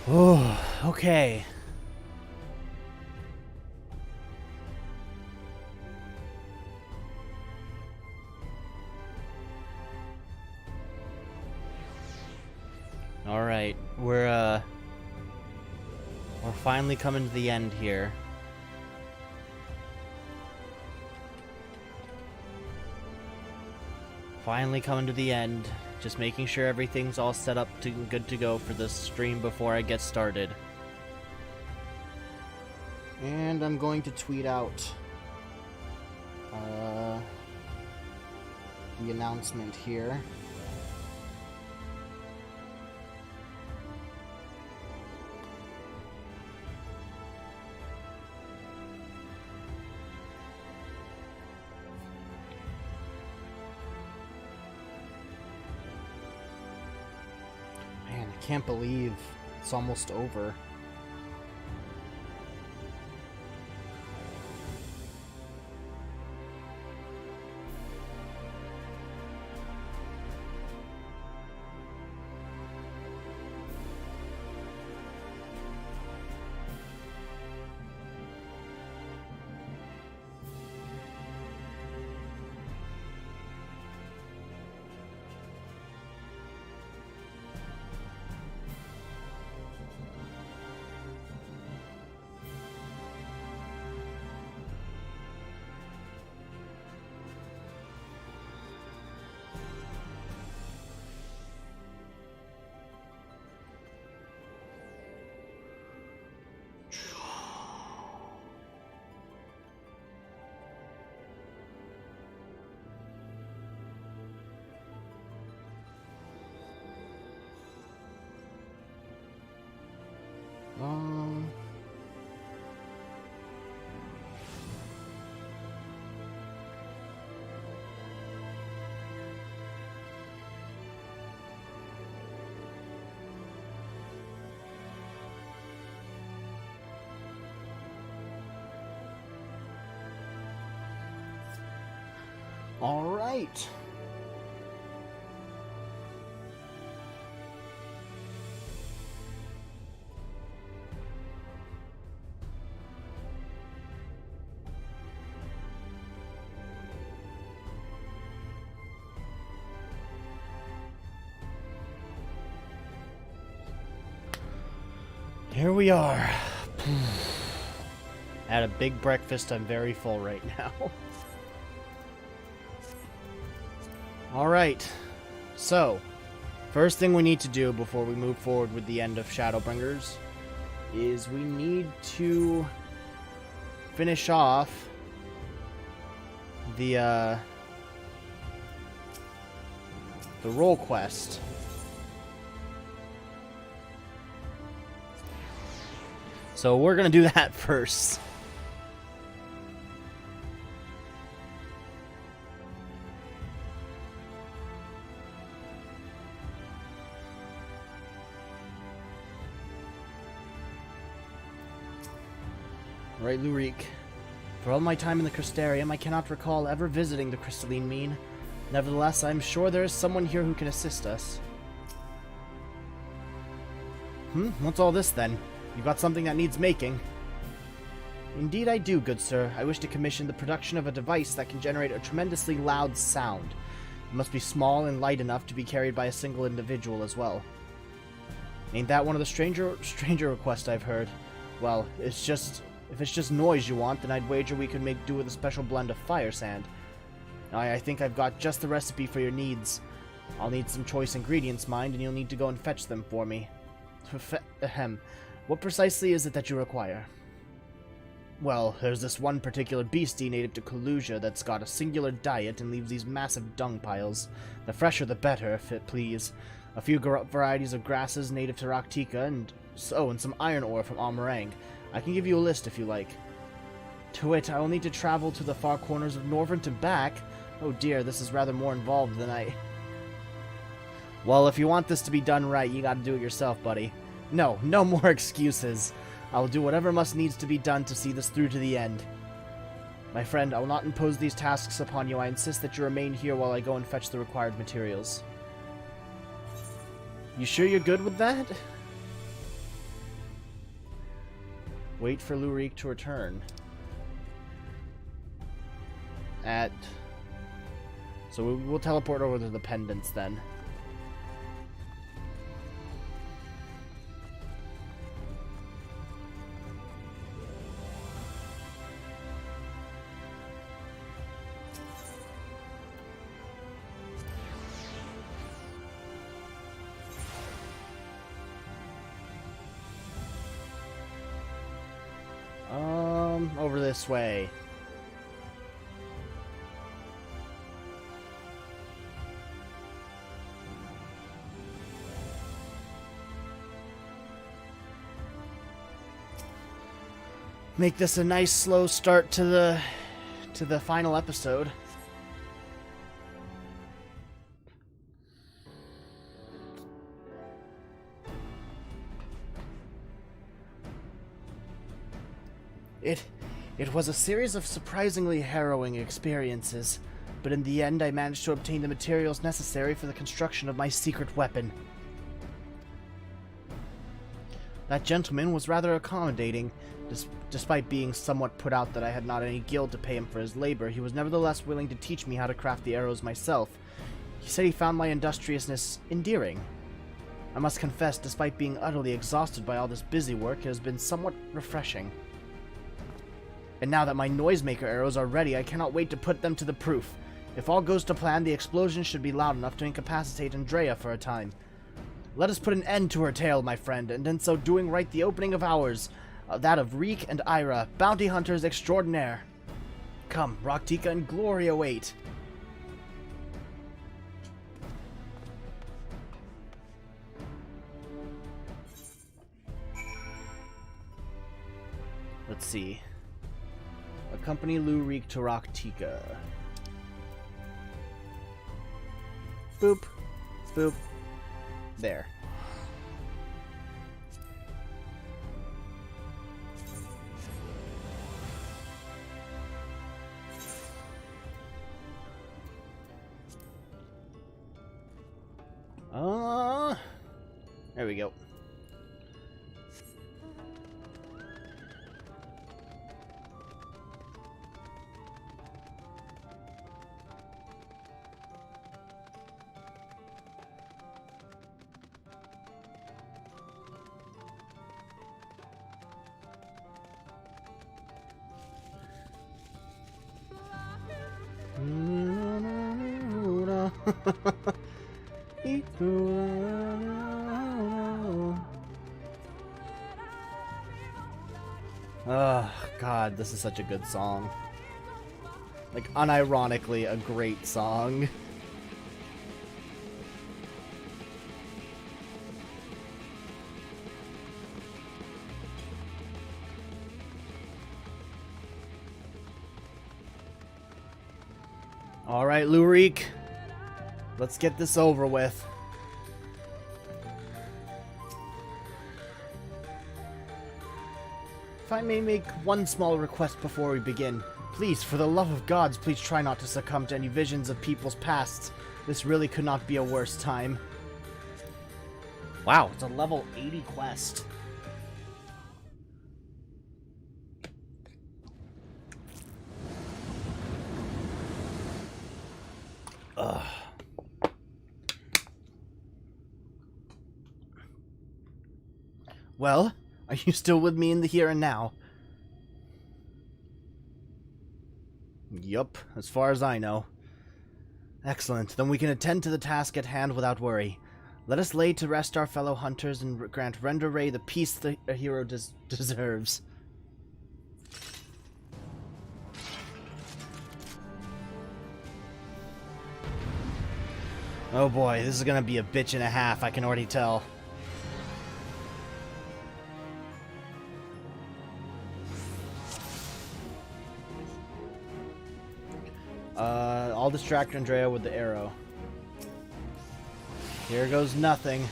Oh, okay. All right, we're finally coming to the end here. Finally coming to the end. Just making sure everything's all set up to good to go for this stream before I get started. And I'm going to tweet out the announcement here. Man, I can't believe it's almost over. All right. Here we are. Had a big breakfast. I'm very full right now. Alright, so, first thing we need to do before we move forward with the end of Shadowbringers is we need to finish off the role quest. So we're gonna do that first. Right, Lurik. For all my time in the Crystarium, I cannot recall ever visiting the Crystalline Mean. Nevertheless, I am sure there is someone here who can assist us. What's all this, then? You got something that needs making? Indeed I do, good sir. I wish to commission the production of a device that can generate a tremendously loud sound. It must be small and light enough to be carried by a single individual as well. Ain't that one of the stranger requests I've heard? Well, if it's just noise you want, then I'd wager we could make do with a special blend of fire sand. I think I've got just the recipe for your needs. I'll need some choice ingredients, mind, and you'll need to go and fetch them for me. Ahem. What precisely is it that you require? Well, there's this one particular beastie native to Kalusia that's got a singular diet and leaves these massive dung piles. The fresher the better, if it please. A few varieties of grasses native to Raktika, and some iron ore from Amer. I can give you a list if you like. To it, I will need to travel to the far corners of Norvrent and back. Oh dear, this is rather more involved than I... Well, if you want this to be done right, you gotta do it yourself, buddy. No more excuses. I will do whatever must needs to be done to see this through to the end. My friend, I will not impose these tasks upon you. I insist that you remain here while I go and fetch the required materials. You sure you're good with that? Wait for Lurik to return. So we'll teleport over to the pendants then. Over this way. Make this a nice slow start to the final episode. It was a series of surprisingly harrowing experiences, but in the end I managed to obtain the materials necessary for the construction of my secret weapon. That gentleman was rather accommodating. Despite being somewhat put out that I had not any guild to pay him for his labor, he was nevertheless willing to teach me how to craft the arrows myself. He said he found my industriousness endearing. I must confess, despite being utterly exhausted by all this busy work, it has been somewhat refreshing. And now that my noisemaker arrows are ready, I cannot wait to put them to the proof. If all goes to plan, the explosion should be loud enough to incapacitate Andrea for a time. Let us put an end to her tale, my friend, and in so doing write the opening of ours, that of Reek and Ira, bounty hunters extraordinaire. Come, Raktika and glory await. Let's see. Accompany Lurik to Raktika. Boop. Boop. There. There we go. Oh, God, this is such a good song. Like, unironically, a great song. Alright, Lurik. Let's get this over with. If I may make one small request before we begin. Please, for the love of gods, please try not to succumb to any visions of people's pasts. This really could not be a worse time. Wow, it's a level 80 quest. Ugh. Well, are you still with me in the here and now? Yup, as far as I know. Excellent, then we can attend to the task at hand without worry. Let us lay to rest our fellow hunters and grant Render Ray the peace the hero deserves. Oh boy, this is gonna be a bitch and a half, I can already tell. I'll distract Andrea with the arrow. Here goes nothing.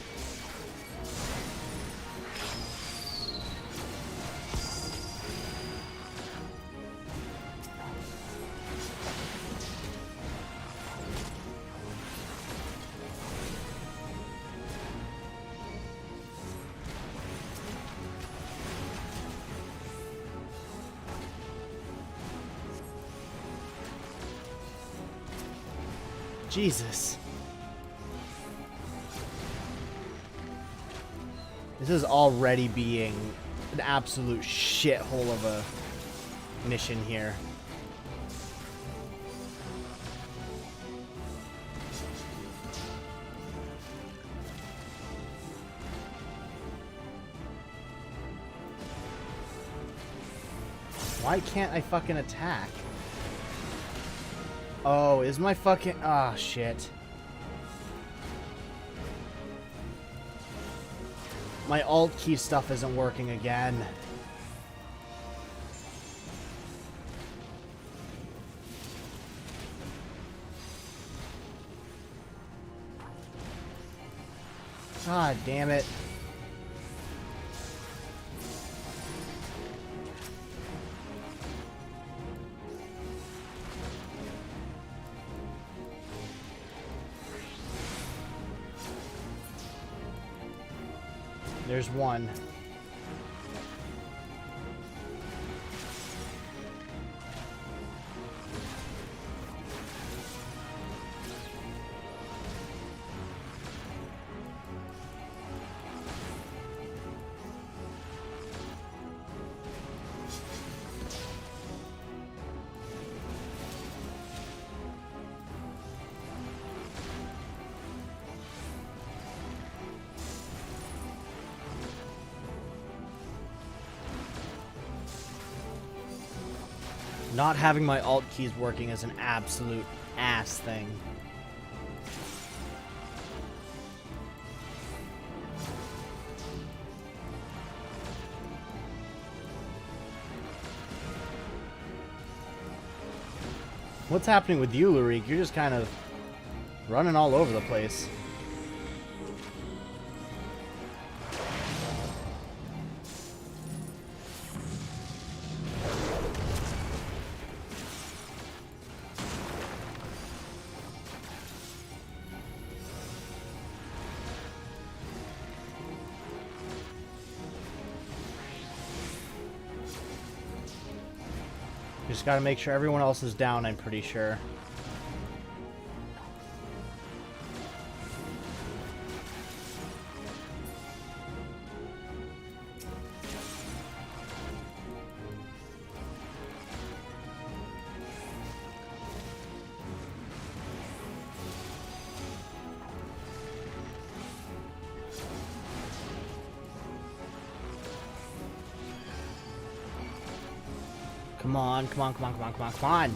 Jesus. This is already being an absolute shithole of a mission here. Why can't I fucking attack? Oh, is my fucking... Ah, shit. My alt key stuff isn't working again. God damn it. There's one. Not having my alt keys working is an absolute ass thing. What's happening with you, Lurik? You're just kind of running all over the place. Just gotta make sure everyone else is down, I'm pretty sure. Come on, come on, come on, come on, come on, come on.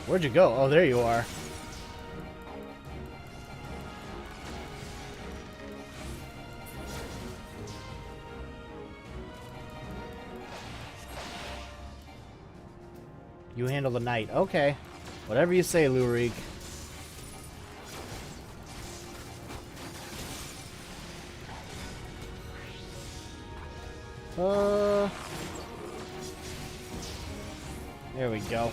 Where'd you go? Oh, there you are. You handle the knight. Okay. Whatever you say, Lurik. There we go.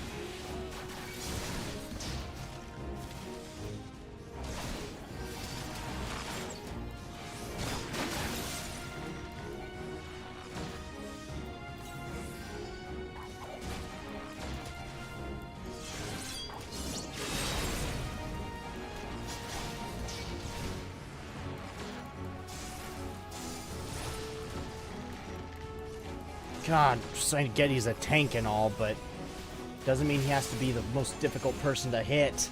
God, I get he's a tank and all, but doesn't mean he has to be the most difficult person to hit.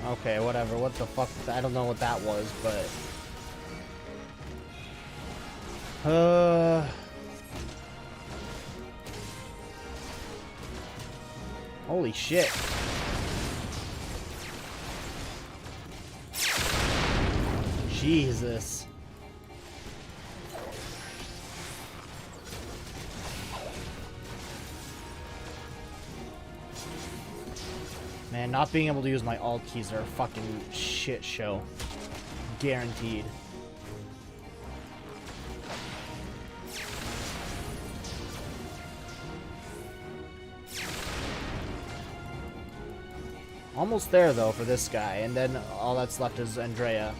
Okay, whatever. What the fuck? I don't know what that was, but... Holy shit. Jesus. Man, not being able to use my alt keys are a fucking shit show. Guaranteed. Almost there, though, for this guy, and then all that's left is Andrea.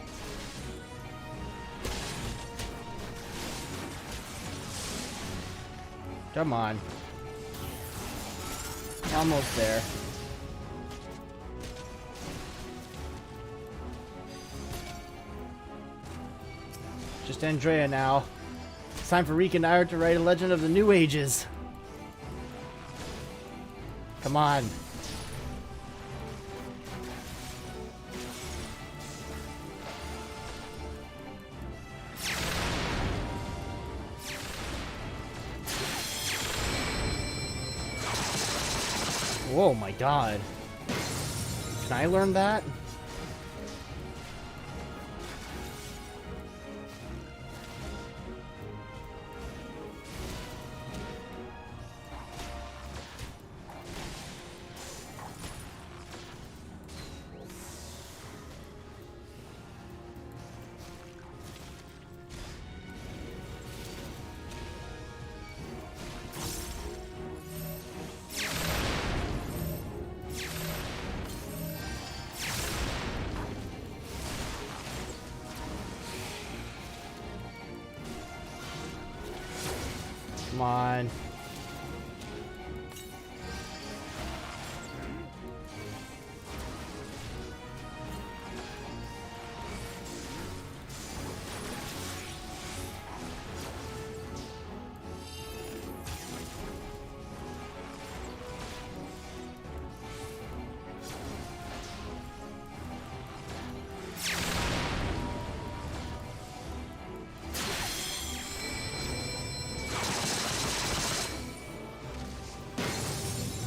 Come on. Almost there. Just Andrea now. It's time for Reek and Ira to write a Legend of the New Ages. Come on. Oh my god. Can I learn that? Come on.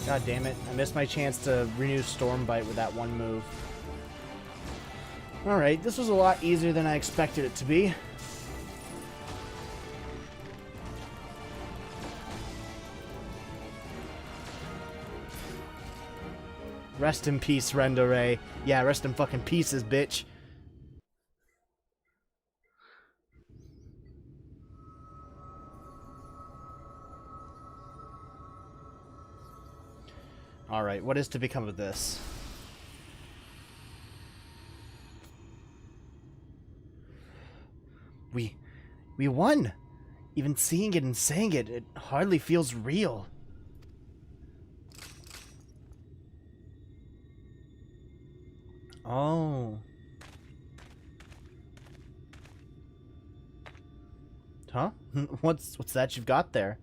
God damn it. I missed my chance to renew Stormbite with that one move. Alright, this was a lot easier than I expected it to be. Rest in peace, Rendaray. Yeah, rest in fucking pieces, bitch. Alright, what is to become of this? We won! Even seeing it and saying it, it hardly feels real. Oh. Huh? What's that you've got there?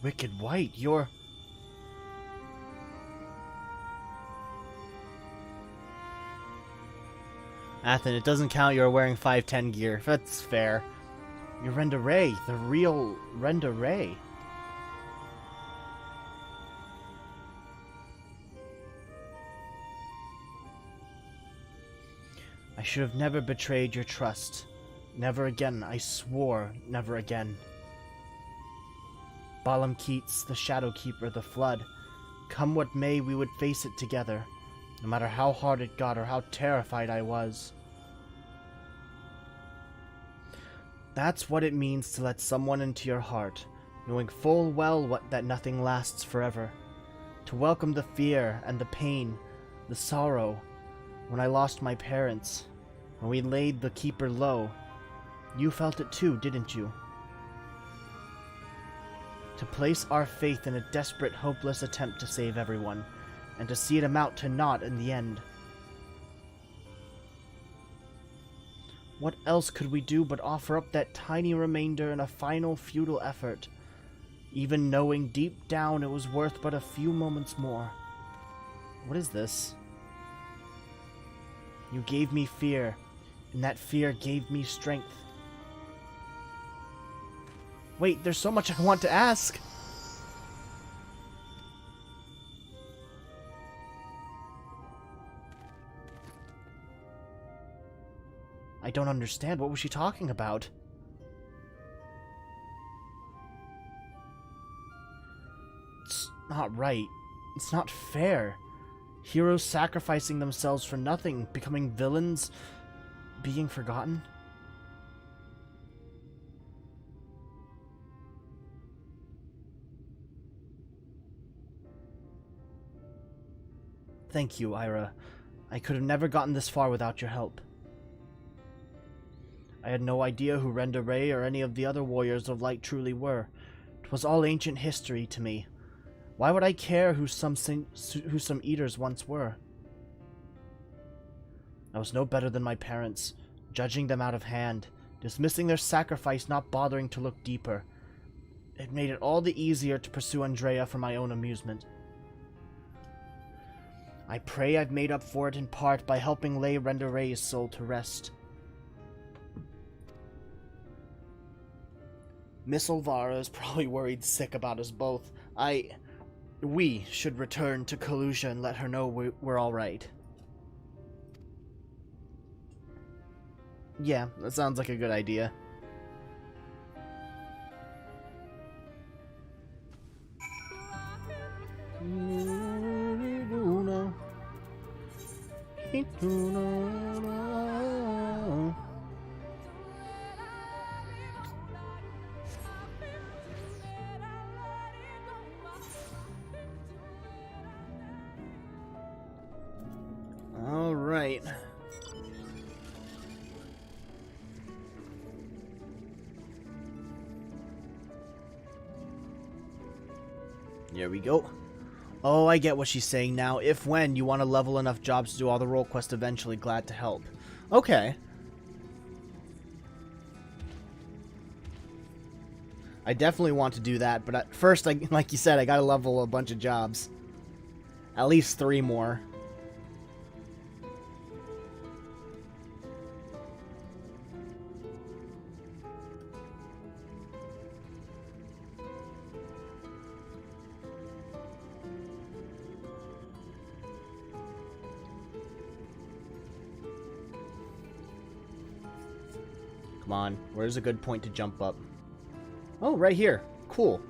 Wicked White, you're... Athen, it doesn't count you're wearing 510 gear. That's fair. You're Rendaray, the real Rendaray. I should have never betrayed your trust. Never again, I swore, never again. Balam Keats, the Shadow Keeper, the Flood. Come what may, we would face it together, no matter how hard it got or how terrified I was. That's what it means to let someone into your heart, knowing full well that nothing lasts forever. To welcome the fear and the pain, the sorrow. When I lost my parents, when we laid the Keeper low, you felt it too, didn't you? To place our faith in a desperate, hopeless attempt to save everyone, and to see it amount to naught in the end. What else could we do but offer up that tiny remainder in a final futile effort, even knowing deep down it was worth but a few moments more? What is this? You gave me fear, and that fear gave me strength. Wait, there's so much I want to ask. don't understand. What was she talking about? It's not right. It's not fair. Heroes sacrificing themselves for nothing, becoming villains, being forgotten. Thank you, Ira. I could have never gotten this far without your help. I had no idea who Renda Ray or any of the other warriors of light truly were. It was all ancient history to me. Why would I care who some eaters once were? I was no better than my parents, judging them out of hand, dismissing their sacrifice, not bothering to look deeper. It made it all the easier to pursue Andrea for my own amusement. I pray I've made up for it in part by helping lay Renda Ray's soul to rest. Miss Olvara is probably worried sick about us both. We should return to Kalusha and let her know we're alright. Yeah, that sounds like a good idea. All right. Here we go. Oh, I get what she's saying now. If when you want to level enough jobs to do all the role quests eventually, glad to help. Okay. I definitely want to do that, but at first, like you said, I gotta level a bunch of jobs. At least 3 more. Come on, where's a good point to jump up? Oh, right here. Cool.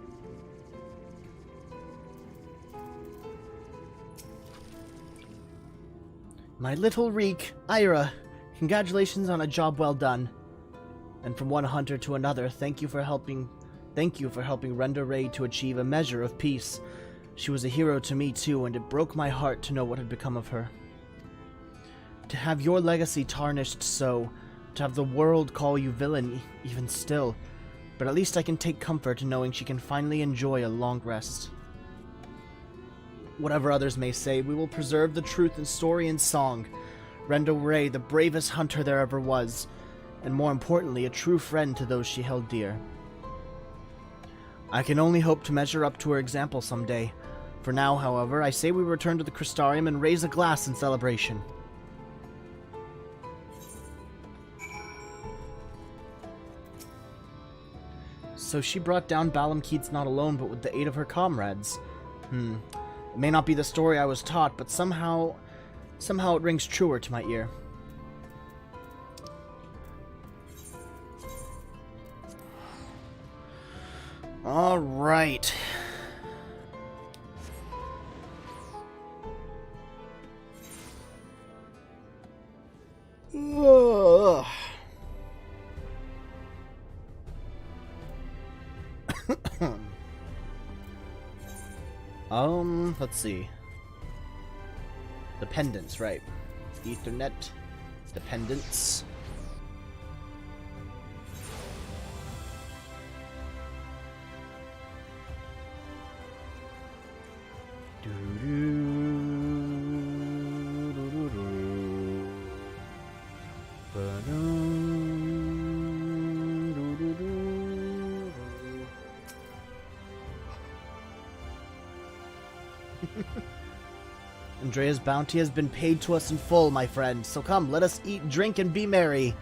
My little Reek, Ira, congratulations on a job well done. And from one hunter to another, thank you for helping Renda Ray to achieve a measure of peace. She was a hero to me too, and it broke my heart to know what had become of her. To have your legacy tarnished so, to have the world call you villain even still, but at least I can take comfort in knowing she can finally enjoy a long rest. Whatever others may say, we will preserve the truth in story and song. Renda Ray, the bravest hunter there ever was, and more importantly, a true friend to those she held dear. I can only hope to measure up to her example someday. For now, however, I say we return to the Crystarium and raise a glass in celebration. So she brought down Balam Keats not alone, but with the aid of her comrades. It may not be the story I was taught, but somehow it rings truer to my ear. All right. Ugh. Let's see. Dependence, right. Ethernet. Dependence. Andrea's bounty has been paid to us in full, my friend. So come, let us eat, drink, and be merry.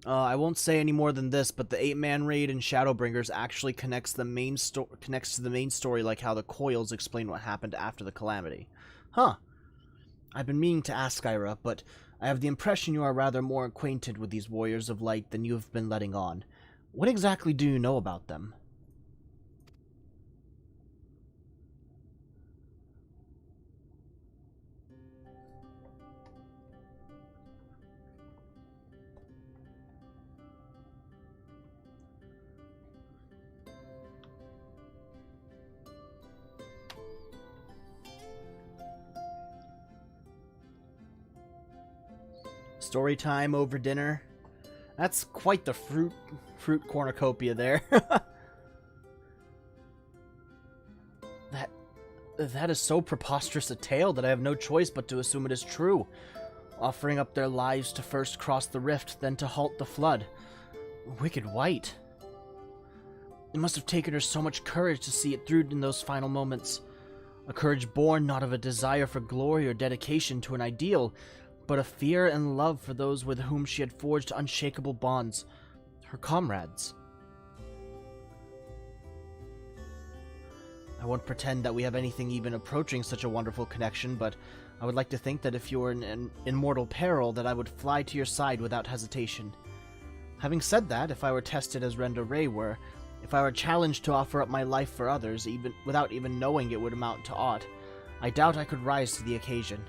I won't say any more than this, but the 8-man raid in Shadowbringers actually connects to the main story, like how the coils explain what happened after the calamity. Huh. I've been meaning to ask, Ira, but I have the impression you are rather more acquainted with these warriors of light than you have been letting on. What exactly do you know about them? Story time over dinner. That's quite the fruit cornucopia there. That is so preposterous a tale that I have no choice but to assume it is true. Offering up their lives to first cross the rift, then to halt the flood. Wicked White. It must have taken her so much courage to see it through in those final moments. A courage born not of a desire for glory or dedication to an ideal, but a fear and love for those with whom she had forged unshakable bonds, her comrades. I won't pretend that we have anything even approaching such a wonderful connection, but I would like to think that if you were in immortal peril, that I would fly to your side without hesitation. Having said that, if I were tested as Renda Ray were, if I were challenged to offer up my life for others, even without even knowing it would amount to aught, I doubt I could rise to the occasion.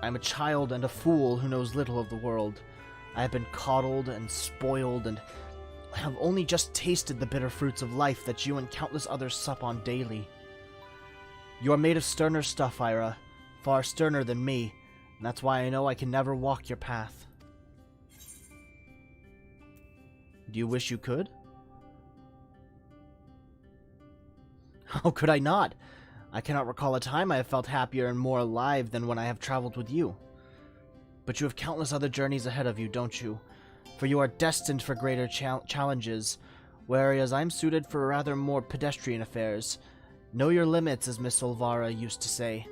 I am a child and a fool who knows little of the world. I have been coddled and spoiled, and I have only just tasted the bitter fruits of life that you and countless others sup on daily. You are made of sterner stuff, Ira, far sterner than me, and that's why I know I can never walk your path. Do you wish you could? How could I not? I cannot recall a time I have felt happier and more alive than when I have traveled with you. But you have countless other journeys ahead of you, don't you? For you are destined for greater challenges, whereas I'm suited for rather more pedestrian affairs. Know your limits, as Miss Olvara used to say.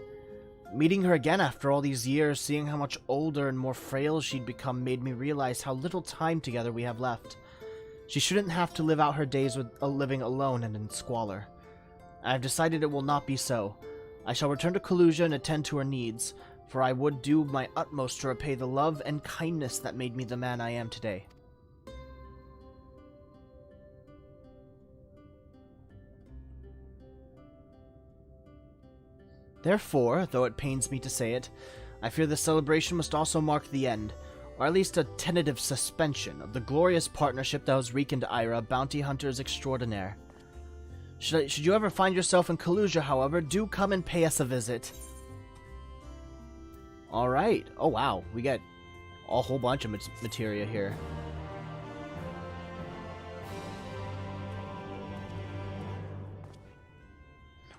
Meeting her again after all these years, seeing how much older and more frail she'd become, made me realize how little time together we have left. She shouldn't have to live out her days with living alone and in squalor. I have decided it will not be so. I shall return to Kaluja and attend to her needs, for I would do my utmost to repay the love and kindness that made me the man I am today. Therefore, though it pains me to say it, I fear the celebration must also mark the end, or at least a tentative suspension, of the glorious partnership that was weakened Ira, bounty hunters extraordinaire. Should you ever find yourself in Kaluja, however, do come and pay us a visit. Alright. Oh, wow. We got a whole bunch of materia here.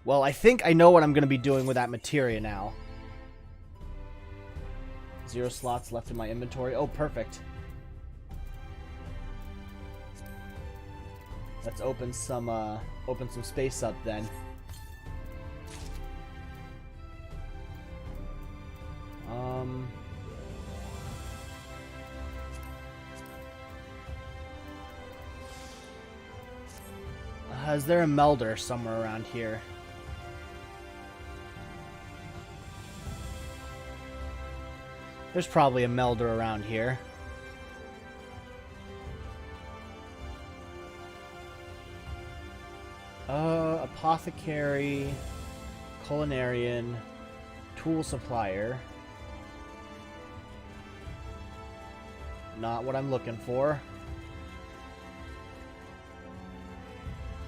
Well, I think I know what I'm going to be doing with that materia now. 0 slots left in my inventory. Oh, perfect. Let's open some space up then. Is there a melder somewhere around here? There's probably a melder around here. Apothecary, culinarian, tool supplier. Not what I'm looking for.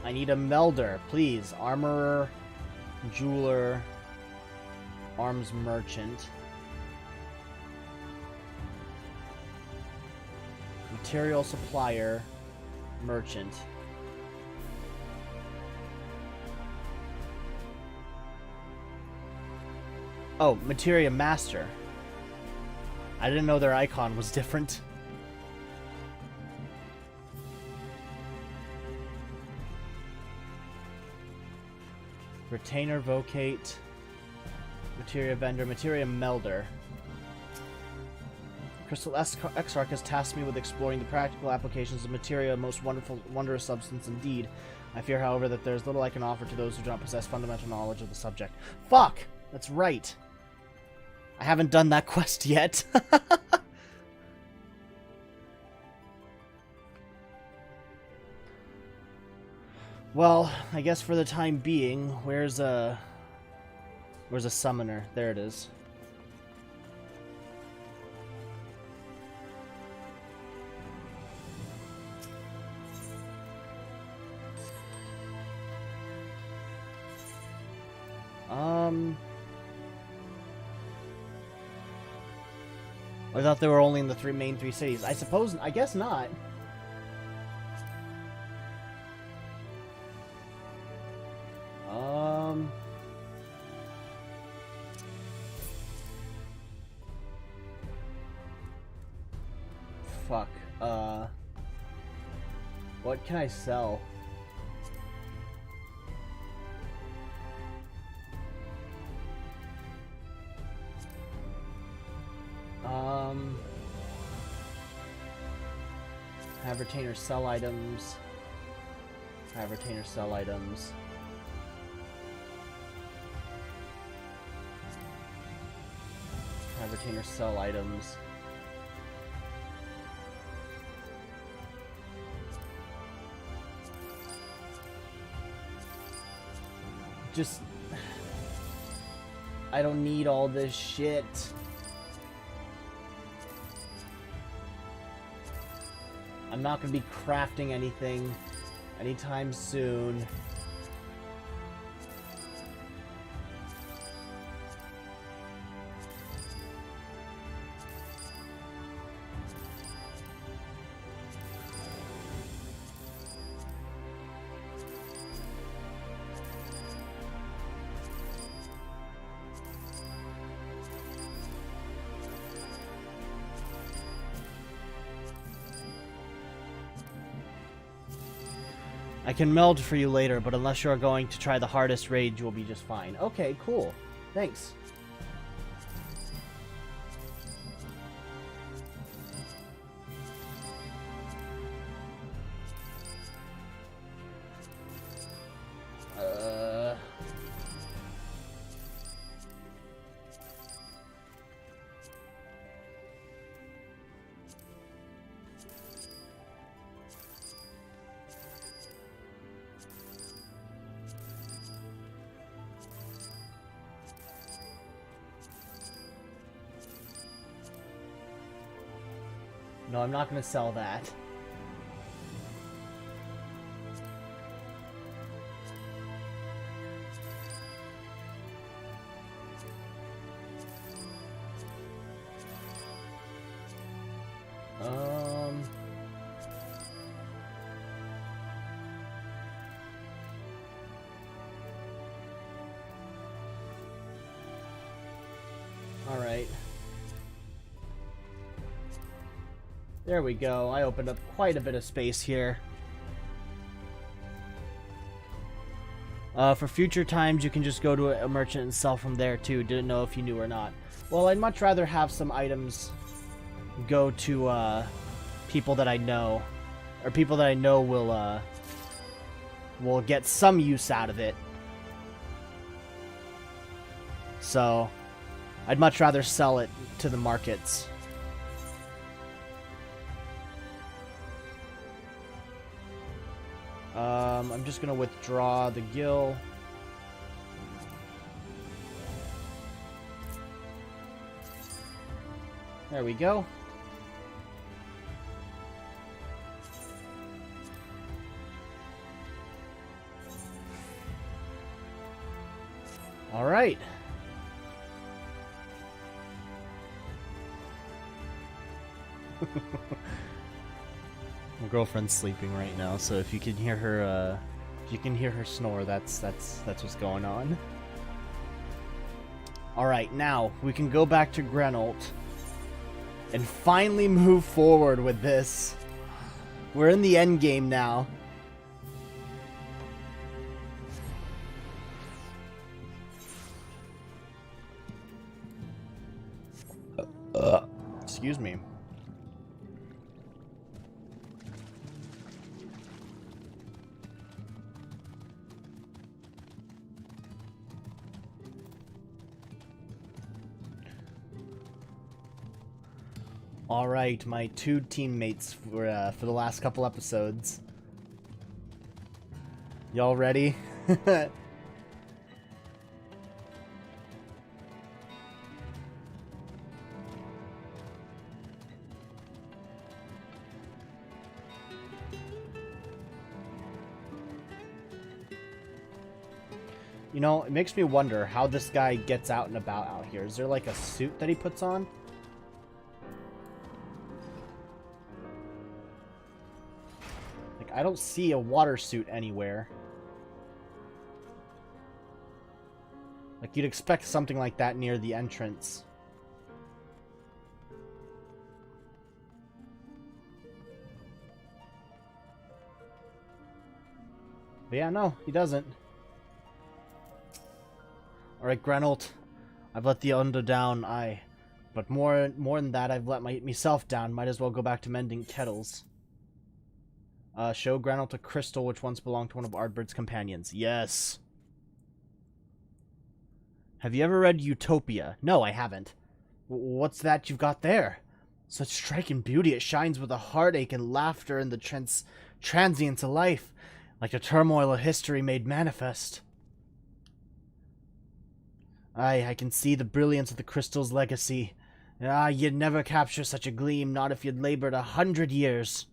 I need a melder, please. Armorer, jeweler, arms merchant. Material supplier, merchant. Oh, Materia Master. I didn't know their icon was different. Retainer Vocate. Materia Vendor. Materia Melder. Crystal Exarch has tasked me with exploring the practical applications of materia, a most wondrous substance indeed. I fear, however, that there is little I can offer to those who do not possess fundamental knowledge of the subject. Fuck! That's right. I haven't done that quest yet. Well, I guess for the time being, where's a summoner? There it is. I thought they were only in the main three cities. I guess not. Fuck. What can I sell? Have retainers sell items. Have retainers sell items. Have retainers sell items. Just... I don't need all this shit. I'm not going to be crafting anything anytime soon. I can meld for you later, but unless you're going to try the hardest raid, you'll be just fine. Okay, cool. Thanks. No, I'm not going to sell that. All right. There we go. I opened up quite a bit of space here. For future times, you can just go to a merchant and sell from there too. Didn't know if you knew or not. Well, I'd much rather have some items go to people that I know, or people that I know will get some use out of it. So, I'd much rather sell it to the markets. I'm just gonna withdraw the gill. There we go. All right. My girlfriend's sleeping right now, so if you can hear her, snore, that's what's going on. All right, now we can go back to Grenolt and finally move forward with this. We're in the end game now. Excuse me. Alright, my two teammates for the last couple episodes. Y'all ready? You know, it makes me wonder how this guy gets out and about out here. Is there like a suit that he puts on? Like, I don't see a water suit anywhere. Like, you'd expect something like that near the entrance. But yeah, no, he doesn't. Alright, Grenold, I've let the Undo down, aye. But more than that, I've let myself down. Might as well go back to mending kettles. Show Grenold a crystal which once belonged to one of Ardbird's companions. Yes. Have you ever read Utopia? No, I haven't. What's that you've got there? Such striking beauty, it shines with a heartache and laughter in the transience of life, like the turmoil of history made manifest. Aye, I can see the brilliance of the crystal's legacy. Ah, you'd never capture such a gleam, not if you'd labored 100 years.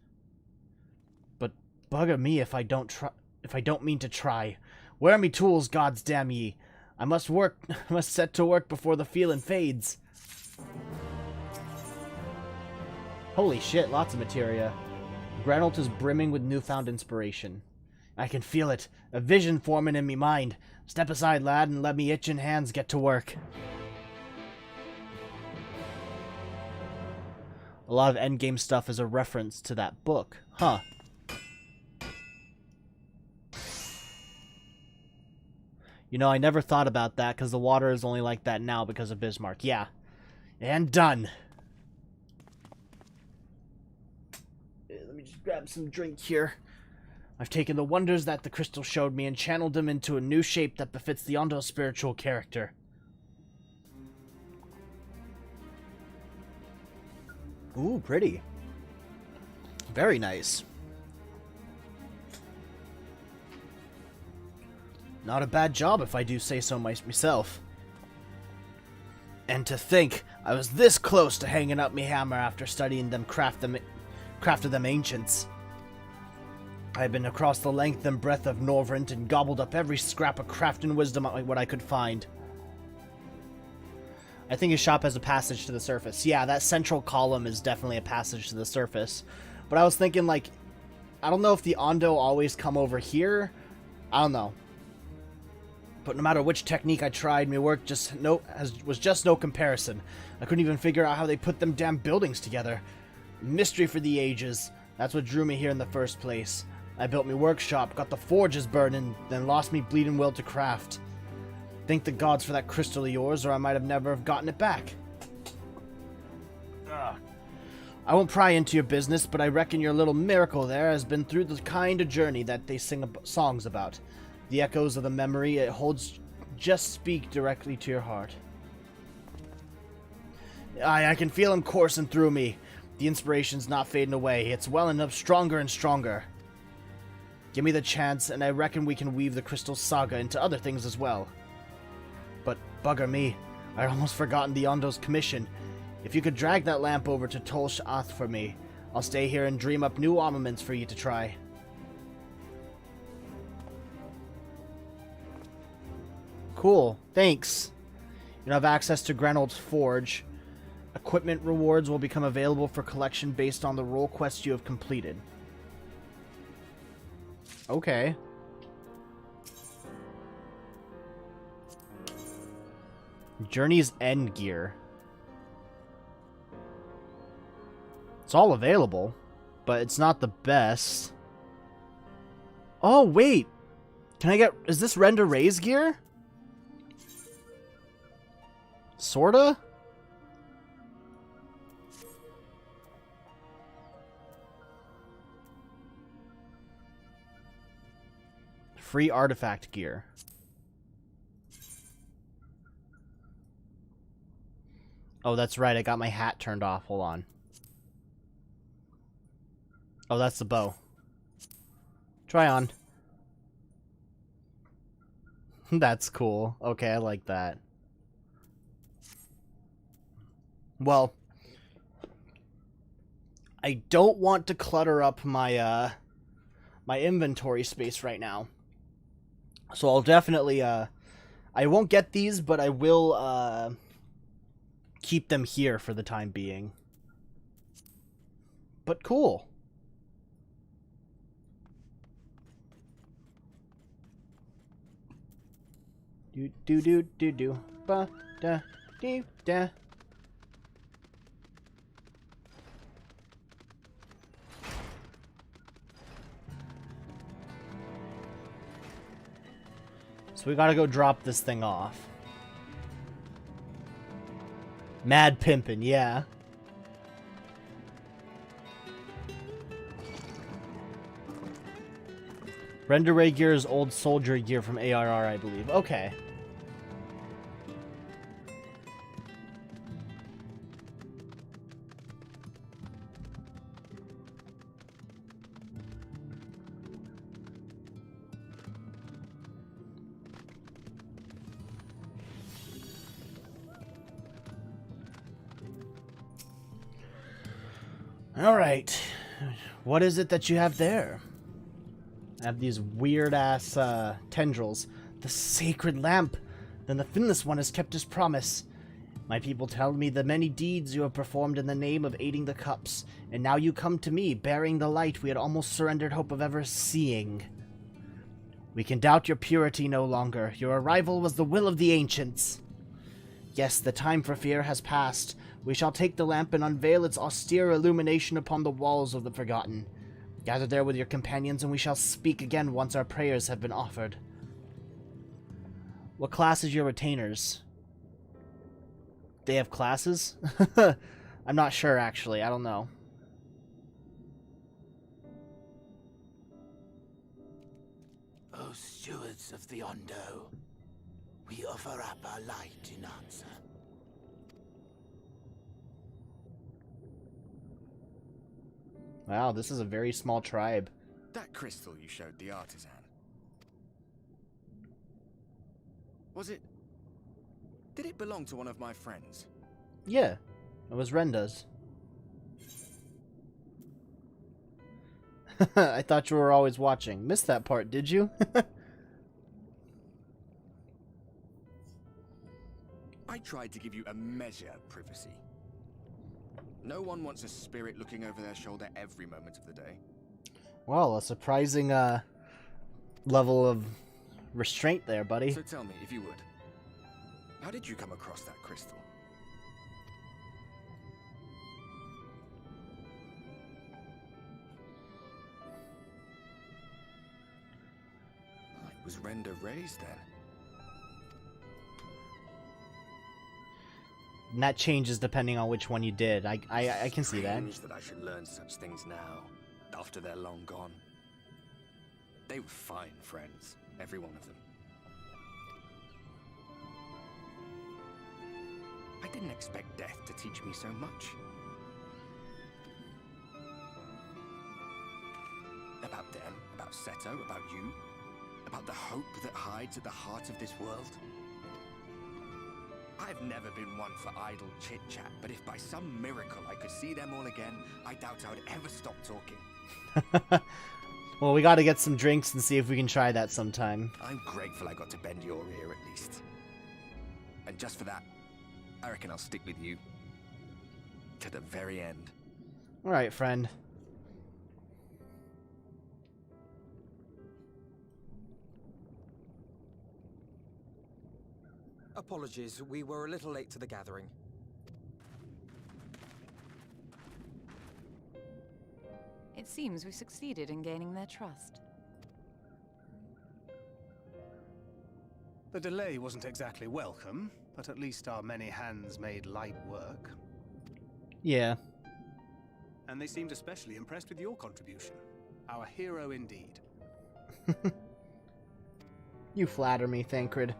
But bugger me if I don't mean to try. Where are me tools, gods damn ye? I must set to work before the feeling fades. Holy shit, lots of materia. Grenold is brimming with newfound inspiration. I can feel it, a vision forming in me mind. Step aside, lad, and let me itching hands get to work. A lot of endgame stuff is a reference to that book. Huh. You know, I never thought about that, because the water is only like that now because of Bismarck. Yeah. And done. Let me just grab some drink here. I've taken the wonders that the crystal showed me and channeled them into a new shape that befits the Ondo's spiritual character. Ooh, pretty. Very nice. Not a bad job if I do say so myself. And to think, I was this close to hanging up me hammer after studying them crafted them ancients. I've been across the length and breadth of Norvrent and gobbled up every scrap of craft and wisdom what I could find. I think his shop has a passage to the surface. Yeah, that central column is definitely a passage to the surface. But I was thinking, like, I don't know if the Ondo always come over here. I don't know. But no matter which technique I tried, my work was just no comparison. I couldn't even figure out how they put them damn buildings together. Mystery for the ages. That's what drew me here in the first place. I built me workshop, got the forges burning, then lost me bleeding will to craft. Thank the gods for that crystal of yours, or I might have never have gotten it back. Ugh. I won't pry into your business, but I reckon your little miracle there has been through the kind of journey that they sing songs about. The echoes of the memory it holds just speak directly to your heart. Aye, I can feel him coursing through me. The inspiration's not fading away. It's welling up stronger and stronger. Give me the chance, and I reckon we can weave the Crystal Saga into other things as well. But bugger me, I'd almost forgotten the Ondo's commission. If you could drag that lamp over to Tolsh Ath for me, I'll stay here and dream up new armaments for you to try. Cool, thanks. You have access to Grenold's forge. Equipment rewards will become available for collection based on the role quest you have completed. Okay. Journey's End gear. It's all available, but it's not the best. Oh, wait. Can I get... Is this Render Raise gear? Sorta? Free artifact gear. Oh, that's right. I got my hat turned off. Hold on. Oh, that's the bow. Try on. That's cool. Okay, I like that. Well, I don't want to clutter up my my inventory space right now. So I'll definitely I won't get these, but I will keep them here for the time being. But cool. Do do do do do ba da dee da. So we gotta go drop this thing off. Mad pimpin', yeah. Render Ray gear is old soldier gear from ARR, I believe. Okay. Alright. What is it that you have there? I have these weird-ass tendrils. The sacred lamp! Then the Finless One has kept his promise. My people tell me the many deeds you have performed in the name of aiding the cups, and now you come to me, bearing the light we had almost surrendered hope of ever seeing. We can doubt your purity no longer. Your arrival was the will of the ancients. Yes, the time for fear has passed. We shall take the lamp and unveil its austere illumination upon the walls of the Forgotten. Gather there with your companions, and we shall speak again once our prayers have been offered. What class is your retainers? They have classes? I'm not sure, actually. I don't know. O stewards of the Ondo, we offer up our light in answer. Wow, this is a very small tribe. That crystal you showed the artisan. Was it... Did it belong to one of my friends? Yeah, it was Renda's. I thought you were always watching. Missed that part, did you? I tried to give you a measure of privacy. No one wants a spirit looking over their shoulder every moment of the day. Well, a surprising level of restraint there, buddy. So tell me, if you would, how did you come across that crystal? It was Render Ray's then. And that changes depending on which one you did. I can see that. Strange that I should learn such things now, after they're long gone. They were fine friends, every one of them. I didn't expect death to teach me so much. About them, about Seto, about you, about the hope that hides at the heart of this world. I've never been one for idle chit-chat, but if by some miracle I could see them all again, I doubt I would ever stop talking. Well, we gotta get some drinks and see if we can try that sometime. I'm grateful I got to bend your ear at least. And just for that, I reckon I'll stick with you. To the very end. Alright, friend. Apologies, we were a little late to the gathering. It seems we succeeded in gaining their trust. The delay wasn't exactly welcome, but at least our many hands made light work. Yeah. And they seemed especially impressed with your contribution. Our hero indeed. You flatter me, Thancred.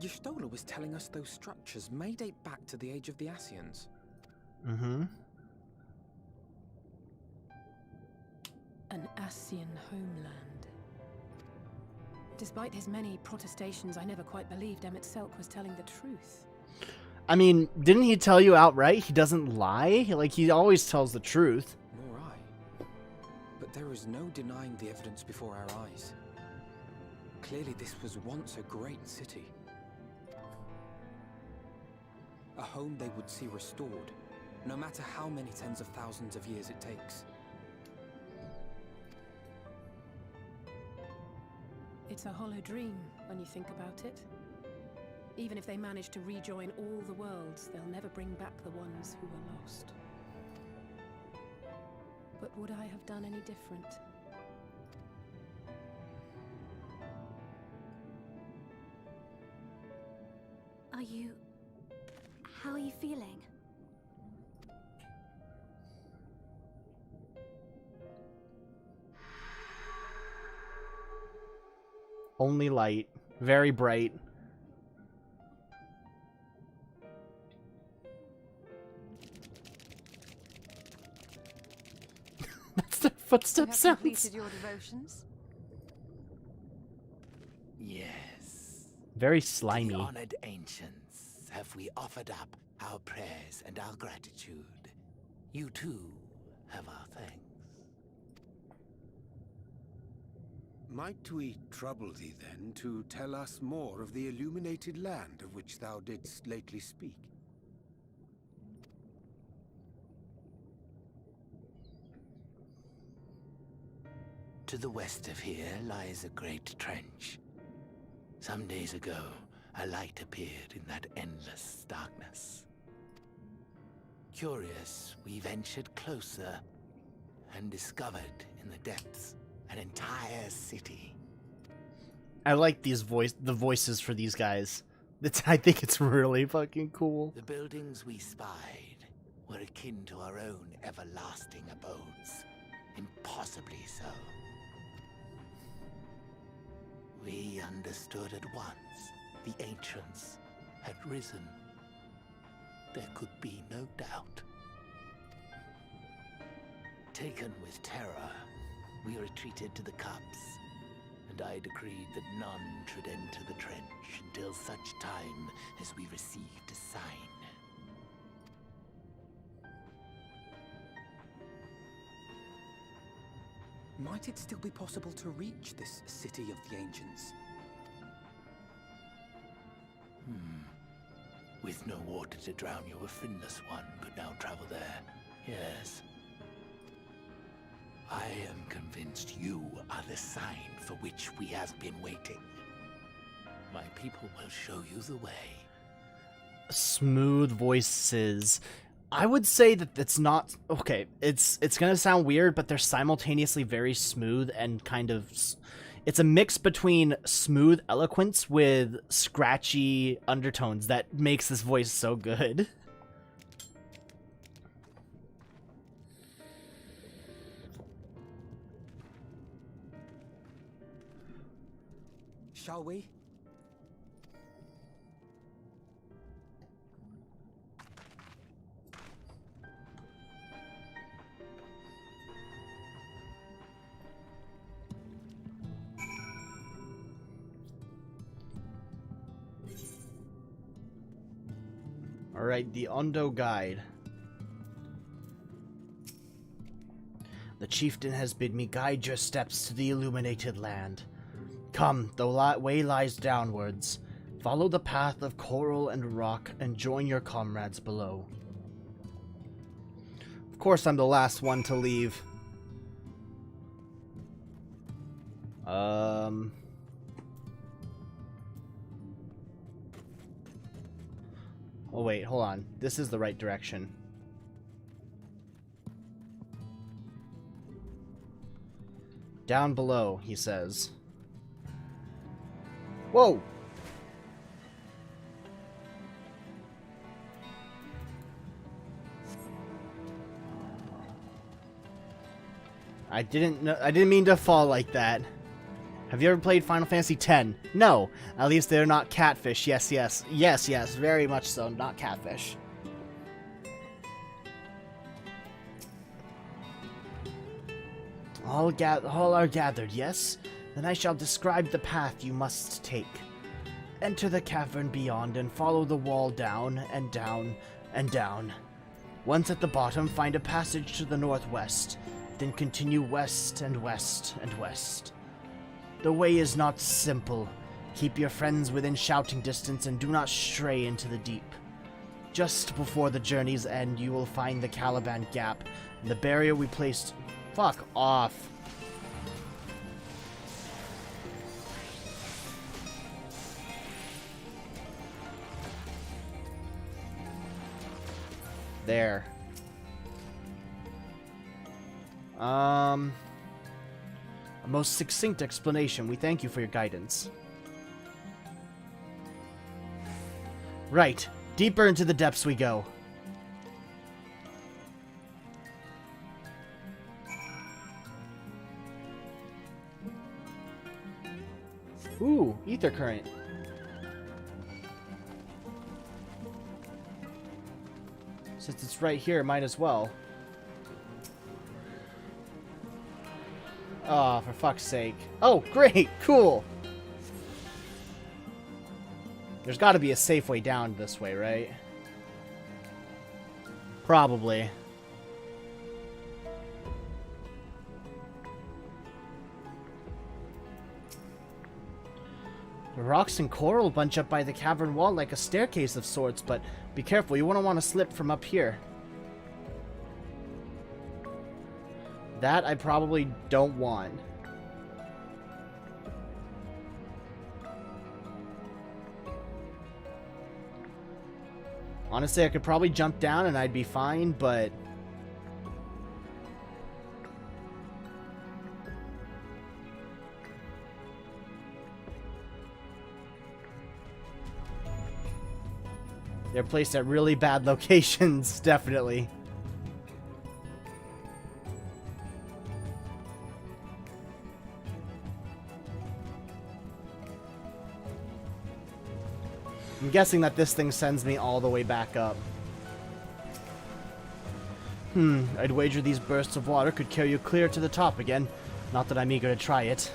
Y'shtola was telling us those structures may date back to the age of the Ascians. Mm-hmm. An Ascian homeland. Despite his many protestations, I never quite believed Ffxiv was telling the truth. I mean, didn't he tell you outright he doesn't lie? Like, he always tells the truth. Nor I. But there is no denying the evidence before our eyes. Clearly this was once a great city. A home they would see restored, no matter how many tens of thousands of years it takes. It's a hollow dream when you think about it. Even if they manage to rejoin all the worlds, they'll never bring back the ones who were lost. But would I have done any different? How are you feeling? Only light. Very bright. That's their footstep You have sounds. completed your devotions? Yes. Very To the slimy. honored ancients, have we offered up our prayers and our gratitude? You too have our thanks. Might we trouble thee then to tell us more of the illuminated land of which thou didst lately speak? To the west of here lies a great trench. Some days ago, a light appeared in that endless darkness. Curious, we ventured closer and discovered in the depths an entire city. I like the voices for these guys. I think it's really fucking cool. The buildings we spied were akin to our own everlasting abodes, impossibly so. We understood at once the ancients had risen. There could be no doubt. Taken with terror, we retreated to the cups, and I decreed that none should enter the trench until such time as we received a sign. Might it still be possible to reach this city of the ancients? With no water to drown you, a finless one could now travel there. Yes. I am convinced you are the sign for which we have been waiting. My people will show you the way. Smooth voices. I would say that it's not okay. It's gonna sound weird, but they're simultaneously very smooth and kind of. It's a mix between smooth eloquence with scratchy undertones that makes this voice so good. Shall we? Alright, the Ondo Guide. The chieftain has bid me guide your steps to the illuminated land. Come, the way lies downwards. Follow the path of coral and rock and join your comrades below. Of course, I'm the last one to leave. Oh wait, hold on. This is the right direction. Down below, he says. Whoa! I didn't mean to fall like that. Have you ever played Final Fantasy X? No. At least they're not catfish. Yes, yes. Yes, yes. Very much so. Not catfish. All are gathered, yes? Then I shall describe the path you must take. Enter the cavern beyond and follow the wall down and down and down. Once at the bottom, find a passage to the northwest. Then continue west and west and west. The way is not simple. Keep your friends within shouting distance and do not stray into the deep. Just before the journey's end, you will find the Caliban Gap, and the barrier we placed... Fuck off. There. A most succinct explanation. We thank you for your guidance. Right. Deeper into the depths we go. Ooh, ether current. Since it's right here, might as well. Oh, for fuck's sake. Oh, great! Cool! There's gotta be a safe way down this way, right? Probably. The rocks and coral bunch up by the cavern wall like a staircase of sorts, but be careful, you wouldn't want to slip from up here. That I probably don't want. Honestly, I could probably jump down and I'd be fine, but... they're placed at really bad locations, definitely. I'm guessing that this thing sends me all the way back up. I'd wager these bursts of water could carry you clear to the top again. Not that I'm eager to try it.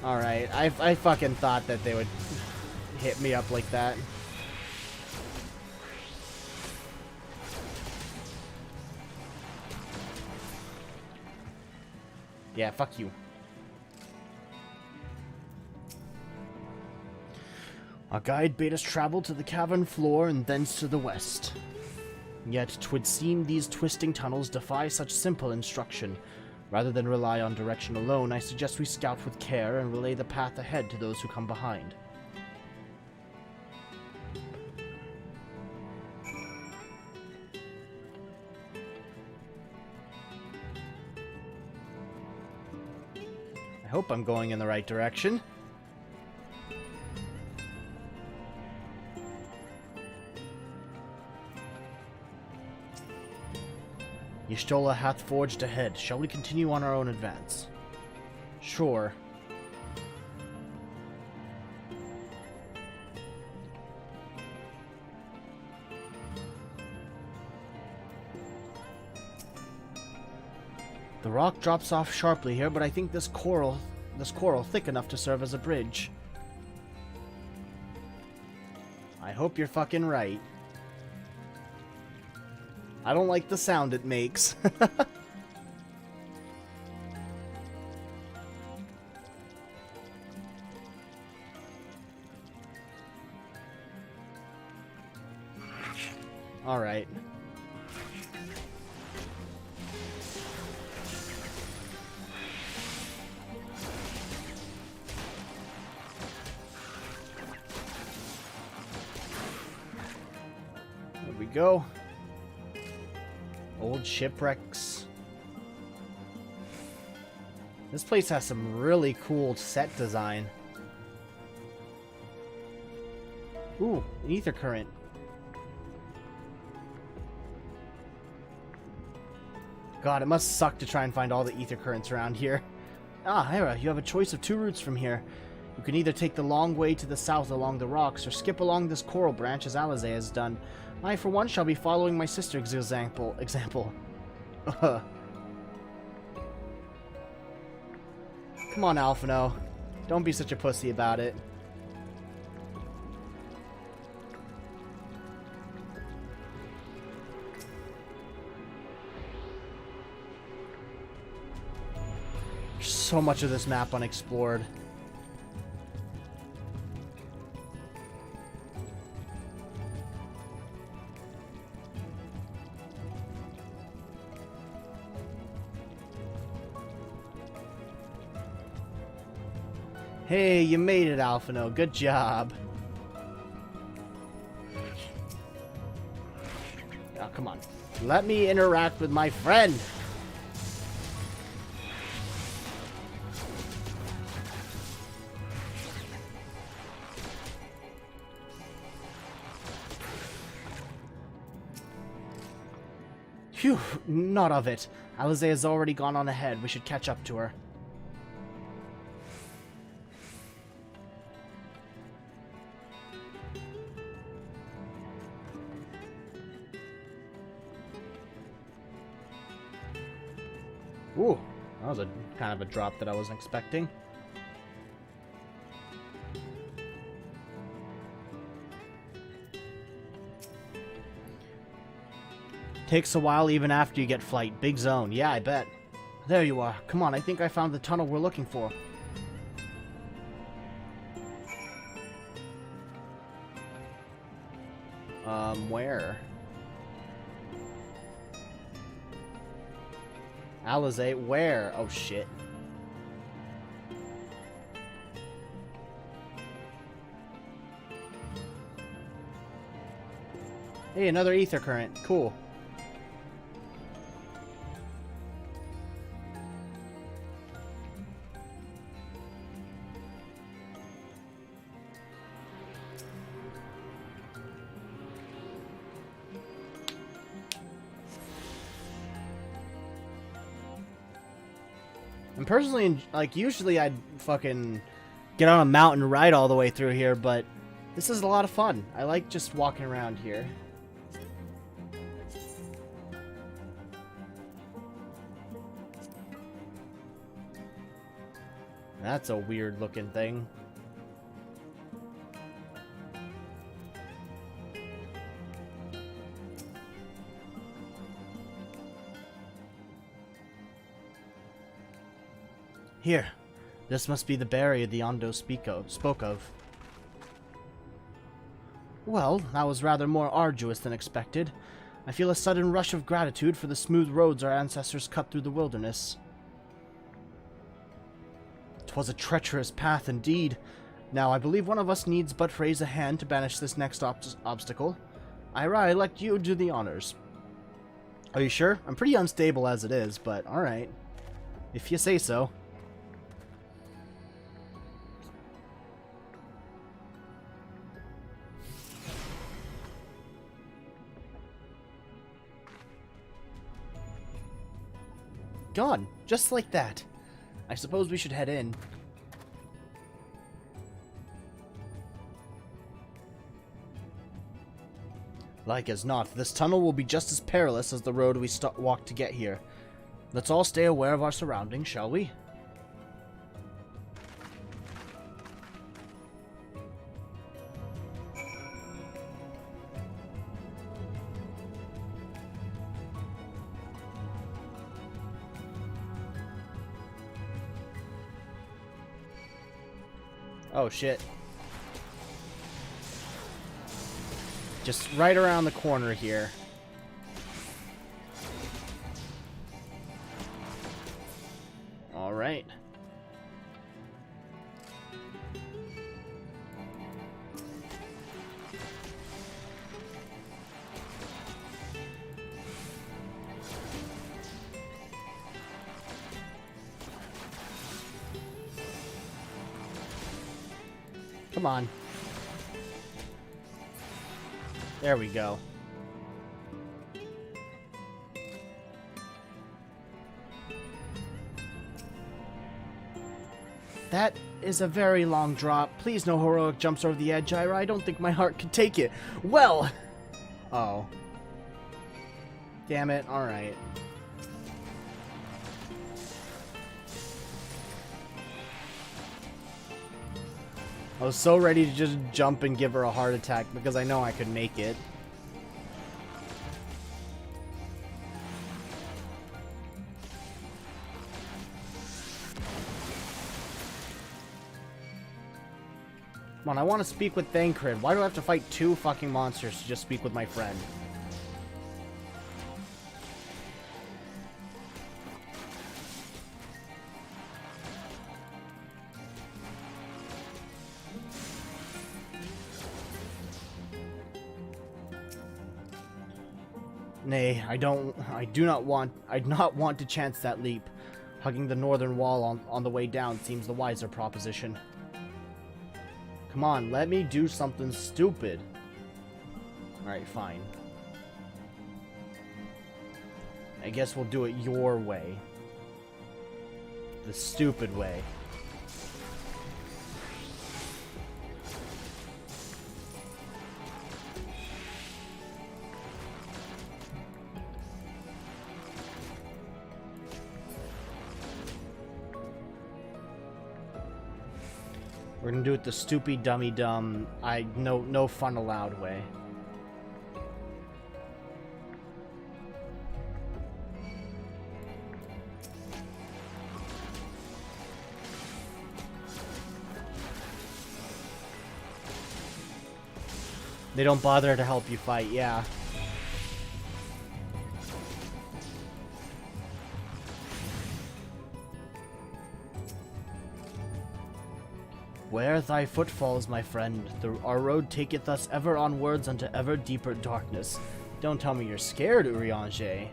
Alright, I fucking thought that they would hit me up like that. Yeah, fuck you. Our guide bade us travel to the cavern floor and thence to the west. Yet 'twould seem these twisting tunnels defy such simple instruction. Rather than rely on direction alone, I suggest we scout with care and relay the path ahead to those who come behind. I hope I'm going in the right direction. Y'shtola hath forged ahead. Shall we continue on our own advance? Sure. The rock drops off sharply here, but I think this coral thick enough to serve as a bridge. I hope you're fucking right. I don't like the sound it makes. Alright. There we go. Old shipwrecks. This place has some really cool set design. Ooh, an ether current. God, it must suck to try and find all the ether currents around here. Ah, Hera, you have a choice of 2 routes from here. You can either take the long way to the south along the rocks, or skip along this coral branch as Alizé has done. I, for one, shall be following my sister's example. Come on, Alphino. Don't be such a pussy about it. There's so much of this map unexplored. Hey, you made it, Alphino. Good job. Oh, come on. Let me interact with my friend. Phew, not of it. Alizé has already gone on ahead. We should catch up to her. Ooh, that was a kind of a drop that I wasn't expecting. Takes a while even after you get flight. Big zone. Yeah, I bet. There you are. Come on, I think I found the tunnel we're looking for. Where? Alizé, where? Oh, shit. Hey, another ether current. Cool. And personally, like, usually I'd fucking get on a mountain and ride all the way through here, but this is a lot of fun. I like just walking around here. That's a weird looking thing. Here, this must be the barrier the Ondo spoke of. Well, that was rather more arduous than expected. I feel a sudden rush of gratitude for the smooth roads our ancestors cut through the wilderness. 'Twas a treacherous path indeed. Now, I believe one of us needs but raise a hand to banish this next obstacle. Ira, I elect you to do the honors. Are you sure? I'm pretty unstable as it is, but alright. If you say so. Gone, just like that. I suppose we should head in. Like as not, this tunnel will be just as perilous as the road we walked to get here. Let's all stay aware of our surroundings, shall we? Oh, shit. Just right around the corner here. All right. Come on. There we go. That is a very long drop. Please no heroic jumps over the edge, Ira. I don't think my heart could take it. Well... Oh. Damn it. Alright. I was so ready to just jump and give her a heart attack because I know I could make it. Come on, I want to speak with Thancred. Why do I have to fight 2 fucking monsters to just speak with my friend? Nay, I do not want to chance that leap. Hugging the northern wall on the way down seems the wiser proposition. Come on, let me do something stupid. Alright, fine. I guess we'll do it your way. The stupid way. We're gonna do it the stupid, dummy, dumb, no fun allowed way. They don't bother to help you fight, yeah. Where thy foot falls, my friend, our road taketh us ever onwards unto ever deeper darkness. Don't tell me you're scared, Urianger.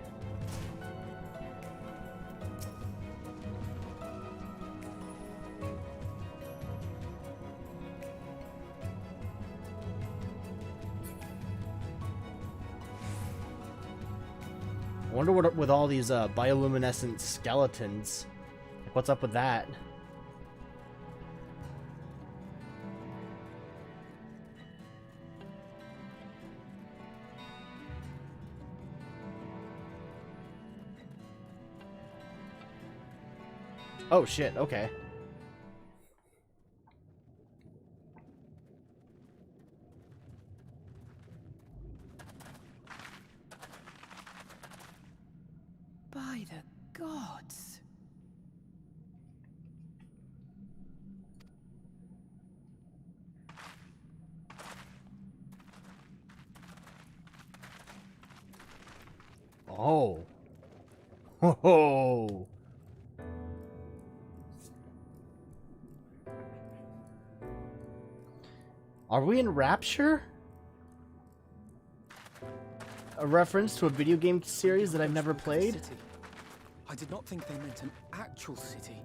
I wonder what with all these bioluminescent skeletons. Like, what's up with that? Oh shit, okay. By the gods. Oh. Ho ho. Are we in Rapture? A reference to a video game series that I've never played? City. I did not think they meant an actual city.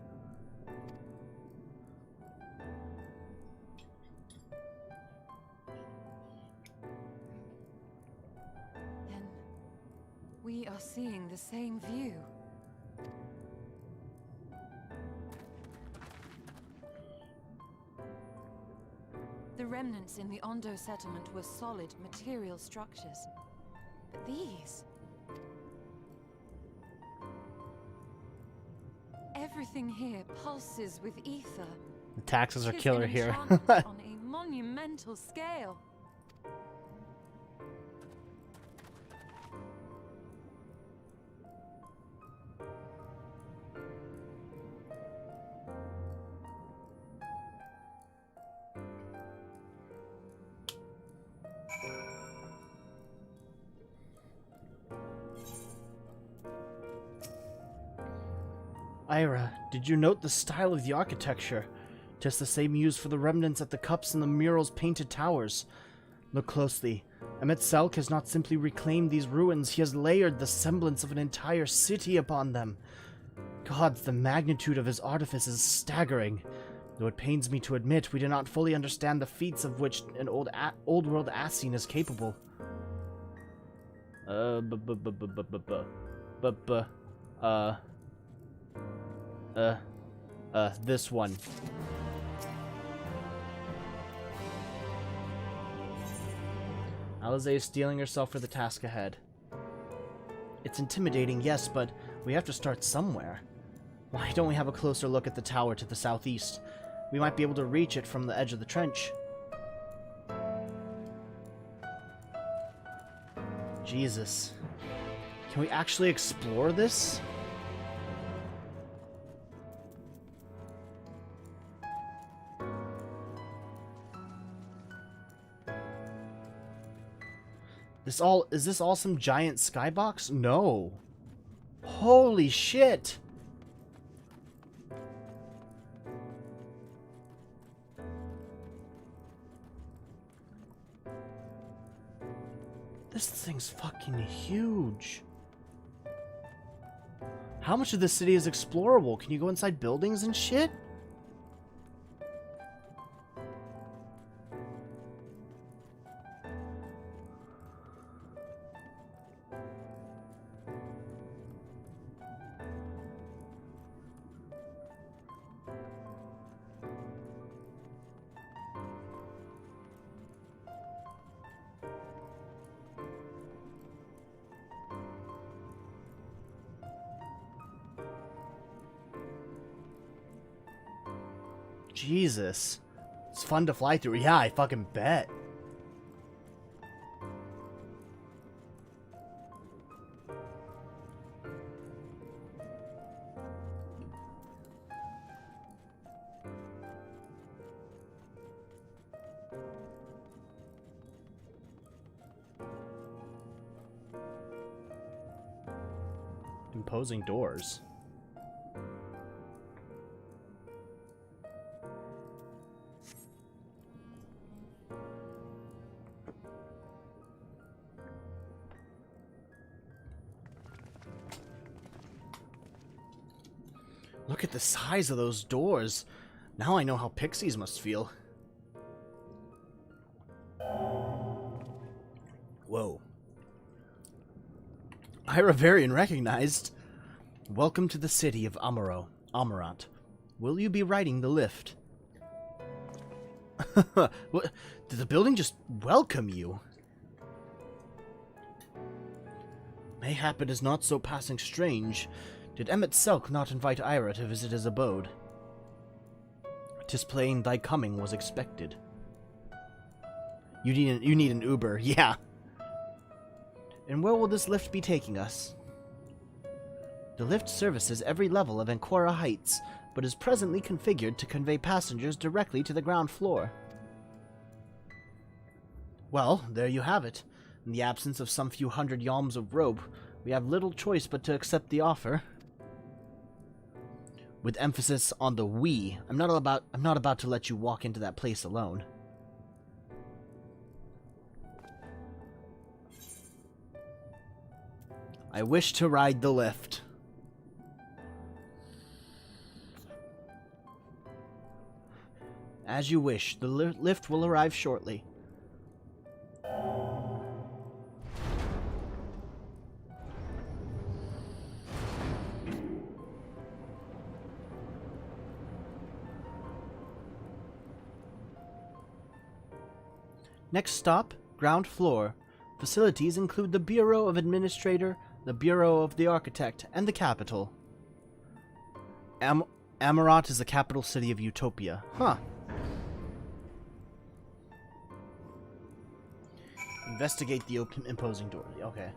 Then we are seeing the same view. The remnants in the Ondo settlement were solid material structures. But these... everything here pulses with ether. The taxes are Tis killer an here. enchantment on a monumental scale. Ira, did you note the style of the architecture? Just the same used for the remnants at the cups and the mural's painted towers. Look closely. Emet-Selch has not simply reclaimed these ruins, he has layered the semblance of an entire city upon them. Gods, the magnitude of his artifice is staggering. Though it pains me to admit, we do not fully understand the feats of which an old-world Asine is capable. This one. Alize is steeling herself for the task ahead. It's intimidating, yes, but we have to start somewhere. Why don't we have a closer look at the tower to the southeast? We might be able to reach it from the edge of the trench. Jesus. Can we actually explore this? Is this all some giant skybox? No. Holy shit. This thing's fucking huge. How much of this city is explorable? Can you go inside buildings and shit? Jesus. It's fun to fly through. Yeah, I fucking bet. Imposing doors. Look at the size of those doors. Now I know how pixies must feel. Whoa. Iravarian recognized. Welcome to the city of Amerant. Will you be riding the lift? What? Did the building just welcome you? Mayhap it is not so passing strange. Did Ffxiv not invite Ira to visit his abode? 'Tis plain thy coming was expected. You need an Uber, yeah. And where will this lift be taking us? The lift services every level of Ancora Heights, but is presently configured to convey passengers directly to the ground floor. Well, there you have it. In the absence of some few hundred yalms of rope, we have little choice but to accept the offer. With emphasis on the we, I'm not about to let you walk into that place alone. I wish to ride the lift. As you wish, the lift will arrive shortly. Next stop, ground floor. Facilities include the Bureau of Administrator, the Bureau of the Architect, and the capital. Amerant is the capital city of Utopia. Huh. Investigate the imposing door. Okay.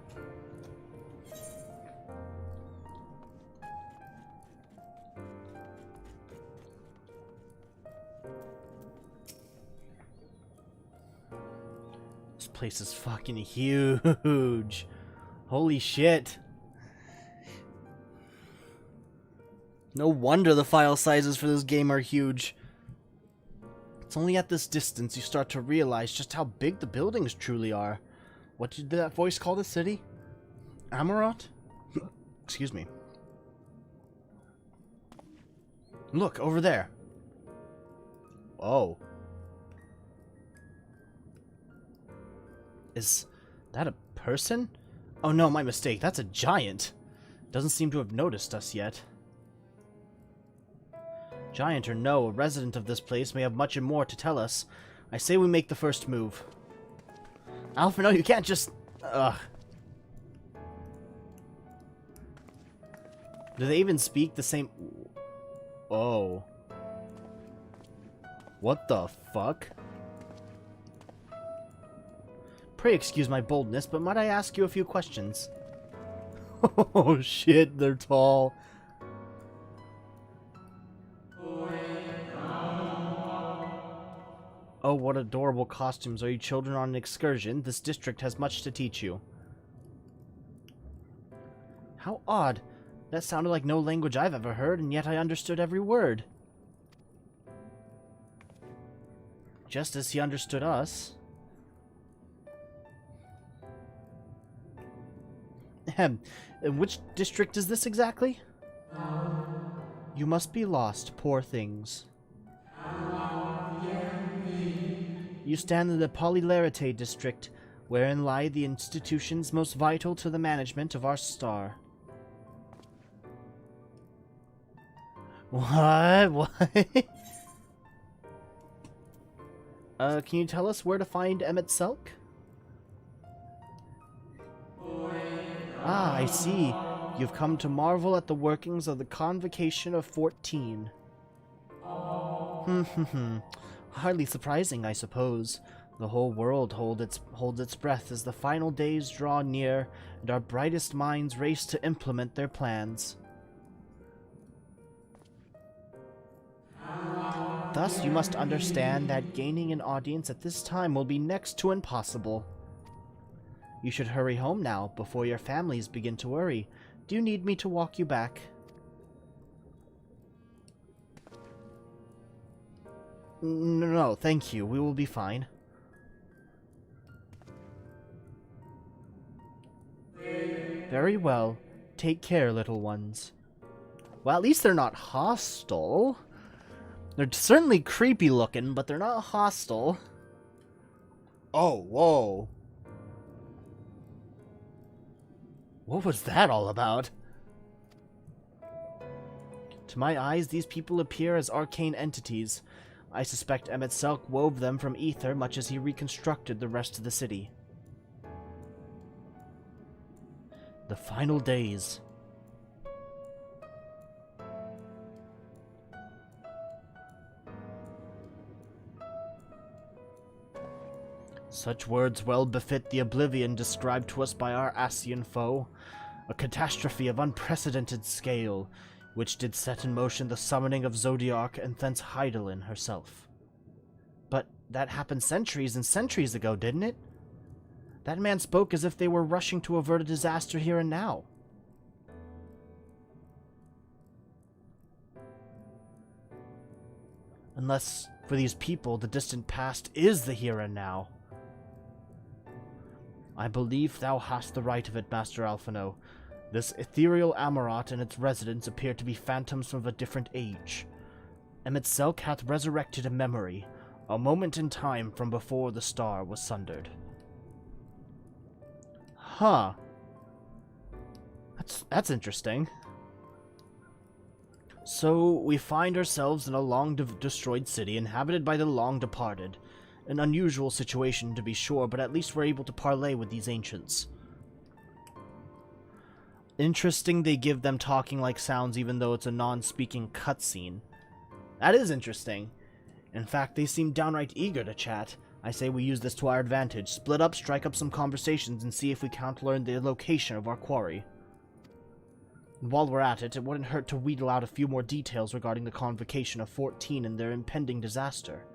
This place is fucking huge. Holy shit. No wonder the file sizes for this game are huge. It's only at this distance you start to realize just how big the buildings truly are. What did that voice call the city? Amerant? Excuse me. Look, over there. Oh. Is that a person? Oh no, my mistake. That's a giant. Doesn't seem to have noticed us yet. Giant or no, a resident of this place may have much and more to tell us. I say we make the first move. Alpha, no, you can't just... Ugh. Do they even speak the same... Oh. What the fuck? Pray excuse my boldness, but might I ask you a few questions? Oh shit, they're tall. Oh, what adorable costumes. Are you children on an excursion? This district has much to teach you. How odd. That sounded like no language I've ever heard, and yet I understood every word. Just as he understood us. Ahem. Which district is this exactly? You must be lost, poor things. You stand in the Polylarite district, wherein lie the institutions most vital to the management of our star. What? What? Can you tell us where to find Ffxiv? Ah, I see. You've come to marvel at the workings of the Convocation of 14. Hardly surprising, I suppose. The whole world holds its breath as the final days draw near, and our brightest minds race to implement their plans. Thus, you must understand that gaining an audience at this time will be next to impossible. You should hurry home now, before your families begin to worry. Do you need me to walk you back? No, thank you. We will be fine. Very well. Take care, little ones. Well, at least they're not hostile. They're certainly creepy looking, but they're not hostile. Oh, whoa. What was that all about? To my eyes, these people appear as arcane entities. I suspect Ffxiv wove them from ether much as he reconstructed the rest of the city. The final days. Such words well befit the oblivion described to us by our Asian foe, a catastrophe of unprecedented scale, which did set in motion the summoning of Zodiac and thence Heidelin herself. But that happened centuries and centuries ago, didn't it? That man spoke as if they were rushing to avert a disaster here and now. Unless, for these people, the distant past is the here and now. I believe thou hast the right of it, Master Alphino. This ethereal Amarot and its residents appear to be phantoms from a different age. Ffxiv hath resurrected a memory, a moment in time from before the star was sundered. Huh. That's interesting. So, we find ourselves in a long-destroyed city inhabited by the long-departed. An unusual situation, to be sure, but at least we're able to parley with these ancients. Interesting they give them talking-like sounds even though it's a non-speaking cutscene. That is interesting. In fact, they seem downright eager to chat. I say we use this to our advantage. Split up, strike up some conversations, and see if we can't learn the location of our quarry. And while we're at it, it wouldn't hurt to wheedle out a few more details regarding the Convocation of 14 and their impending disaster.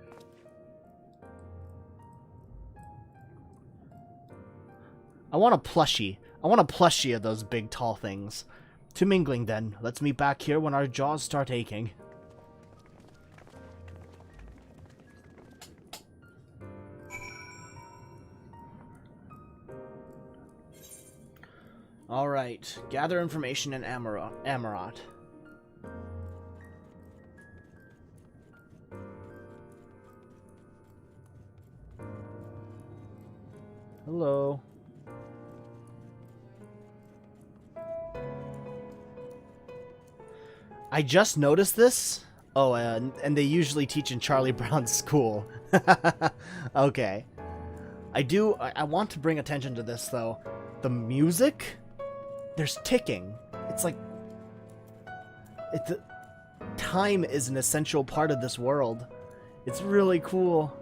I want a plushie. I want a plushie of those big, tall things. To mingling, then. Let's meet back here when our jaws start aching. Alright. Gather information in Amarot. Hello. I just noticed this. Oh, and they usually teach in Charlie Brown's school. Okay. I want to bring attention to this, though. The music? There's ticking. It's like... time is an essential part of this world. It's really cool.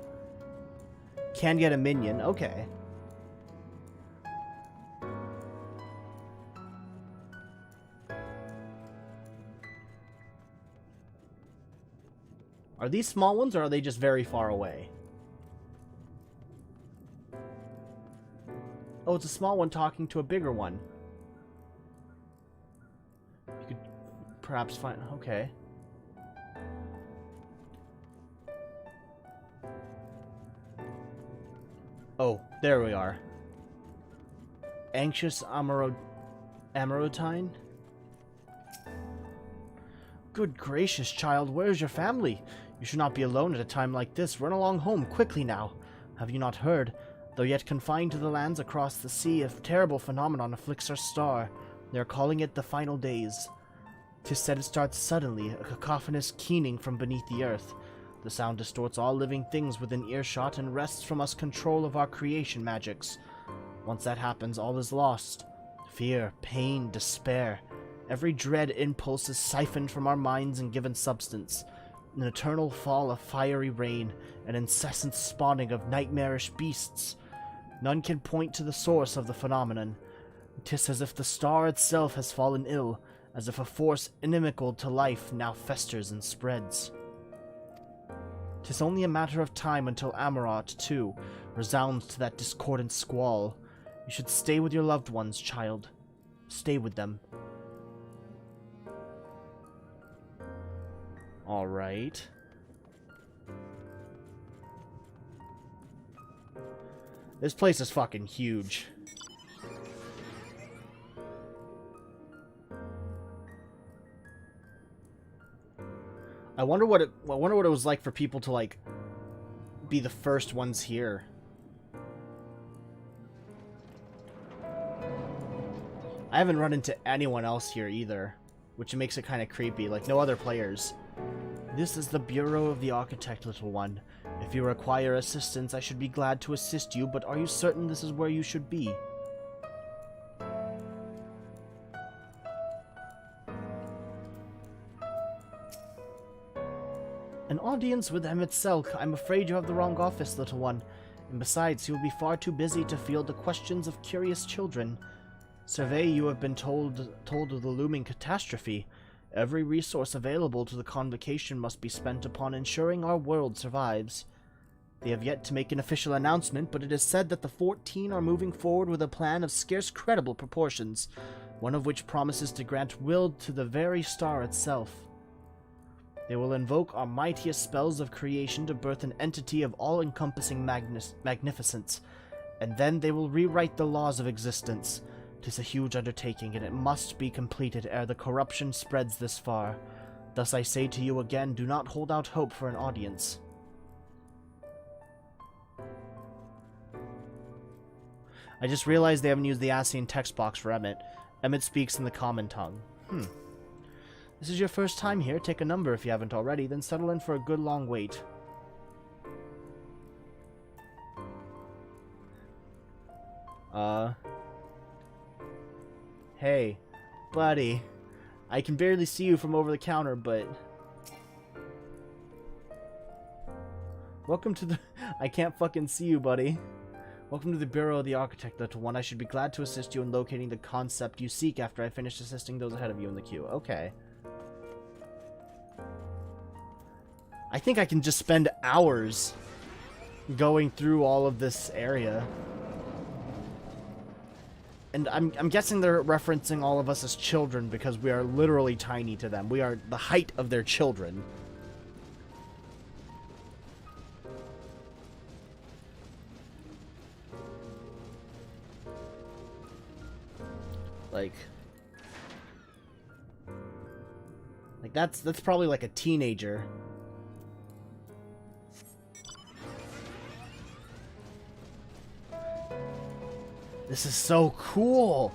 Can get a minion. Okay. Are these small ones, or are they just very far away? Oh, it's a small one talking to a bigger one. You could perhaps find... Okay. Oh, there we are. Anxious Amarotine? Good gracious, child, where is your family? You should not be alone at a time like this. Run along home, quickly now. Have you not heard? Though yet confined to the lands across the sea, a terrible phenomenon afflicts our star. They are calling it the final days. 'Tis said it starts suddenly, a cacophonous keening from beneath the earth. The sound distorts all living things within earshot and wrests from us control of our creation magics. Once that happens, all is lost. Fear, pain, despair. Every dread impulse is siphoned from our minds and given substance. An eternal fall of fiery rain, an incessant spawning of nightmarish beasts. None can point to the source of the phenomenon. 'Tis as if the star itself has fallen ill, as if a force inimical to life now festers and spreads. 'Tis only a matter of time until Amarot, too, resounds to that discordant squall. You should stay with your loved ones, child. Stay with them. Alright. This place is fucking huge. I wonder what it was like for people to like be the first ones here. I haven't run into anyone else here either, which makes it kind of creepy, like no other players. This is the Bureau of the Architect, little one. If you require assistance, I should be glad to assist you, but are you certain this is where you should be? An audience with Emmett Selk. I'm afraid you have the wrong office, little one. And besides, he will be far too busy to field the questions of curious children. Survey, you have been told of the looming catastrophe. Every resource available to the Convocation must be spent upon ensuring our world survives. They have yet to make an official announcement, but it is said that the 14 are moving forward with a plan of scarce credible proportions, one of which promises to grant will to the very star itself. They will invoke our mightiest spells of creation to birth an entity of all-encompassing magnificence, and then they will rewrite the laws of existence. 'Tis a huge undertaking, and it must be completed ere the corruption spreads this far. Thus I say to you again, do not hold out hope for an audience. I just realized they haven't used the ASCII text box for Emmett. Emmett speaks in the common tongue. This is your first time here. Take a number if you haven't already, then settle in for a good long wait. Hey, buddy. I can barely see you from over the counter, but... Welcome to the... I can't fucking see you, buddy. Welcome to the Bureau of the Architect, little one. I should be glad to assist you in locating the concept you seek after I finish assisting those ahead of you in the queue. Okay. I think I can just spend hours going through all of this area. And I'm guessing they're referencing all of us as children because we are literally tiny to them. We are the height of their children. Like that's probably like a teenager. This is so cool.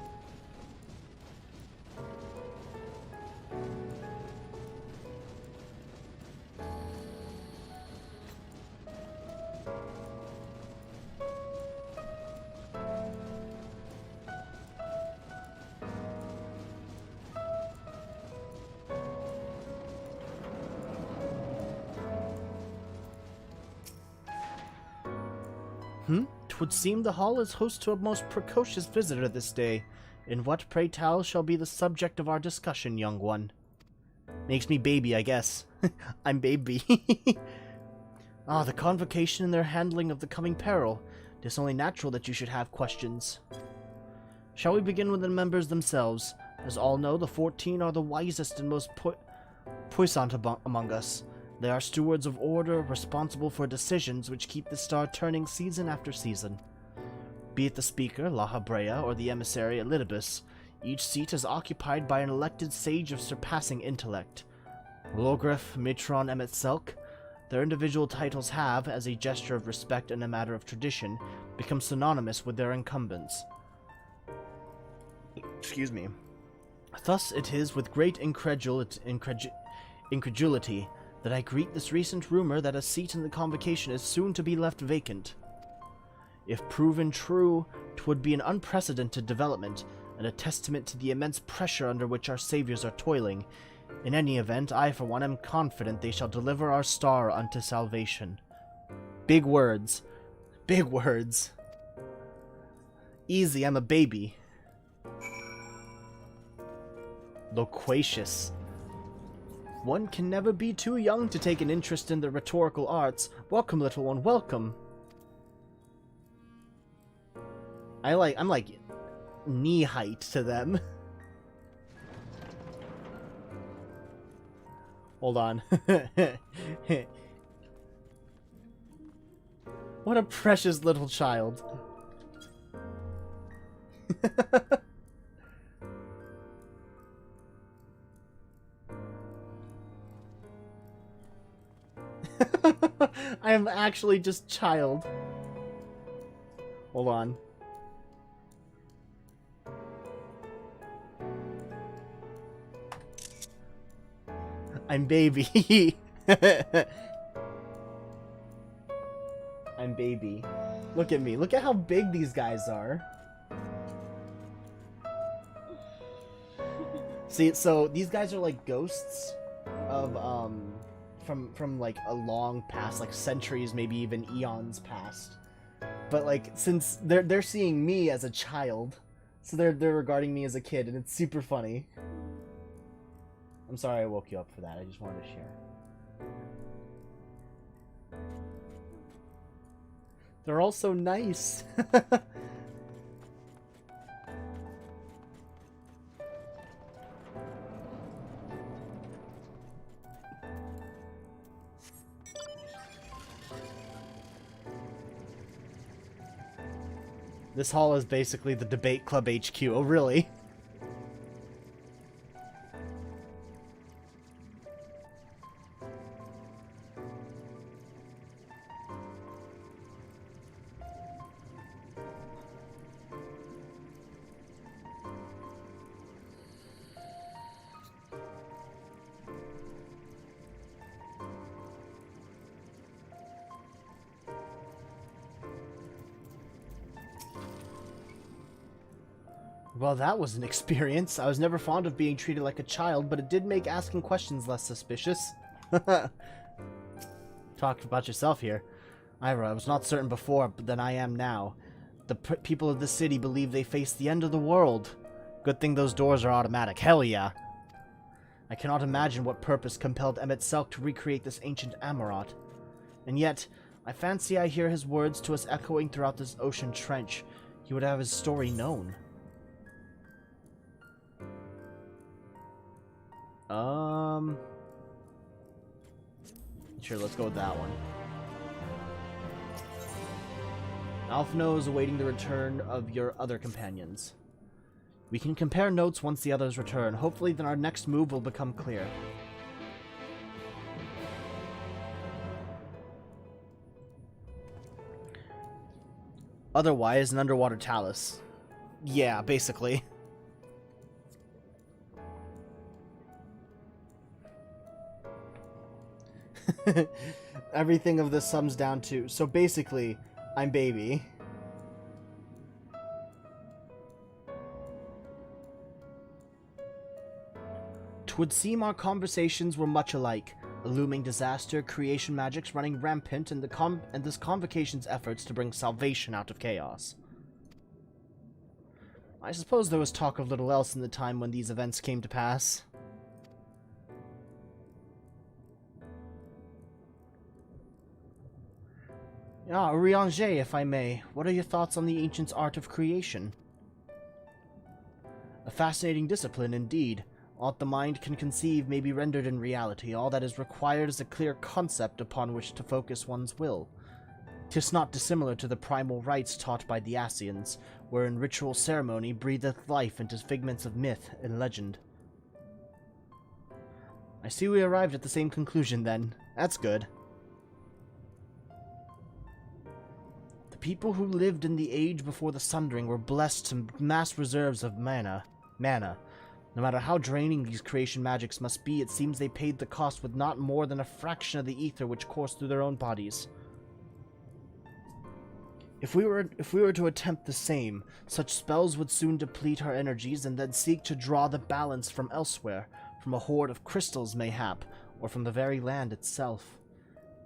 'Twould seem the hall is host to a most precocious visitor this day. In what, pray tell, shall be the subject of our discussion, young one? Makes me baby, I guess. I'm baby. Ah, the convocation and their handling of the coming peril. It is only natural that you should have questions. Shall we begin with the members themselves? As all know, the 14 are the wisest and most puissant among us. They are stewards of order, responsible for decisions which keep the star turning season after season. Be it the speaker, La Habrea, or the emissary, Elidibus, each seat is occupied by an elected sage of surpassing intellect. Logrif, Mitron, Emetselk, their individual titles have, as a gesture of respect and a matter of tradition, become synonymous with their incumbents. Excuse me. Thus it is with great incredulity that I greet this recent rumor that a seat in the convocation is soon to be left vacant. If proven true, 'twould be an unprecedented development, and a testament to the immense pressure under which our saviors are toiling. In any event, I for one am confident they shall deliver our star unto salvation. Big words. Big words. Easy, I'm a baby. Loquacious. One can never be too young to take an interest in the rhetorical arts. Welcome, little one, welcome. I'm like knee height to them. Hold on. What a precious little child. I am actually just child. Hold on. I'm baby. I'm baby. Look at me. Look at how big these guys are. See, so these guys are like ghosts of from like a long past, like centuries, maybe even eons past. But like since they're seeing me as a child, so they're regarding me as a kid, and it's super funny. I'm sorry I woke you up for that. I just wanted to share. They're all so nice. This hall is basically the debate club HQ. Oh, really? Well, that was an experience. I was never fond of being treated like a child, but it did make asking questions less suspicious. Talk about yourself here. Ira, I was not certain before than I am now. The people of this city believe they face the end of the world. Good thing those doors are automatic. Hell yeah. I cannot imagine what purpose compelled Emetselk to recreate this ancient Amarot. And yet, I fancy I hear his words to us echoing throughout this ocean trench. He would have his story known. Sure, let's go with that one. Alphino is awaiting the return of your other companions. We can compare notes once the others return. Hopefully then our next move will become clear. Otherwise, an underwater talus. Yeah, basically. Everything of this sums down to, so basically, I'm baby. Twould seem our conversations were much alike. A looming disaster, creation magics running rampant, and this Convocation's efforts to bring salvation out of chaos. I suppose there was talk of little else in the time when these events came to pass. Ah, Urianger, if I may, what are your thoughts on the Ancient's art of creation? A fascinating discipline, indeed. Aught the mind can conceive may be rendered in reality. All that is required is a clear concept upon which to focus one's will. 'Tis not dissimilar to the primal rites taught by the Ascians, wherein ritual ceremony breatheth life into figments of myth and legend. I see we arrived at the same conclusion, then. That's good. The people who lived in the age before the Sundering were blessed to mass reserves of mana. No matter how draining these creation magics must be, it seems they paid the cost with not more than a fraction of the ether which coursed through their own bodies. If we were to attempt the same, such spells would soon deplete our energies and then seek to draw the balance from elsewhere, from a hoard of crystals mayhap, or from the very land itself.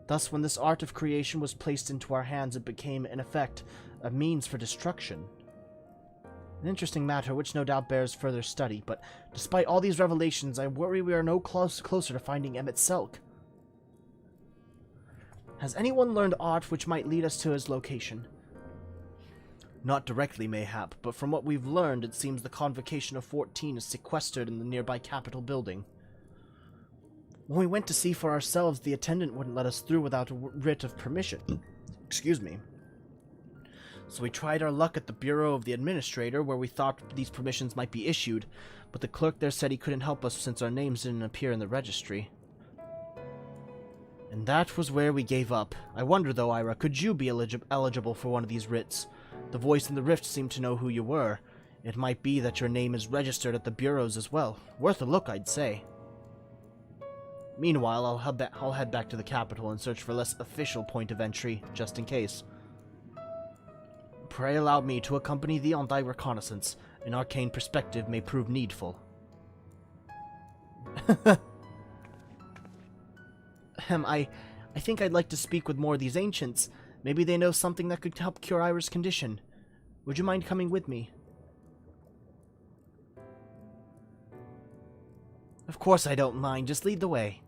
Thus, when this art of creation was placed into our hands, it became, in effect, a means for destruction. An interesting matter which no doubt bears further study, but despite all these revelations, I worry we are no closer to finding Ffxiv. Has anyone learned aught which might lead us to his location? Not directly, mayhap, but from what we've learned, it seems the Convocation of 14 is sequestered in the nearby Capitol building. When we went to see for ourselves, the attendant wouldn't let us through without a writ of permission. Excuse me. So we tried our luck at the Bureau of the Administrator, where we thought these permissions might be issued, but the clerk there said he couldn't help us since our names didn't appear in the registry. And that was where we gave up. I wonder, though, Ira, could you be eligible for one of these writs? The voice in the rift seemed to know who you were. It might be that your name is registered at the bureaus as well. Worth a look, I'd say. Meanwhile, I'll head back to the capital and search for a less official point of entry, just in case. Pray allow me to accompany thee on thy reconnaissance. An arcane perspective may prove needful. I think I'd like to speak with more of these ancients. Maybe they know something that could help cure Ira's condition. Would you mind coming with me? Of course I don't mind. Just lead the way.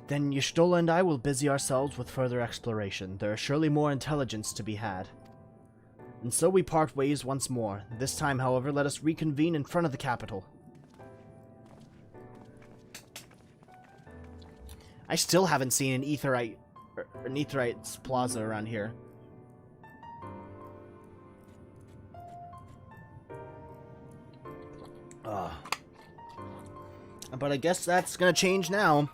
Then Y'shtola and I will busy ourselves with further exploration. There is surely more intelligence to be had. And so we part ways once more. This time, however, let us reconvene in front of the Capitol. I still haven't seen an Aetherite's plaza around here. But I guess that's gonna change now.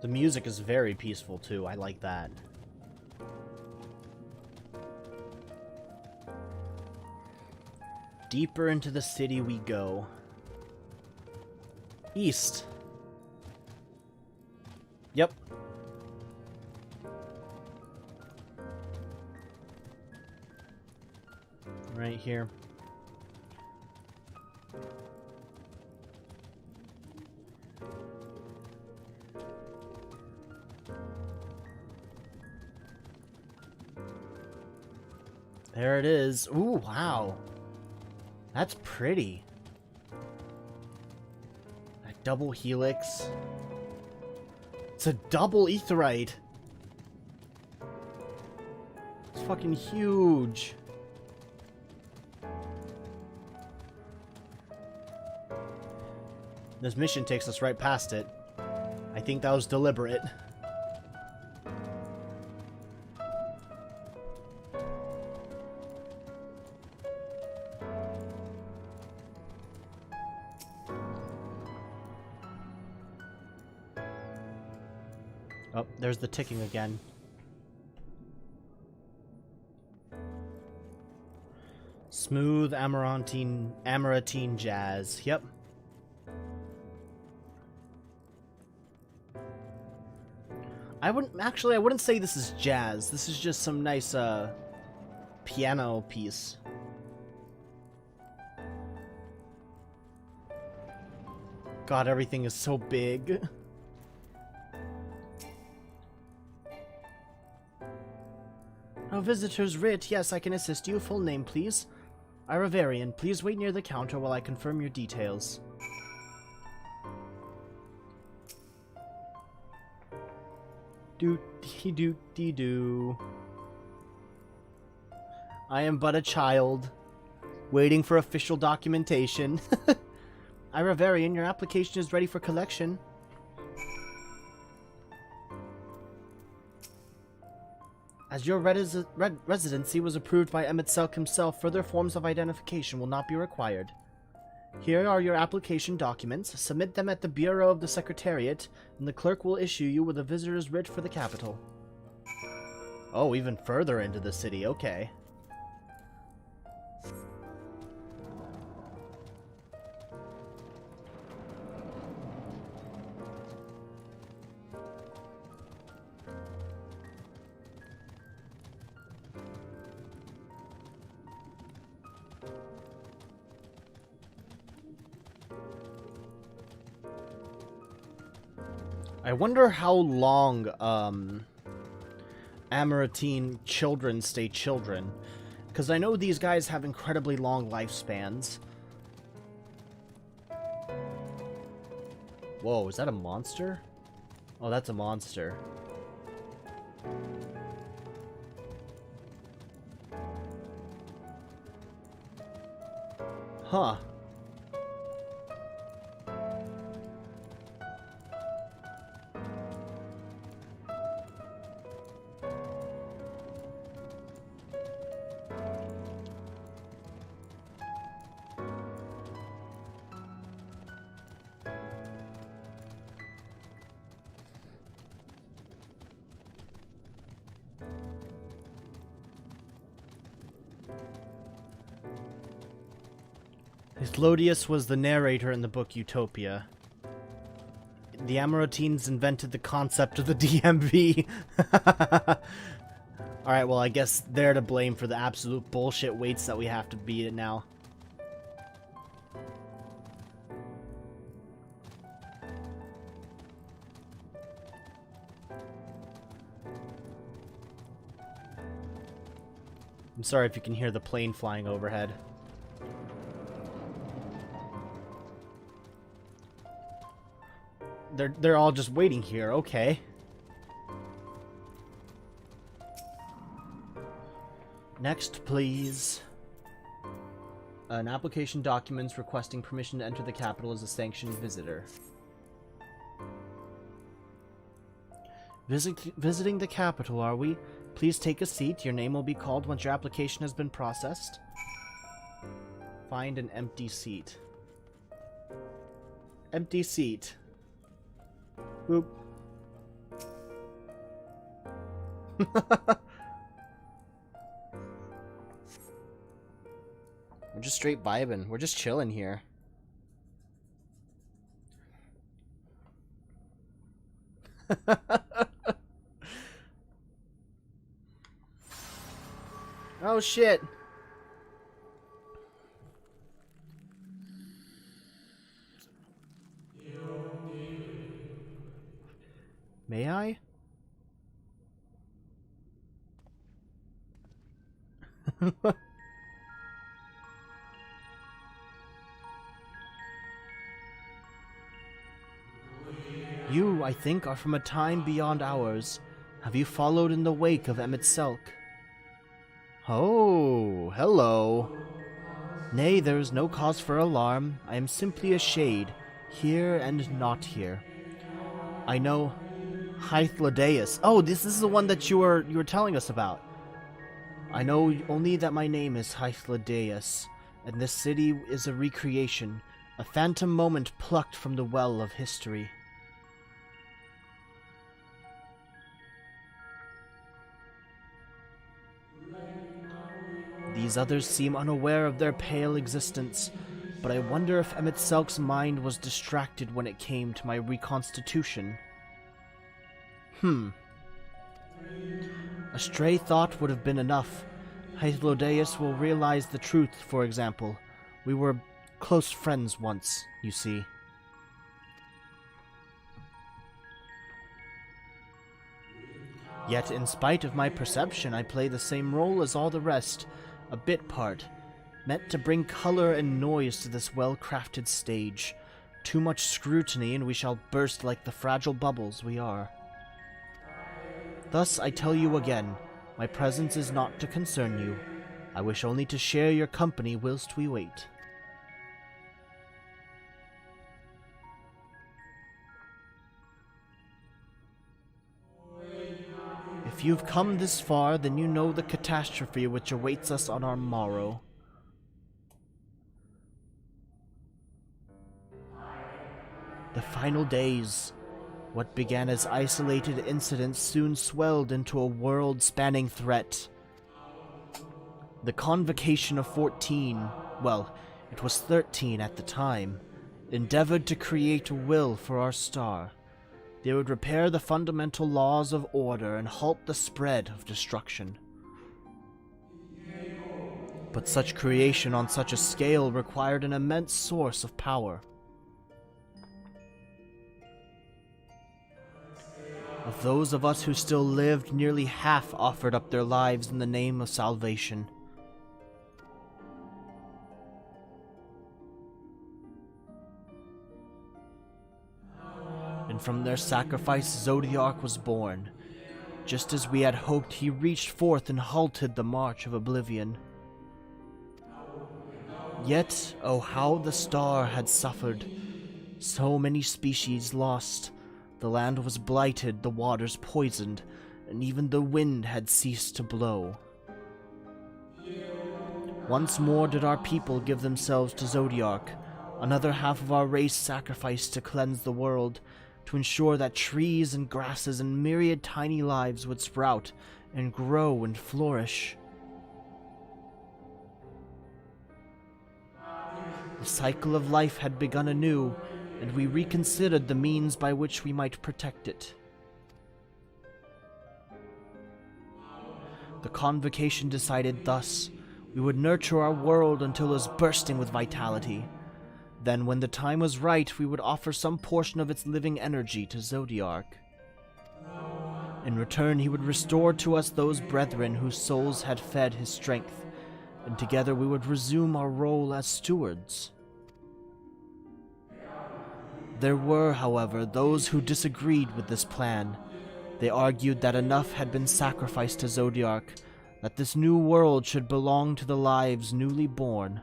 The music is very peaceful, too. I like that. Deeper into the city we go. East. Yep. Right here. There it is. Ooh, wow. That's pretty. That double helix. It's a double aetherite. It's fucking huge. This mission takes us right past it. I think that was deliberate. Oh, there's the ticking again. Smooth Amarantine jazz. Yep. I wouldn't say this is jazz. This is just some nice piano piece. God, everything is so big. Oh, visitor's writ. Yes, I can assist you. Full name, please. Iravarian, please wait near the counter while I confirm your details. Doot-dee-doot-dee-doo. I am but a child, waiting for official documentation. Iravarian, your application is ready for collection. As your residency was approved by Emet-Selch himself, further forms of identification will not be required. Here are your application documents. Submit them at the Bureau of the Secretariat, and the clerk will issue you with a visitor's writ for the capital. Oh, even further into the city, okay. I wonder how long, Amarantine children stay children. Because I know these guys have incredibly long lifespans. Whoa, is that a monster? Oh, that's a monster. Huh. Lodius was the narrator in the book Utopia. The Amarantines invented the concept of the DMV. Alright, well, I guess they're to blame for the absolute bullshit waits that we have to beat it now. I'm sorry if you can hear the plane flying overhead. They're all just waiting here, okay. Next, please. An application documents requesting permission to enter the capital as a sanctioned visitor. Visiting the capital, are we? Please take a seat. Your name will be called once your application has been processed. Find an empty seat. Empty seat. Boop. We're just straight vibing. We're just chilling here. Oh shit. May I? You, I think, are from a time beyond ours. Have you followed in the wake of Emet-Selch? Oh, hello. Nay, there is no cause for alarm. I am simply a shade, here and not here. I know Hythlodeus. Oh, this is the one that you were telling us about. I know only that my name is Hythlodeus, and this city is a recreation, a phantom moment plucked from the well of history. These others seem unaware of their pale existence, but I wonder if Emet-Selk's mind was distracted when it came to my reconstitution. A stray thought would have been enough. Hythlodaeus will realize the truth, for example. We were close friends once, you see. Yet, in spite of my perception, I play the same role as all the rest, a bit part, meant to bring color and noise to this well-crafted stage. Too much scrutiny and we shall burst like the fragile bubbles we are. Thus, I tell you again, my presence is not to concern you. I wish only to share your company whilst we wait. If you've come this far, then you know the catastrophe which awaits us on our morrow. The final days. What began as isolated incidents soon swelled into a world-spanning threat. The Convocation of 14, well, it was 13 at the time, endeavored to create a will for our star. They would repair the fundamental laws of order and halt the spread of destruction. But such creation on such a scale required an immense source of power. Of those of us who still lived, nearly half offered up their lives in the name of salvation. And from their sacrifice, Zodiark was born. Just as we had hoped, he reached forth and halted the march of oblivion. Yet, oh how the star had suffered. So many species lost. The land was blighted, the waters poisoned, and even the wind had ceased to blow. Once more did our people give themselves to Zodiark. Another half of our race sacrificed to cleanse the world, to ensure that trees and grasses and myriad tiny lives would sprout and grow and flourish. The cycle of life had begun anew, and we reconsidered the means by which we might protect it. The Convocation decided thus: we would nurture our world until it was bursting with vitality. Then, when the time was right, we would offer some portion of its living energy to Zodiark. In return, he would restore to us those brethren whose souls had fed his strength, and together we would resume our role as stewards. There were, however, those who disagreed with this plan. They argued that enough had been sacrificed to Zodiark, that this new world should belong to the lives newly born.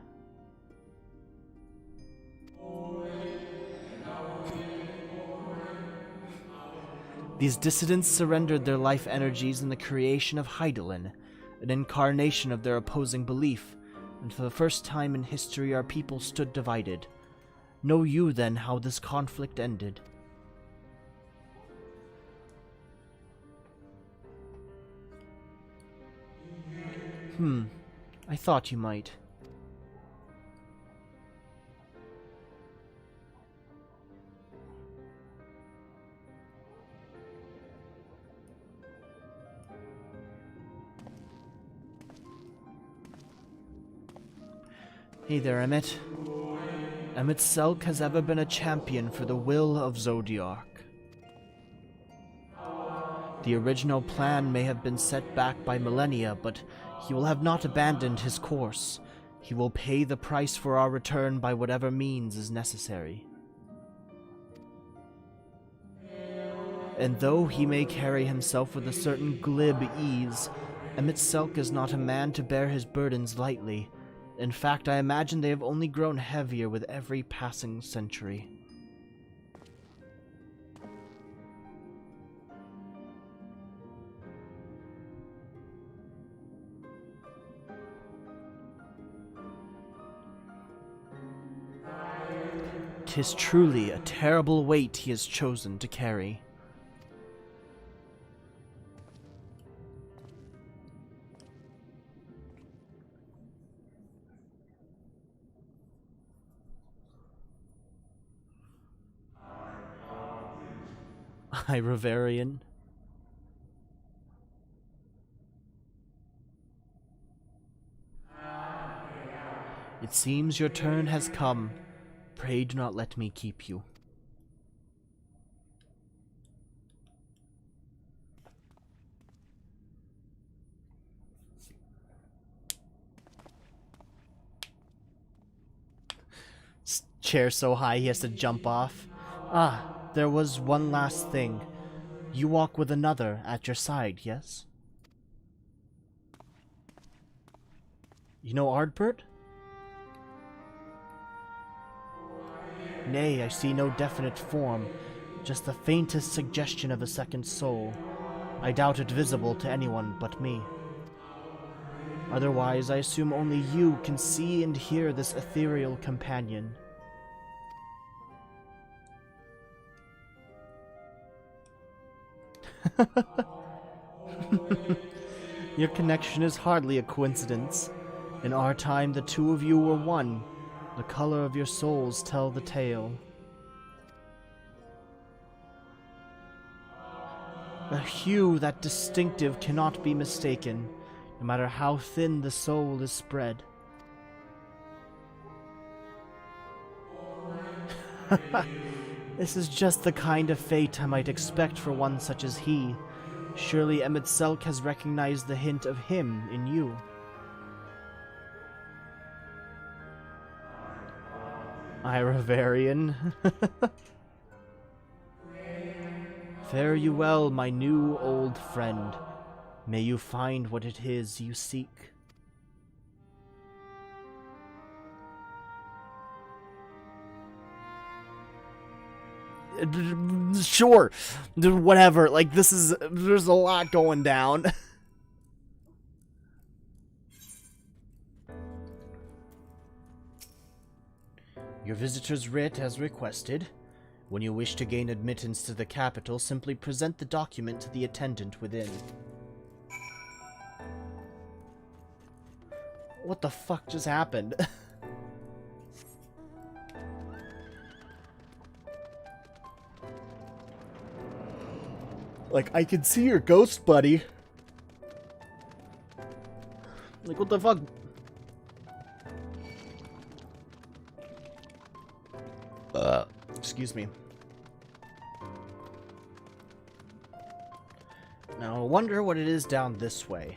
These dissidents surrendered their life energies in the creation of Hydaelyn, an incarnation of their opposing belief, and for the first time in history our people stood divided. Know you, then, how this conflict ended? I thought you might. Hey there, Emmet. Emet-Selk has ever been a champion for the will of Zodiark. The original plan may have been set back by millennia, but he will have not abandoned his course. He will pay the price for our return by whatever means is necessary. And though he may carry himself with a certain glib ease, Emet-Selk is not a man to bear his burdens lightly. In fact, I imagine they have only grown heavier with every passing century. "'Tis truly a terrible weight he has chosen to carry." my Rivarian. It seems your turn has come. Pray do not let me keep you. Chair so high he has to jump off. Ah, there was one last thing. You walk with another at your side, yes? You know Ardbert? Nay, I see no definite form, just the faintest suggestion of a second soul. I doubt it visible to anyone but me. Otherwise, I assume only you can see and hear this ethereal companion. Your connection is hardly a coincidence. In our time, the two of you were one. The color of your souls tell the tale. A hue that distinctive cannot be mistaken, no matter how thin the soul is spread. This is just the kind of fate I might expect for one such as he. Surely Emet-Selch has recognized the hint of him in you. Iravarian. Fare you well, my new old friend. May you find what it is you seek. Sure, whatever, like, there's a lot going down. Your visitor's writ as requested. When you wish to gain admittance to the capital, simply present the document to the attendant within. What the fuck just happened? Like, I can see your ghost, buddy. Like, what the fuck? Excuse me. Now, I wonder what it is down this way.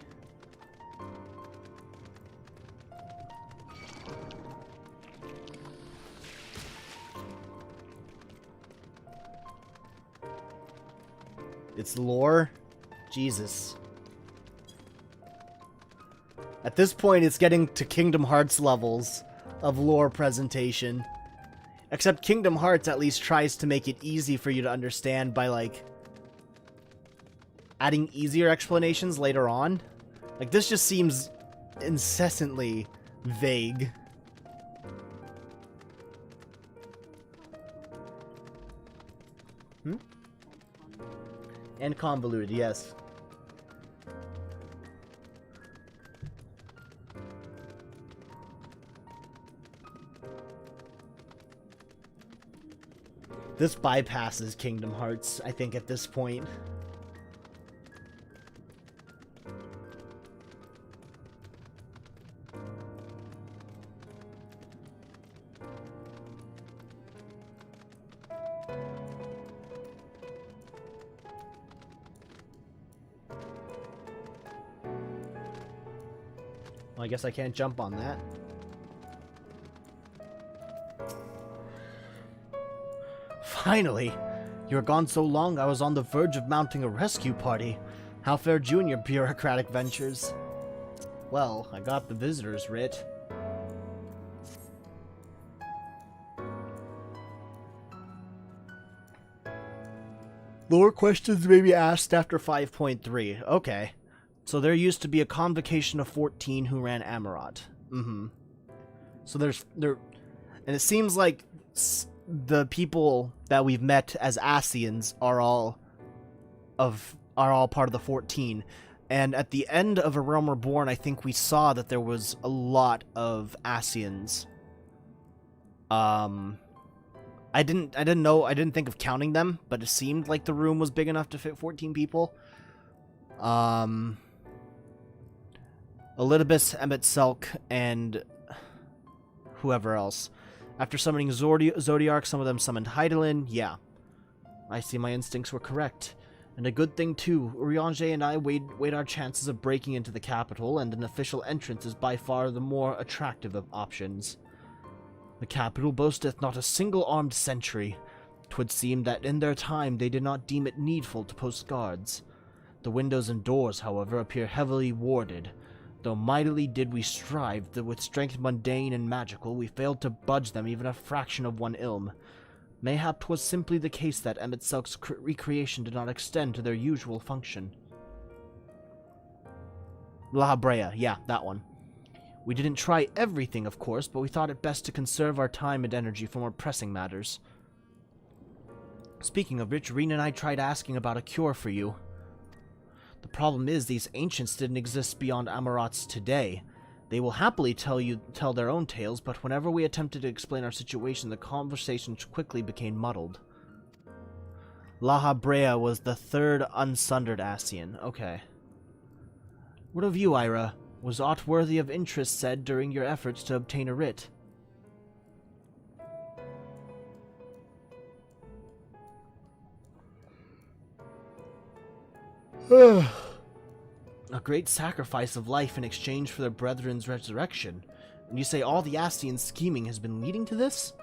It's lore? Jesus. At this point, it's getting to Kingdom Hearts levels of lore presentation. Except Kingdom Hearts at least tries to make it easy for you to understand by, like, adding easier explanations later on. Like, this just seems incessantly vague. And convoluted, yes. This bypasses Kingdom Hearts, I think, at this point. Well, I guess I can't jump on that. Finally! You were gone so long I was on the verge of mounting a rescue party. How fared you in your bureaucratic ventures? Well, I got the visitor's writ. Lore questions may be asked after 5.3. Okay. So there used to be a convocation of 14 who ran Amarot. So and it seems like the people that we've met as Ascians are all part of the 14. And at the end of A Realm Reborn, I think we saw that there was a lot of Ascians I didn't think of counting them, but it seemed like the room was big enough to fit 14 people. Elidibus, Ffxiv, and whoever else. After summoning Zodiark, some of them summoned Hydaelyn. Yeah. I see my instincts were correct. And a good thing too. Urianger and I weighed our chances of breaking into the capital, and an official entrance is by far the more attractive of options. The capital boasteth not a single armed sentry. 'Twould seem that in their time they did not deem it needful to post guards. The windows and doors, however, appear heavily warded. Though mightily did we strive, that with strength mundane and magical, we failed to budge them even a fraction of one ilm. Mayhap 'twas simply the case that Ffxiv's recreation did not extend to their usual function. La Brea, yeah, that one. We didn't try everything, of course, but we thought it best to conserve our time and energy for more pressing matters. Speaking of which, Reen and I tried asking about a cure for you. The problem is, these ancients didn't exist beyond Amarats today. They will happily tell their own tales, but whenever we attempted to explain our situation, the conversation quickly became muddled. Laha Brea was the third unsundered Ascian. Okay. What of you, Ira? Was aught worthy of interest said during your efforts to obtain a writ? A great sacrifice of life in exchange for their brethren's resurrection. And you say all the Ascian scheming has been leading to this?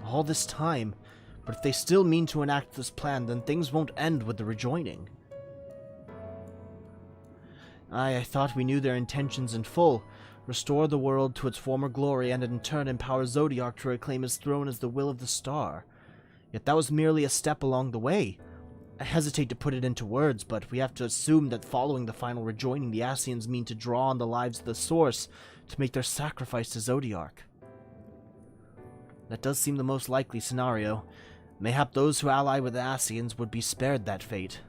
All this time, but if they still mean to enact this plan, then things won't end with the rejoining. I thought we knew their intentions in full. Restore the world to its former glory, and in turn empower Zodiark to reclaim his throne as the will of the star. Yet that was merely a step along the way. I hesitate to put it into words, but we have to assume that following the final rejoining, the Ascians mean to draw on the lives of the Source to make their sacrifice to Zodiark. That does seem the most likely scenario. Mayhap those who ally with the Ascians would be spared that fate.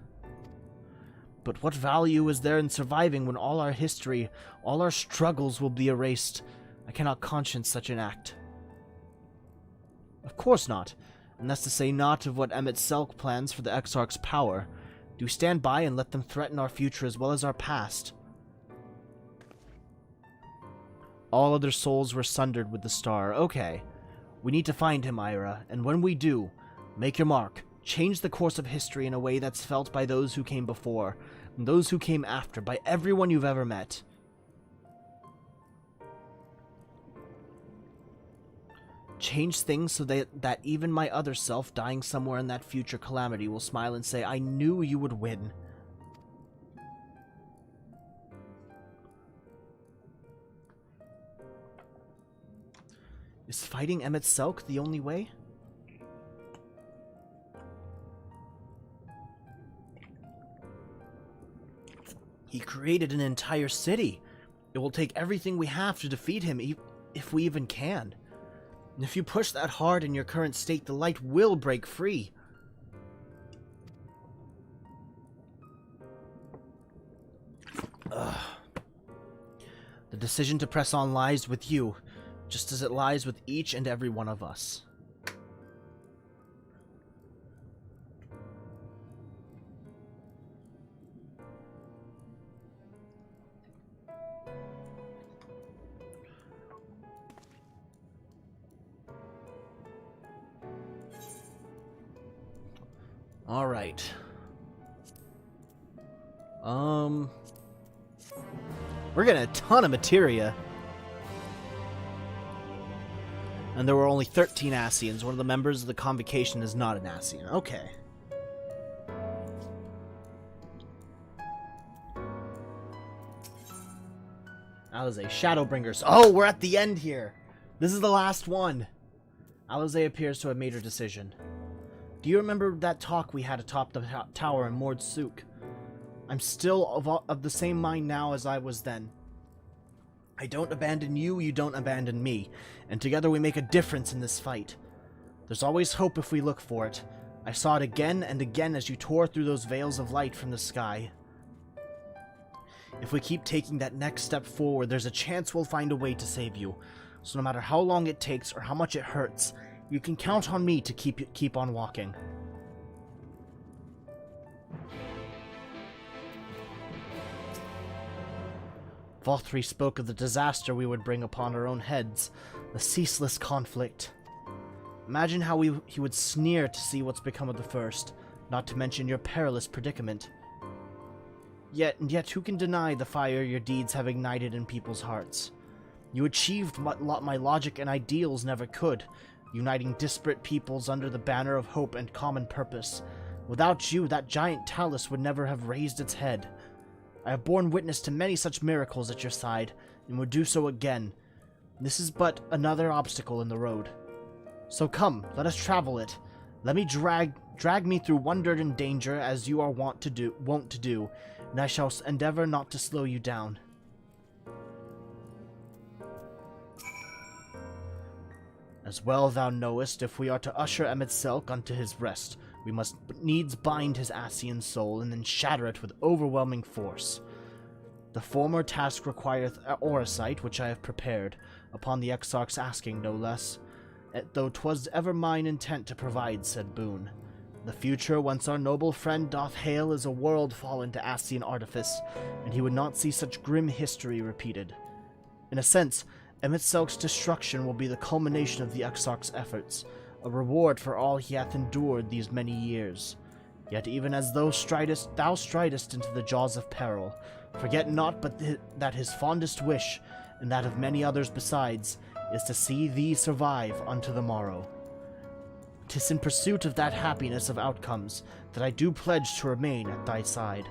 But what value is there in surviving when all our history, all our struggles will be erased? I cannot conscience such an act. Of course not. And that's to say not of what Ffxiv plans for the Exarch's power. Do we stand by and let them threaten our future as well as our past? All other souls were sundered with the star. Okay. We need to find him, Ira, and when we do, make your mark. Change the course of history in a way that's felt by those who came before, and those who came after, by everyone you've ever met. Change things so that even my other self, dying somewhere in that future calamity, will smile and say, I knew you would win. Is fighting Ffxiv the only way? He created an entire city. It will take everything we have to defeat him, if we even can. And if you push that hard in your current state, the light will break free. Ugh. The decision to press on lies with you, just as it lies with each and every one of us. All right. We're getting a ton of materia. And there were only 13 Ascians. One of the members of the convocation is not an Ascian. Okay. Alizé, Shadowbringers. Oh, we're at the end here. This is the last one. Alizé appears to have made her decision. Do you remember that talk we had atop the tower in Mord Sook? I'm still of the same mind now as I was then. I don't abandon you, you don't abandon me, and together we make a difference in this fight. There's always hope if we look for it. I saw it again and again as you tore through those veils of light from the sky. If we keep taking that next step forward, there's a chance we'll find a way to save you. so no matter how long it takes or how much it hurts, you can count on me to keep on walking. Vothri spoke of the disaster we would bring upon our own heads, the ceaseless conflict. Imagine how he would sneer to see what's become of the First, not to mention your perilous predicament. Yet who can deny the fire your deeds have ignited in people's hearts? You achieved what my logic and ideals never could, uniting disparate peoples under the banner of hope and common purpose. Without you, that giant talus would never have raised its head. I have borne witness to many such miracles at your side, and would do so again. This is but another obstacle in the road. So come, let us travel it. Let me drag me through wonder and danger as you are wont to do, and I shall endeavor not to slow you down. As well thou knowest, if we are to usher Ffxiv unto his rest, we must needs bind his Ascian soul and then shatter it with overwhelming force. The former task requireth orasight, which I have prepared, upon the Exarch's asking no less, though 'twas ever mine intent to provide said boon. The future, whence our noble friend doth hail, is a world fallen to Ascian artifice, and he would not see such grim history repeated. In a sense, Ffxiv's destruction will be the culmination of the Exarch's efforts, a reward for all he hath endured these many years. Yet even as thou stridest into the jaws of peril, forget not but that his fondest wish, and that of many others besides, is to see thee survive unto the morrow. 'Tis in pursuit of that happiness of outcomes that I do pledge to remain at thy side.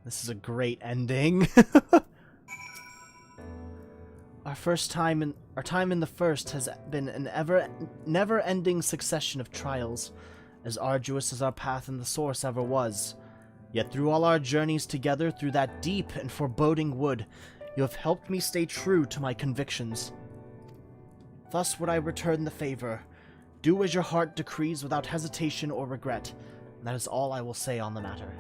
This is a great ending. Our time in the First has been an never-ending succession of trials, as arduous as our path in the Source ever was. Yet through all our journeys together through that deep and foreboding wood, you have helped me stay true to my convictions. Thus would I return the favor. Do as your heart decrees without hesitation or regret, and that is all I will say on the matter.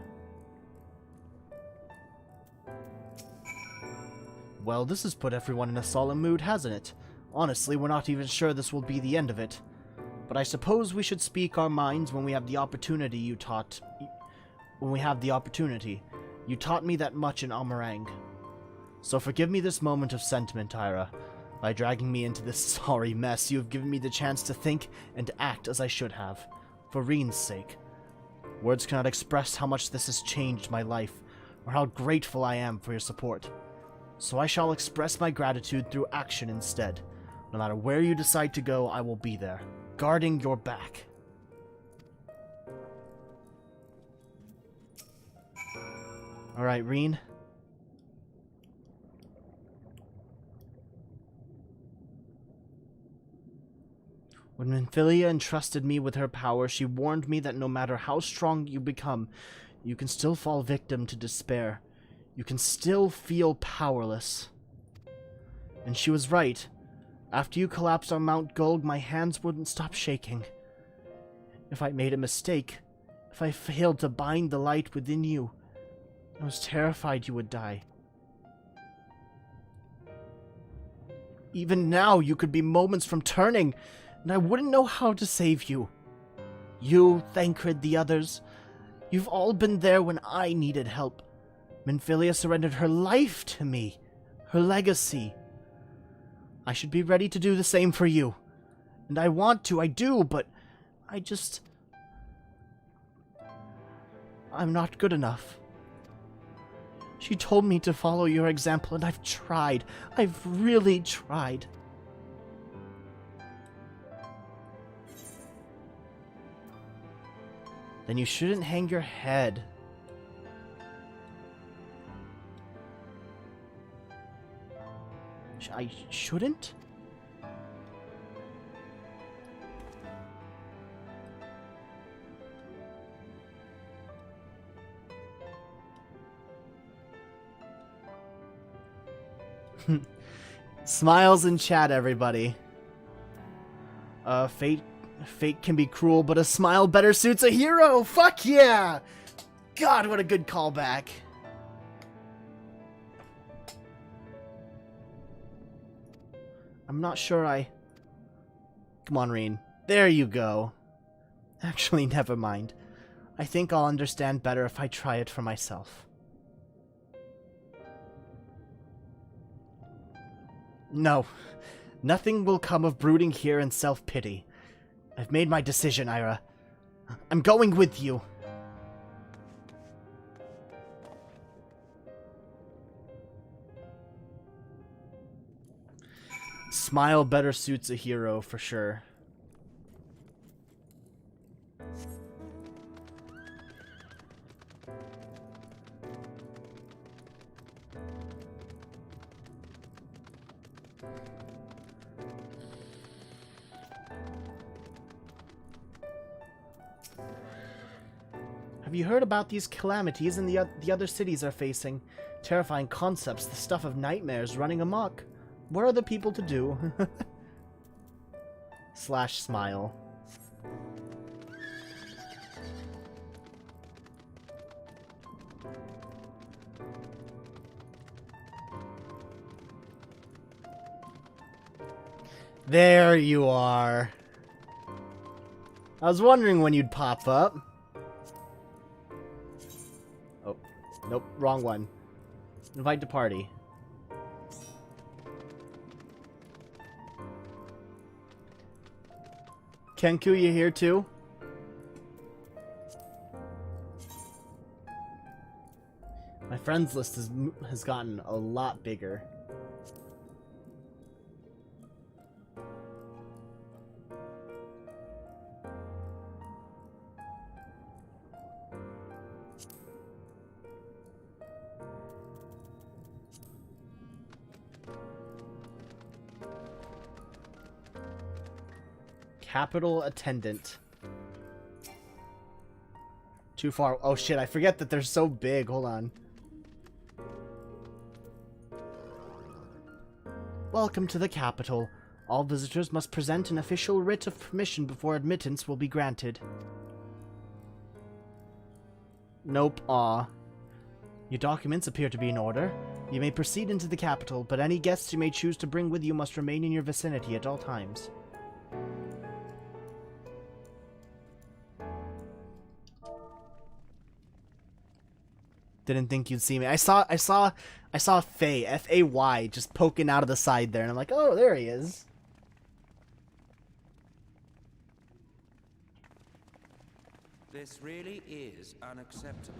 Well, this has put everyone in a solemn mood, hasn't it? Honestly, we're not even sure this will be the end of it. But I suppose we should speak our minds when we have the opportunity. You taught me that much in Amerang. So forgive me this moment of sentiment, Ira. By dragging me into this sorry mess, you have given me the chance to think and act as I should have. For Reen's sake. Words cannot express how much this has changed my life, or how grateful I am for your support. So I shall express my gratitude through action instead. No matter where you decide to go, I will be there, guarding your back. Alright, Reen. When Minfilia entrusted me with her power, she warned me that no matter how strong you become, you can still fall victim to despair. You can still feel powerless. And she was right. After you collapsed on Mount Gulg, my hands wouldn't stop shaking. If I made a mistake, if I failed to bind the light within you, I was terrified you would die. Even now, you could be moments from turning, and I wouldn't know how to save you. You, Thancred, the others, you've all been there when I needed help. Minfilia surrendered her life to me, her legacy. I should be ready to do the same for you. And I want to, I do, but I'm not good enough. She told me to follow your example, and I've tried. I've really tried. Then you shouldn't hang your head. I shouldn't? Smiles in chat, everybody. Fate can be cruel, but a smile better suits a hero! Fuck yeah! God, what a good callback. I'm not sure I... Come on, Reen. There you go. Actually, never mind. I think I'll understand better if I try it for myself. No. Nothing will come of brooding here in self-pity. I've made my decision, Ira. I'm going with you. Smile better suits a hero, for sure. Have you heard about these calamities the other cities are facing? Terrifying concepts, the stuff of nightmares running amok. What are the people to do? Slash smile. There you are. I was wondering when you'd pop up. Oh, nope, wrong one. Invite to party. Kenku, you here too? My friends list has gotten a lot bigger. Capital attendant. Too far. Oh shit, I forget that they're so big. Hold on. Welcome to the capital. All visitors must present an official writ of permission before admittance will be granted. Nope. Aw. Your documents appear to be in order. You may proceed into the capital, but any guests you may choose to bring with you must remain in your vicinity at all times. Didn't think you'd see me. I saw Faye, F-A-Y, just poking out of the side there, and I'm like, oh, there he is. This really is unacceptable.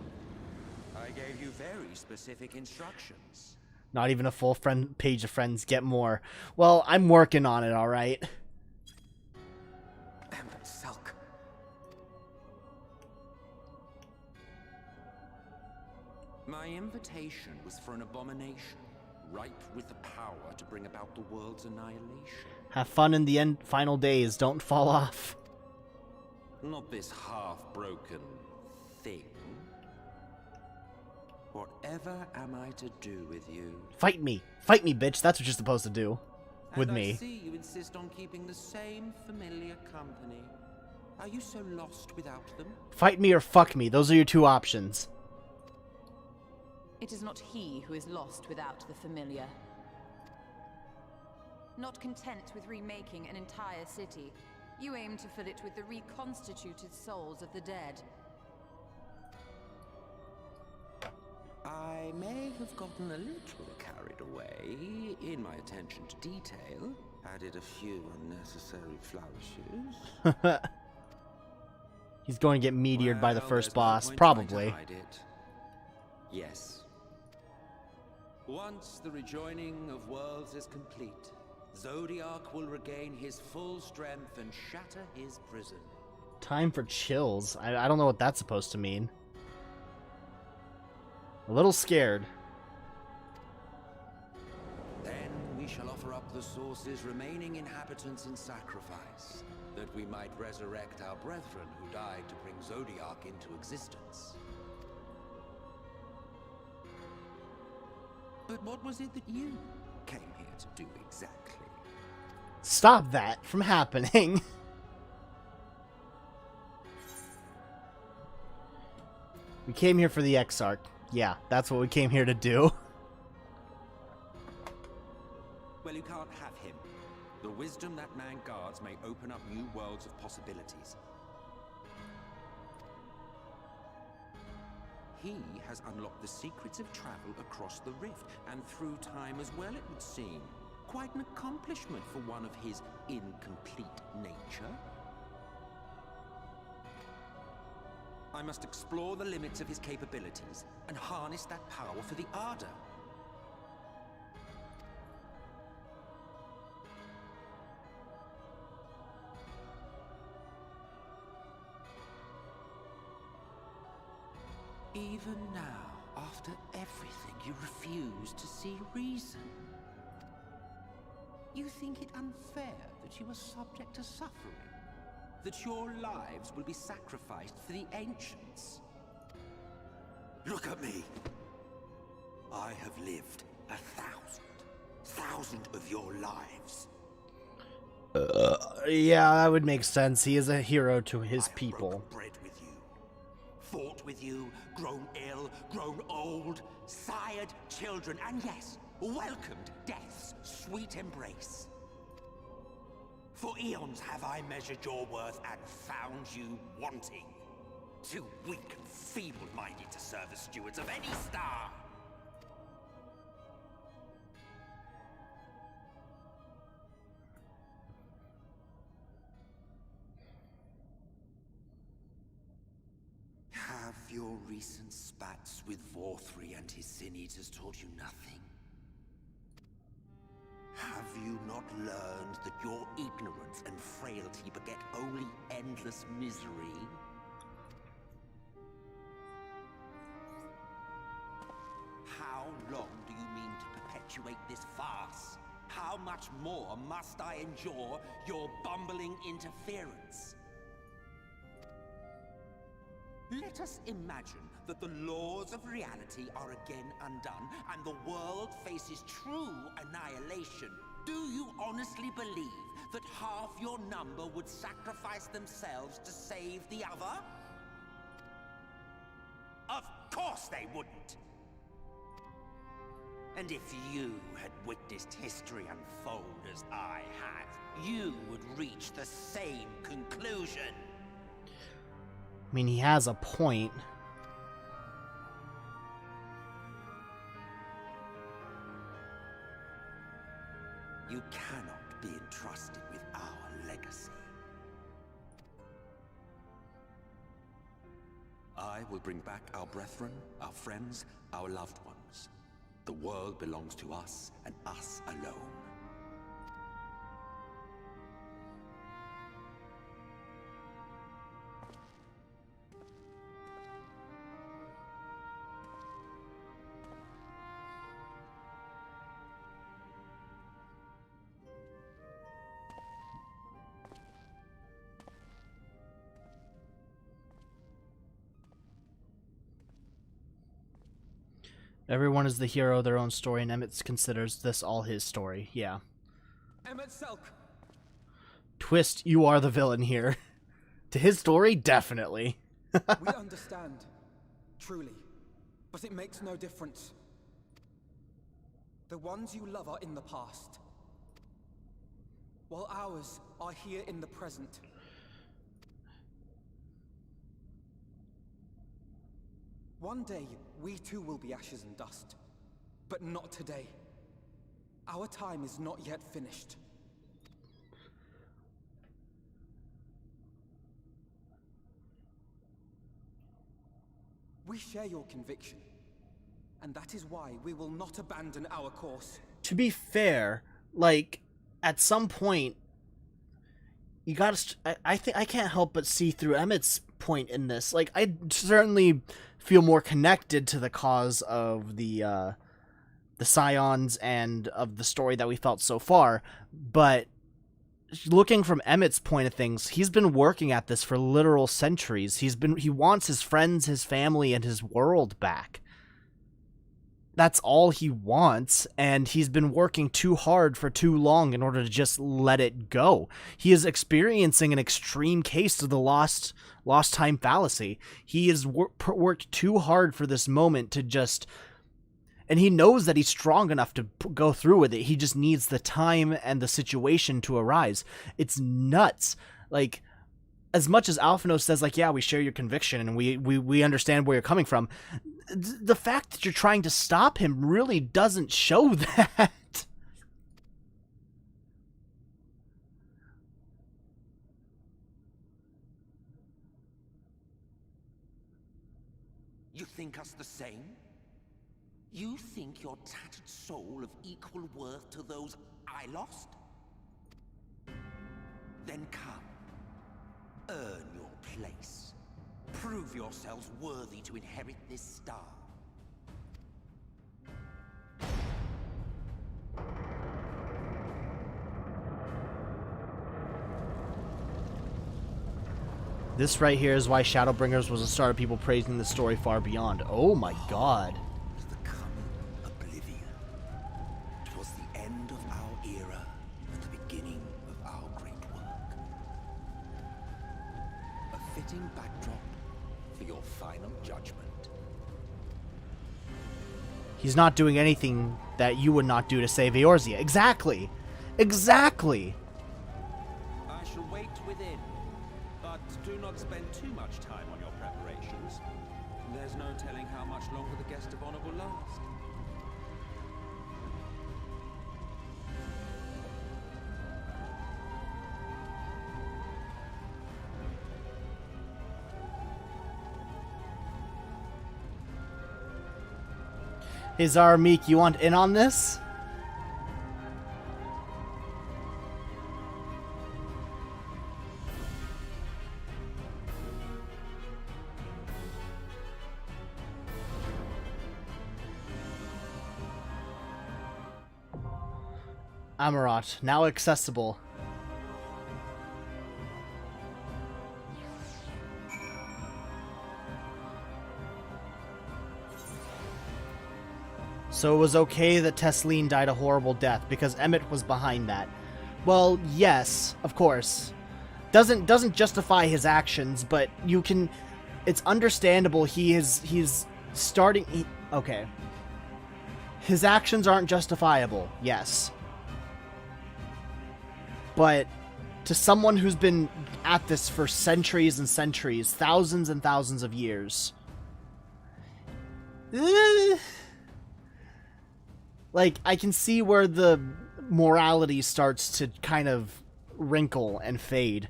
I gave you very specific instructions. Not even a full page of friends, get more. Well, I'm working on it, alright? Sulk. My invitation was for an abomination, ripe with the power to bring about the world's annihilation. Have fun in the final days, don't fall off. Not this half-broken thing. Whatever am I to do with you? Fight me, bitch, that's what you're supposed to do. With and me. I see you insist on keeping the same familiar company. Are you so lost without them? Fight me or fuck me, those are your two options. It is not he who is lost without the familiar. Not content with remaking an entire city, you aim to fill it with the reconstituted souls of the dead. I may have gotten a little carried away in my attention to detail. Added a few unnecessary flourishes. He's going to get meteored by the first boss, probably. Yes. Once the rejoining of worlds is complete, Zodiac will regain his full strength and shatter his prison. Time for chills. I don't know what that's supposed to mean. A little scared. Then we shall offer up the Source's remaining inhabitants in sacrifice, that we might resurrect our brethren who died to bring Zodiac into existence. But what was it that you came here to do exactly? Stop that from happening. We came here for the X-Arc. Yeah, that's what we came here to do. Well, you can't have him. The wisdom that man guards may open up new worlds of possibilities. He has unlocked the secrets of travel across the rift, and through time as well, it would seem. Quite an accomplishment for one of his incomplete nature. I must explore the limits of his capabilities and harness that power for the Ardor. Even now, after everything, you refuse to see reason. You think it unfair that you are subject to suffering? That your lives will be sacrificed for the Ancients? Look at me! I have lived 1,000 of your lives. Yeah, that would make sense. He is a hero to his people. Bread with you, fought with you, grown ill, grown old, sired children, and yes, welcomed death's sweet embrace. For eons have I measured your worth and found you wanting. Too weak and feeble-minded to serve as stewards of any star. Have your recent spats with Vorthri and his Sin-Eaters taught you nothing? Have you not learned that your ignorance and frailty beget only endless misery? How long do you mean to perpetuate this farce? How much more must I endure your bumbling interference? Let us imagine that the laws of reality are again undone and the world faces true annihilation. Do you honestly believe that half your number would sacrifice themselves to save the other? Of course they wouldn't! And if you had witnessed history unfold as I have, you would reach the same conclusion. I mean, he has a point. You cannot be entrusted with our legacy. I will bring back our brethren, our friends, our loved ones. The world belongs to us and us alone. Everyone is the hero of their own story, and Emmett considers this all his story. Yeah. Emmett. Twist, you are the villain here. To his story, definitely. We understand, truly, but it makes no difference. The ones you love are in the past, while ours are here in the present. One day, we too will be ashes and dust. But not today. Our time is not yet finished. We share your conviction, and that is why we will not abandon our course. To be fair, like, at some point, you gotta... I think I can't help but see through Emmett's point in this. Like, I certainly feel more connected to the cause of the Scions and of the story that we felt so far, but looking from Emmett's point of things, he's been working at this for literal centuries. He wants his friends, his family, and his world back. That's all he wants, and he's been working too hard for too long in order to just let it go. He is experiencing an extreme case of the lost time fallacy. He has worked too hard for this moment to just... And he knows that he's strong enough to go through with it. He just needs the time and the situation to arise. It's nuts. Like, as much as Alphinaud says, like, yeah, we share your conviction and we understand where you're coming from, the fact that you're trying to stop him really doesn't show that. You think us the same? You think your tattered soul of equal worth to those I lost? Then come. Earn your place. Prove yourselves worthy to inherit this star. This right here is why Shadowbringers was the start of people praising the story far beyond. Oh my god. The coming oblivion. 'Twas the end of our era, and the beginning of our great work. A fitting backdrop for your final judgment. He's not doing anything that you would not do to save Eorzea. Exactly. Exactly. I shall wait within. But do not spend too much time on your preparations. There's no telling how much longer the guest of honor will last. Hey Zara Meek, you want in on this? Amarot, now accessible. So it was okay that Tesleen died a horrible death because Emmett was behind that. Well, yes, of course. Doesn't justify his actions, but you can. It's understandable. He's starting. Okay. His actions aren't justifiable. Yes. But to someone who's been at this for centuries and centuries, thousands and thousands of years, like, I can see where the morality starts to kind of wrinkle and fade.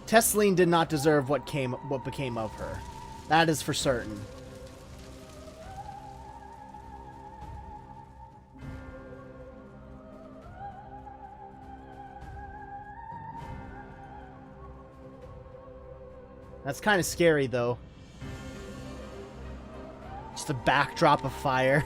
Tesleen did not deserve what became of her. That is for certain. That's kind of scary, though. Just a backdrop of fire.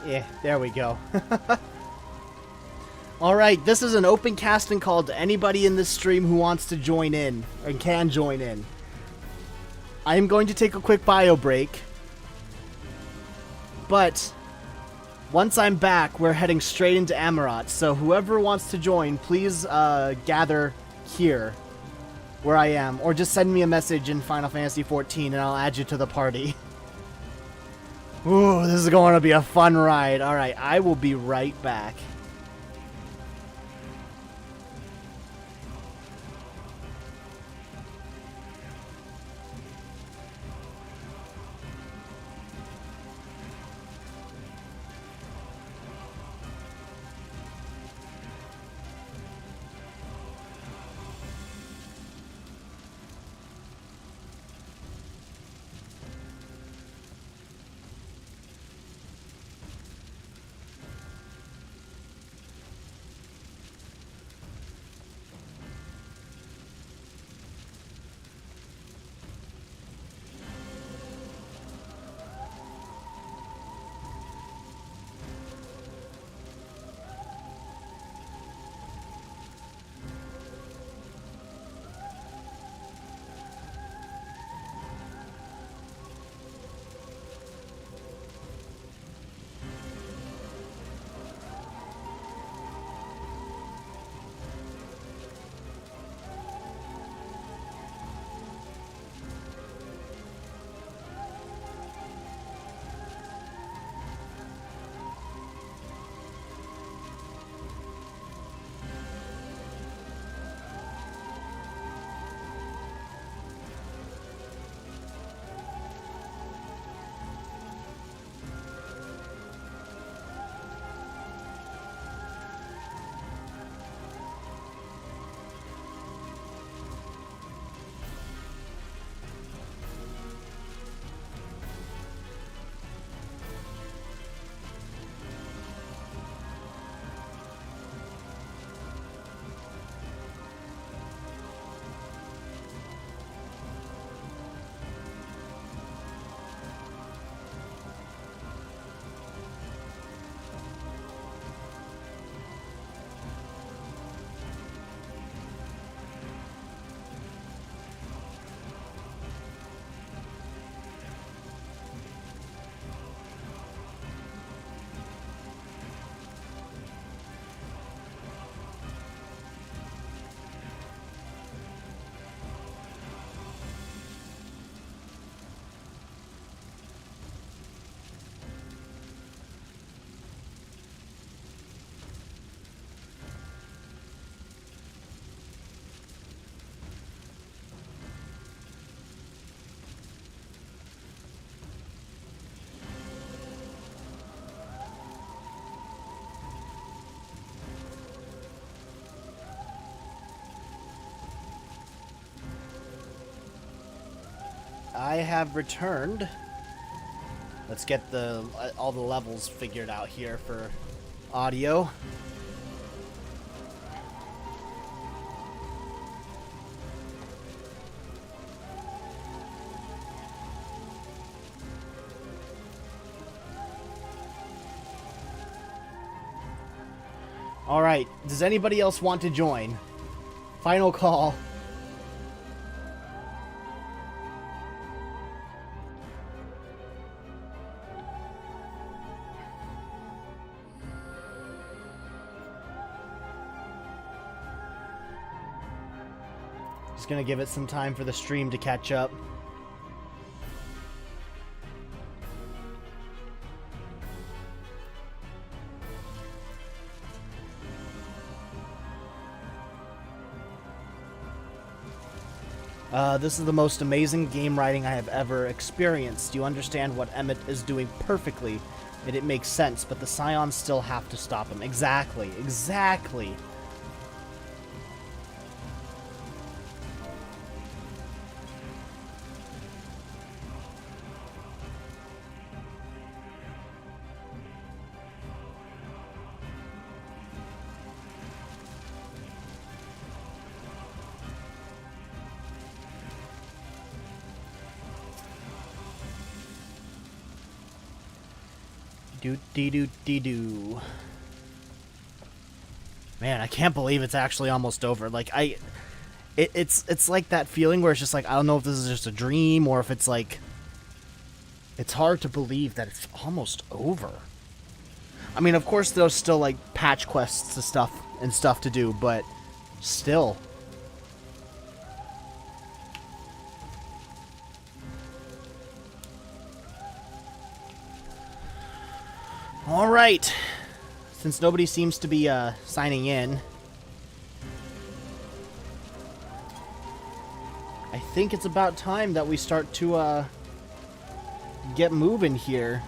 Yeah, there we go. Alright, this is an open casting call to anybody in this stream who wants to join in, and can join in. I am going to take a quick bio break. But, once I'm back, we're heading straight into Amarot, so whoever wants to join, please gather here, where I am, or just send me a message in Final Fantasy XIV and I'll add you to the party. Ooh, this is going to be a fun ride. Alright, I will be right back. I have returned. Let's get the all the levels figured out here for audio. All right, does anybody else want to join? Final call. Just gonna give it some time for the stream to catch up. This is the most amazing game writing I have ever experienced. You understand what Emmett is doing perfectly, and it makes sense, but the Scions still have to stop him. Exactly, exactly. Do-dee-doo-dee-doo. Man, I can't believe it's actually almost over. Like, it's like that feeling where it's just like, I don't know if this is just a dream or if it's like, it's hard to believe that it's almost over. I mean, of course, there's still like patch quests and stuff to do, but still. All right, since nobody seems to be signing in, I think it's about time that we start to get moving here.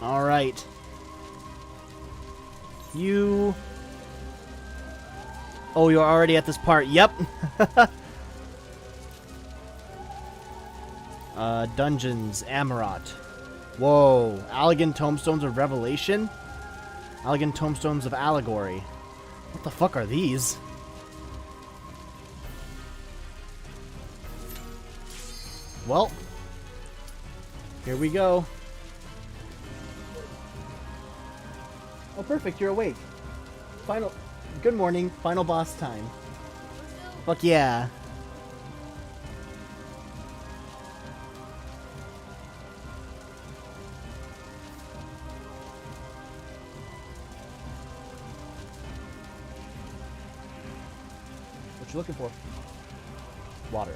All right. You... Oh, you're already at this part. Yep. Dungeons, Amerot. Whoa. Allegan Tomestones of Revelation? Allegan Tomestones of Allegory. What the fuck are these? Well, here we go. Oh, perfect, you're awake. Good morning, final boss time. Fuck yeah. What you looking for? Water.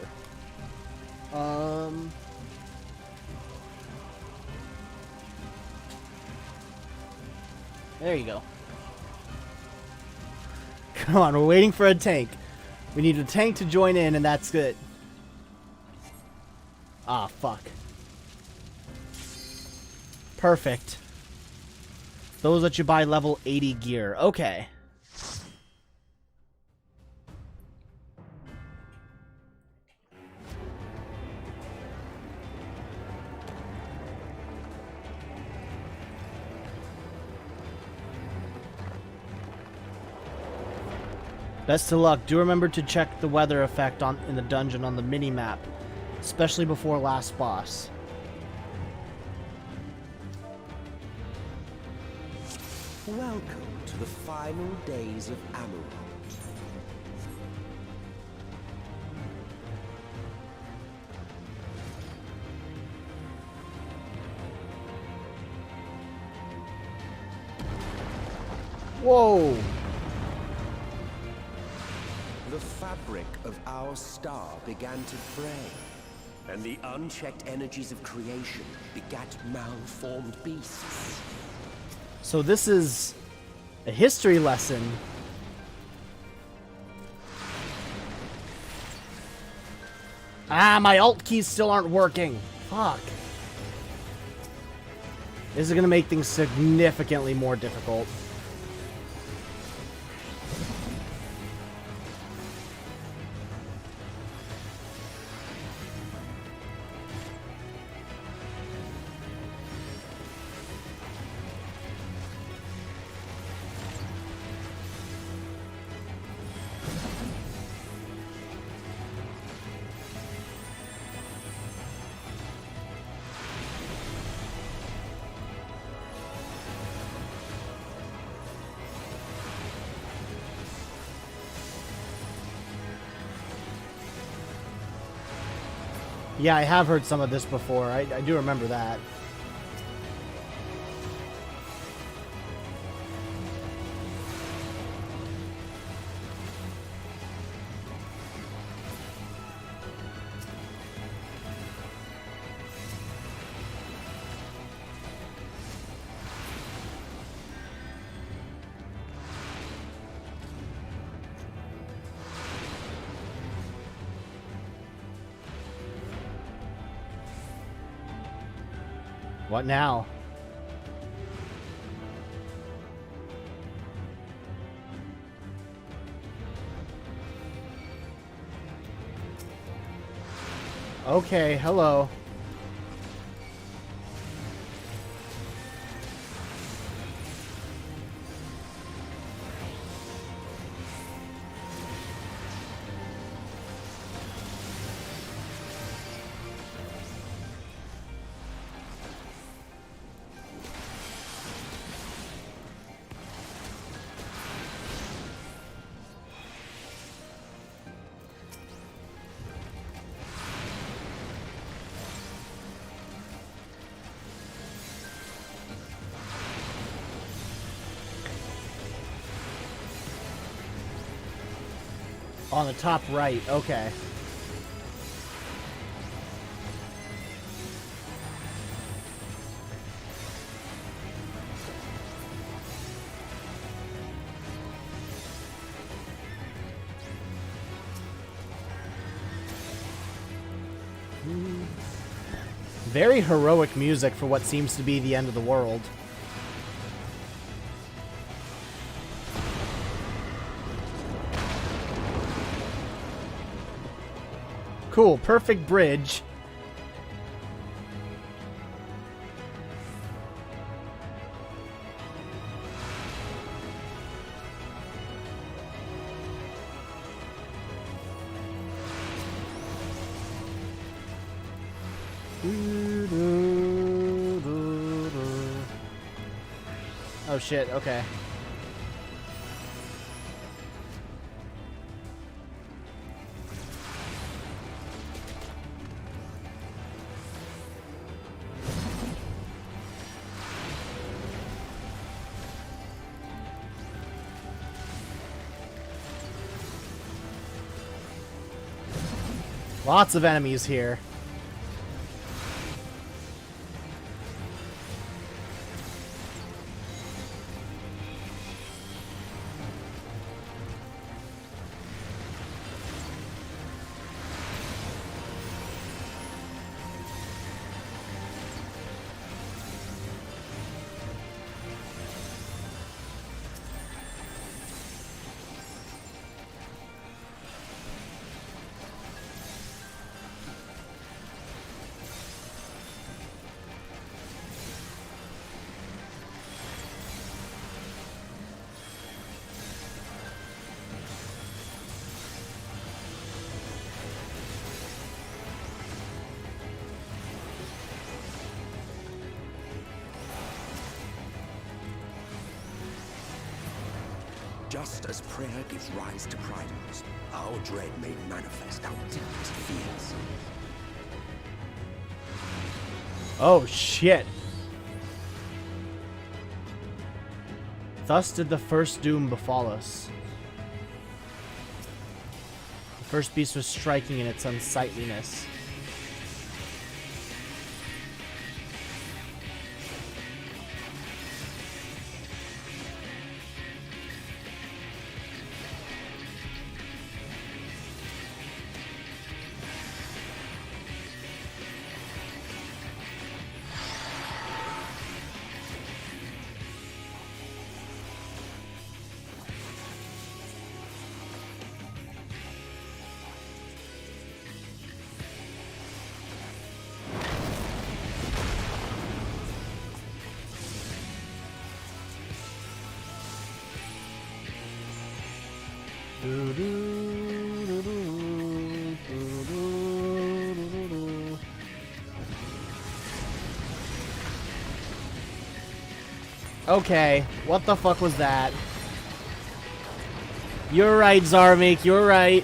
There you go. Come on, we're waiting for a tank. We need a tank to join in, and that's it. Ah, fuck. Perfect. Those let you buy level 80 gear. Okay. Best of luck. Do remember to check the weather effect in the dungeon on the mini-map, especially before last boss. Welcome to the final days of Amer. Whoa! The fabric of our star began to fray, and the unchecked energies of creation begat malformed beasts. So this is a history lesson. Ah, my alt keys still aren't working. Fuck. This is gonna make things significantly more difficult. Yeah, I have heard some of this before. I do remember that. What now? Okay, hello. On the top right, okay. Very heroic music for what seems to be the end of the world. Cool, perfect bridge. Oh shit, okay. Lots of enemies here. Just as prayer gives rise to pride, our dread may manifest our deepest fears. Oh shit. Thus did the first doom befall us. The first beast was striking in its unsightliness. Okay, what the fuck was that? You're right, Zarmik, you're right.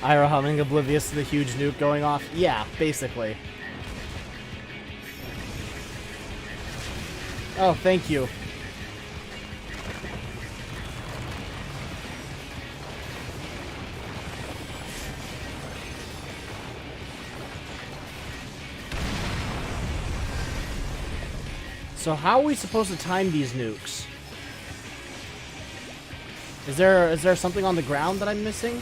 Ira humming, oblivious to the huge nuke going off. Yeah, basically. Oh, thank you. So how are we supposed to time these nukes? Is there something on the ground that I'm missing?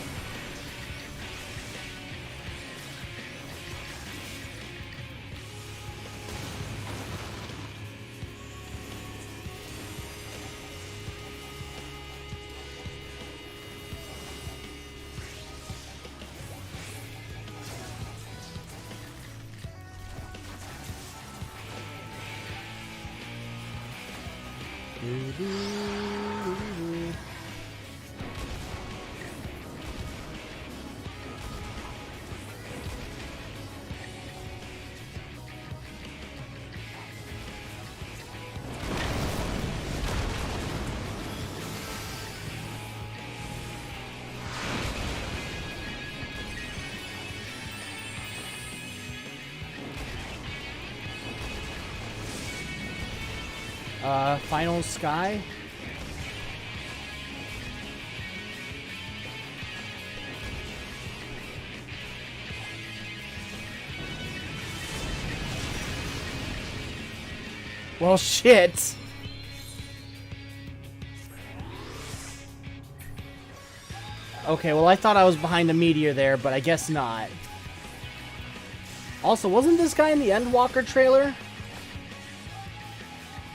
Final sky? Well, shit. Okay, well, I thought I was behind a meteor there, but I guess not. Also, wasn't this guy in the Endwalker trailer?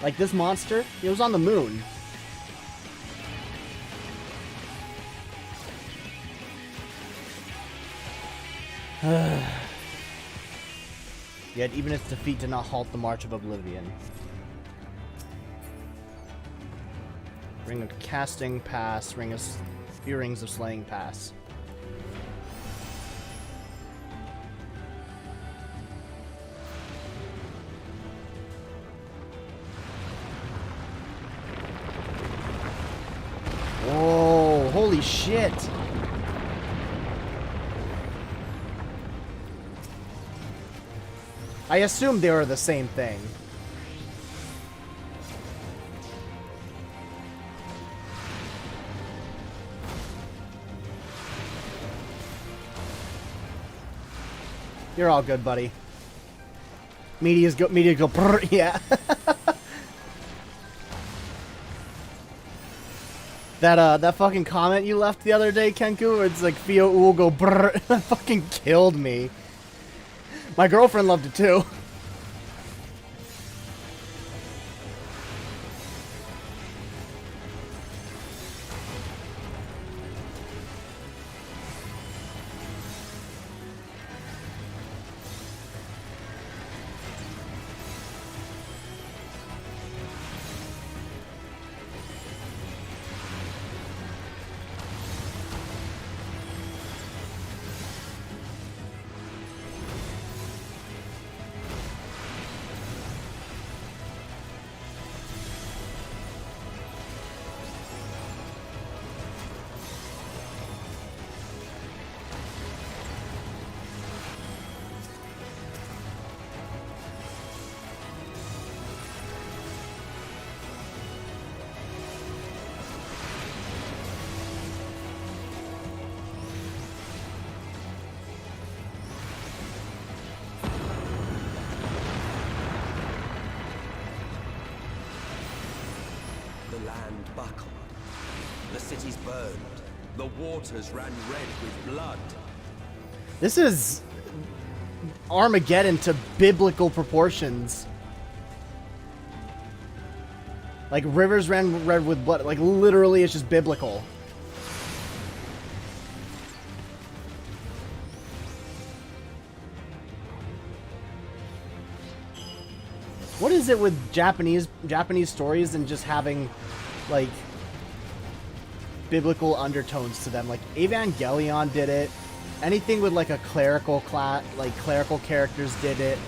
Like this monster? It was on the moon. Yet even its defeat did not halt the march of oblivion. Ring of casting pass, ring of earrings of slaying pass. Whoa, holy shit. I assumed they were the same thing. You're all good, buddy. Media go brrr, yeah. That fucking comment you left the other day, Kenku, where it's like Fio Uul go brrr, that fucking killed me. My girlfriend loved it too. The waters ran red with blood. This is Armageddon to biblical proportions. Like, rivers ran red with blood. Like, literally, it's just biblical. What is it with Japanese stories and just having, like, biblical undertones to them? Like, Evangelion did it. Anything with, like, a clerical clerical characters did it.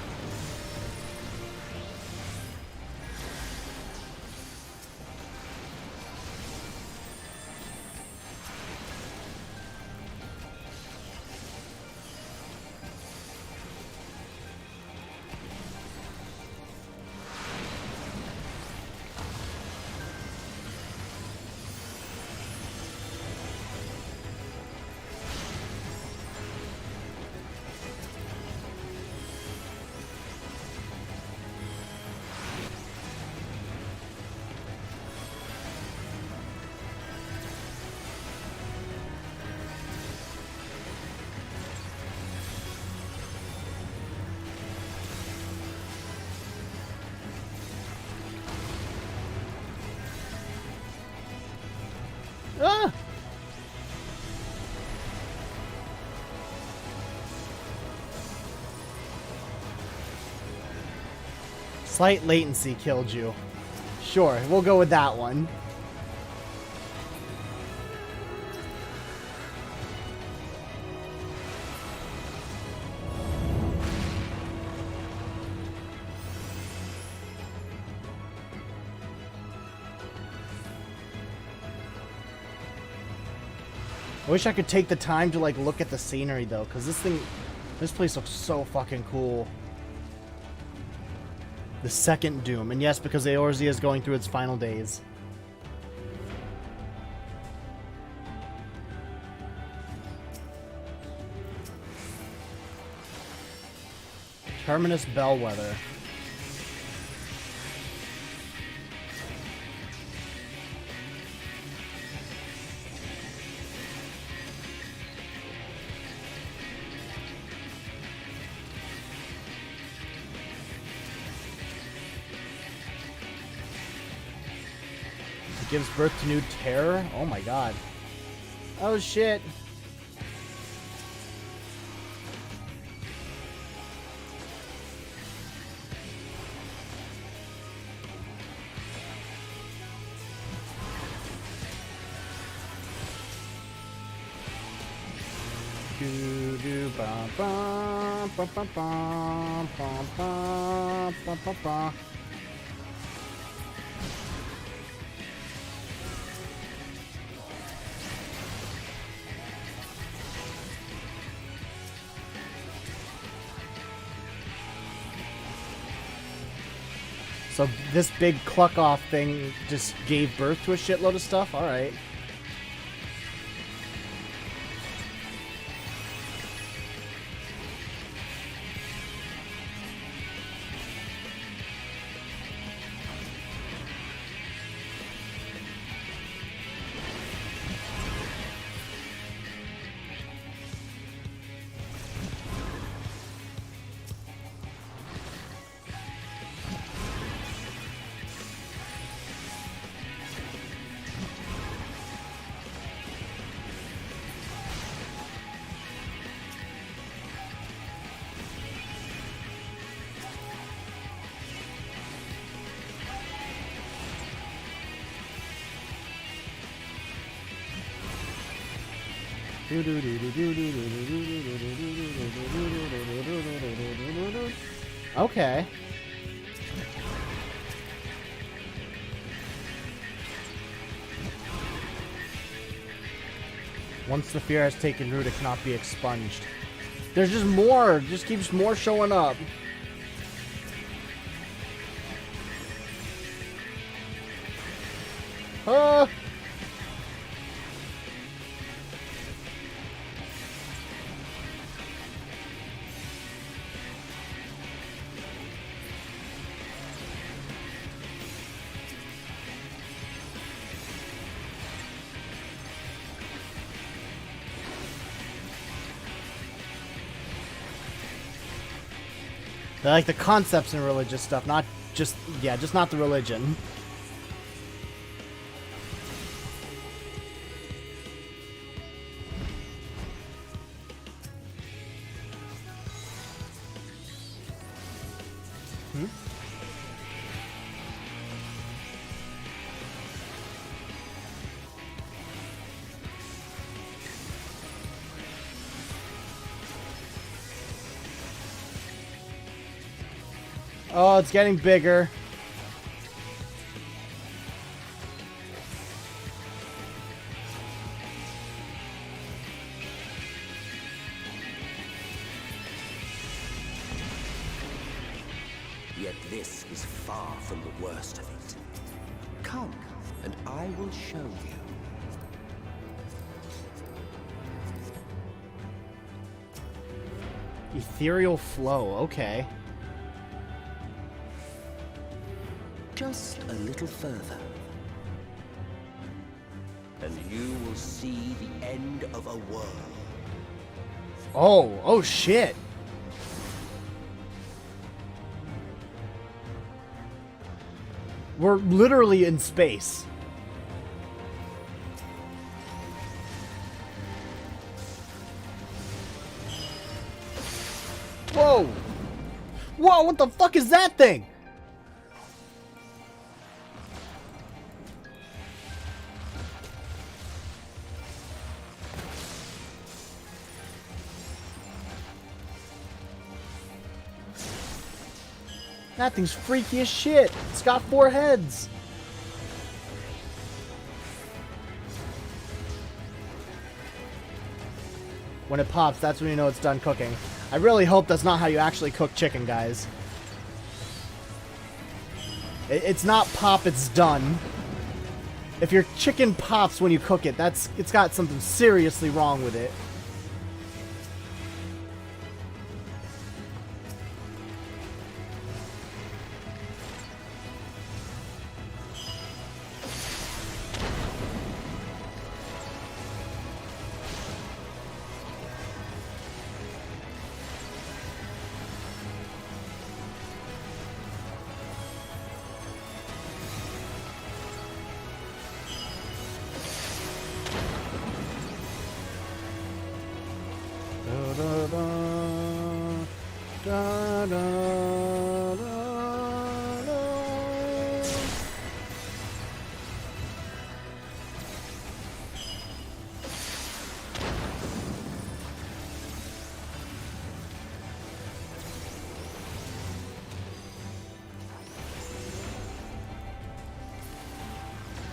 Ah! Slight latency killed you. Sure, we'll go with that one. I wish I could take the time to, like, look at the scenery, though, because this place looks so fucking cool. The second Doom, and yes, because Eorzea is going through its final days. Terminus Bellwether. Gives birth to new terror? Oh my god. Oh shit. Do do ba ba ba ba ba ba ba ba ba. So this big cluck-off thing just gave birth to a shitload of stuff? Alright. Okay. Once the fear has taken root, it cannot be expunged. There's just more. Just keeps more showing up. Ah! I like the concepts and religious stuff, not just, yeah, just not the religion. Oh, it's getting bigger. Yet this is far from the worst of it. Come, and I will show you. Ethereal flow, okay. Just a little further. And you will see the end of a world. Oh shit. We're literally in space. Whoa! Whoa, what the fuck is that thing? That thing's freaky as shit. It's got 4 heads. When it pops, that's when you know it's done cooking. I really hope that's not how you actually cook chicken, guys. It's not pop, it's done. If your chicken pops when you cook it, it's got something seriously wrong with it.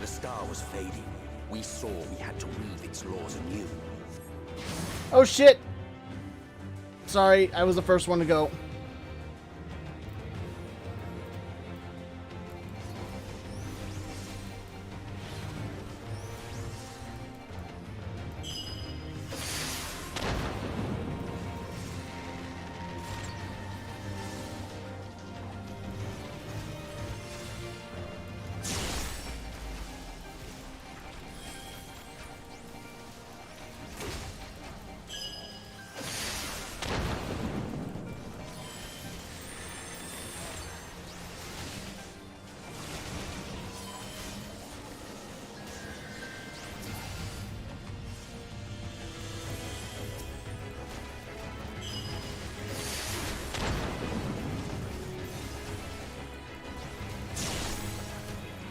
The star was fading. We saw we had to weave its laws anew. Oh shit! Sorry, I was the first one to go.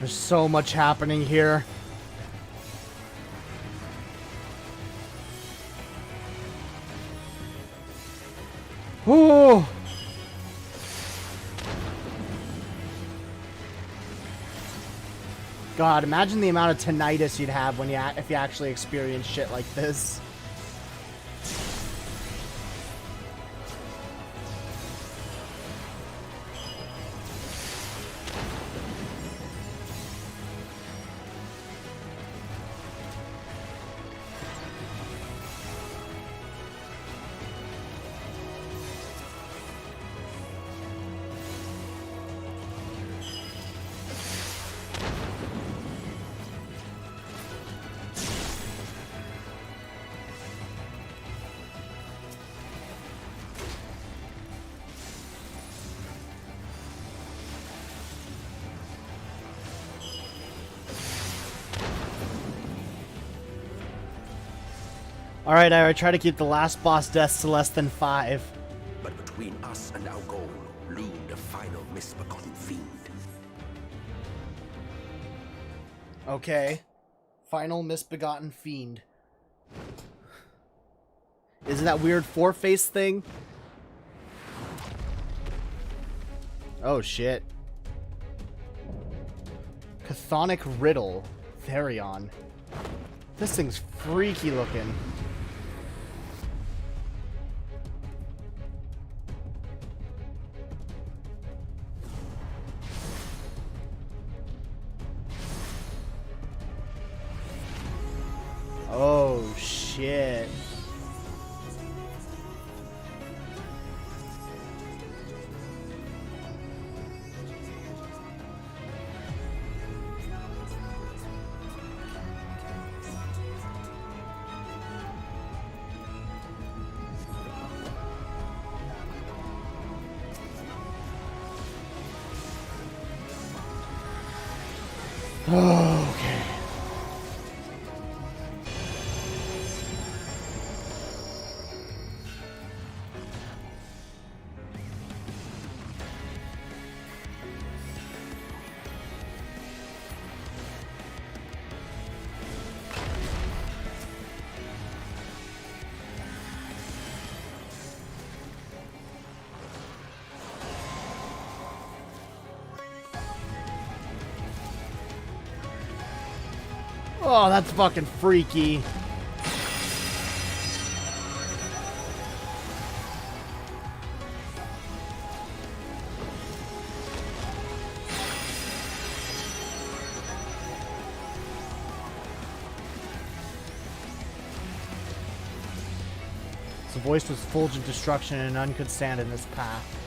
There's so much happening here. Ooh. God, imagine the amount of tinnitus you'd have when if you actually experience shit like this. Alright, I try to keep the last boss deaths to less than 5. But between us and our goal loomed a final misbegotten fiend. Okay. Final misbegotten fiend. Is it that weird 4-face thing? Oh, shit. Chthonic Riddle. Therion. This thing's freaky looking. Oh, shit. Okay. Oh, that's fucking freaky. The voice was fulgent destruction and none could stand in this path.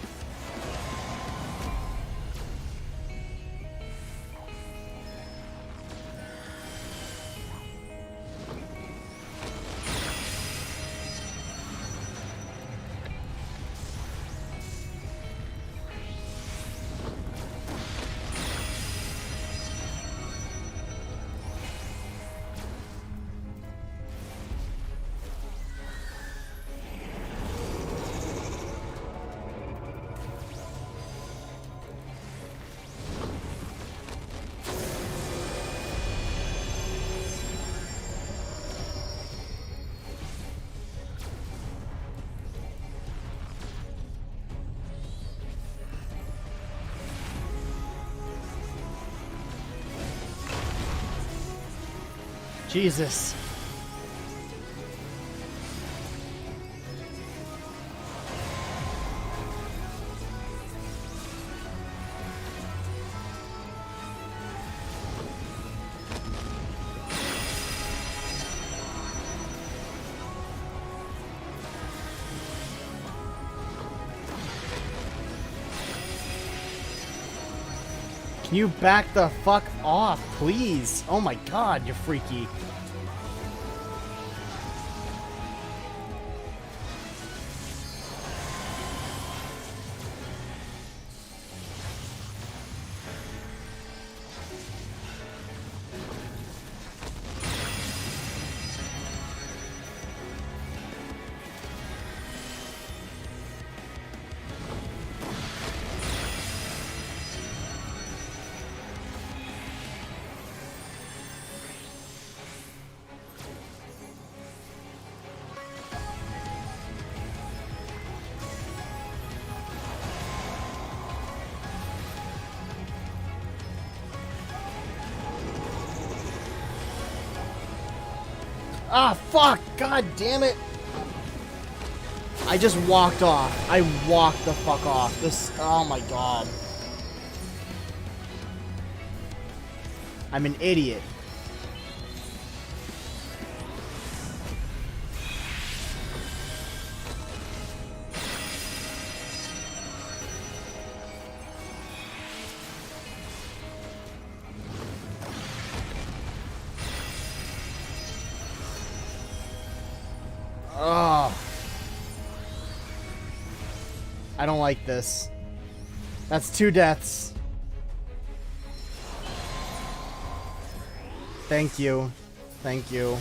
Jesus. Can you back the fuck off, please? Oh my god, you're freaky. Ah, fuck! God damn it! I just walked off. I walked the fuck off. This... Oh my god. I'm an idiot. I don't like this. That's 2 deaths. Thank you. Thank you.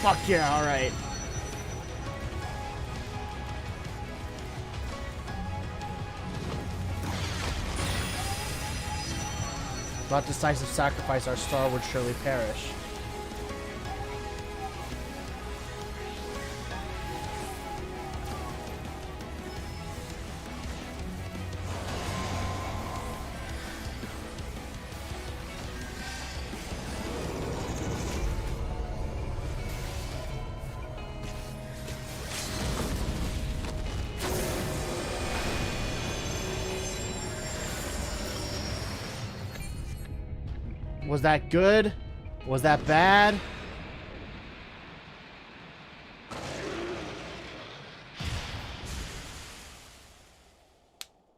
Fuck yeah, alright. Without decisive sacrifice, our star would surely perish. Was that good? Was that bad?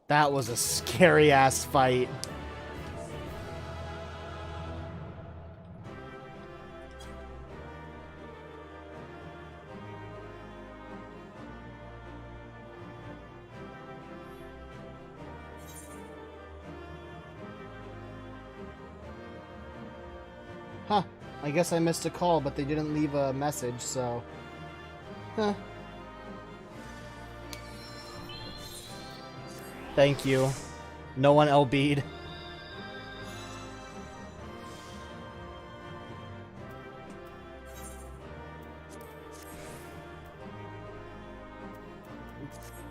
That was a scary ass fight. Huh. I guess I missed a call, but they didn't leave a message, so... Huh. Thank you. No one LB'd.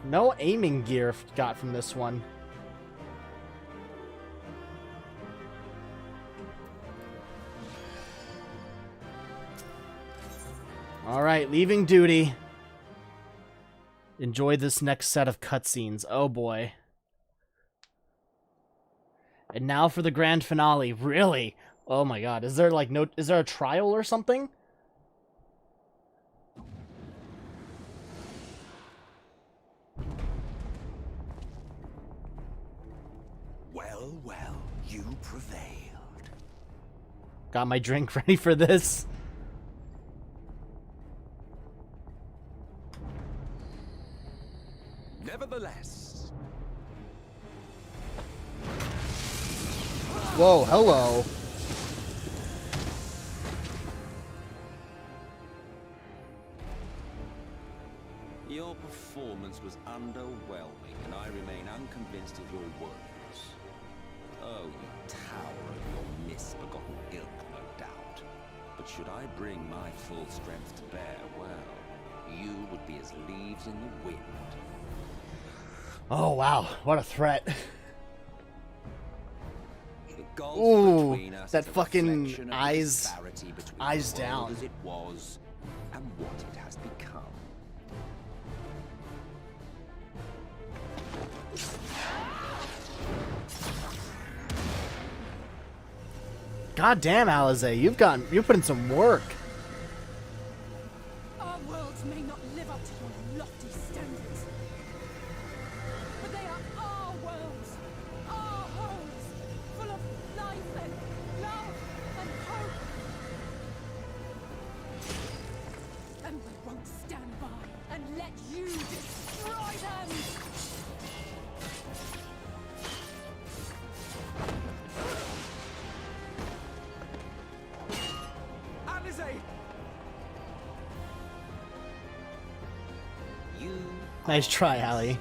No aiming gear got from this one. Alright, leaving duty. Enjoy this next set of cutscenes. Oh boy. And now for the grand finale. Really? Oh my god. Is there like no... Is there a trial or something? Well, well, you prevailed. Got my drink ready for this. Nevertheless. Whoa, hello. Your performance was underwhelming, and I remain unconvinced of your words. Oh, you tower of your misbegotten ilk, no doubt. But should I bring my full strength to bear, well, you would be as leaves in the wind. Oh wow, what a threat. Ooh, that fucking eyes down. As it was and what it has become. God damn, Alize, you're putting some work. Our worlds may not live up to your lofty standards, but they are our worlds, our homes, full of life and love and hope. And we won't stand by and let you destroy them! Nice try, Allie.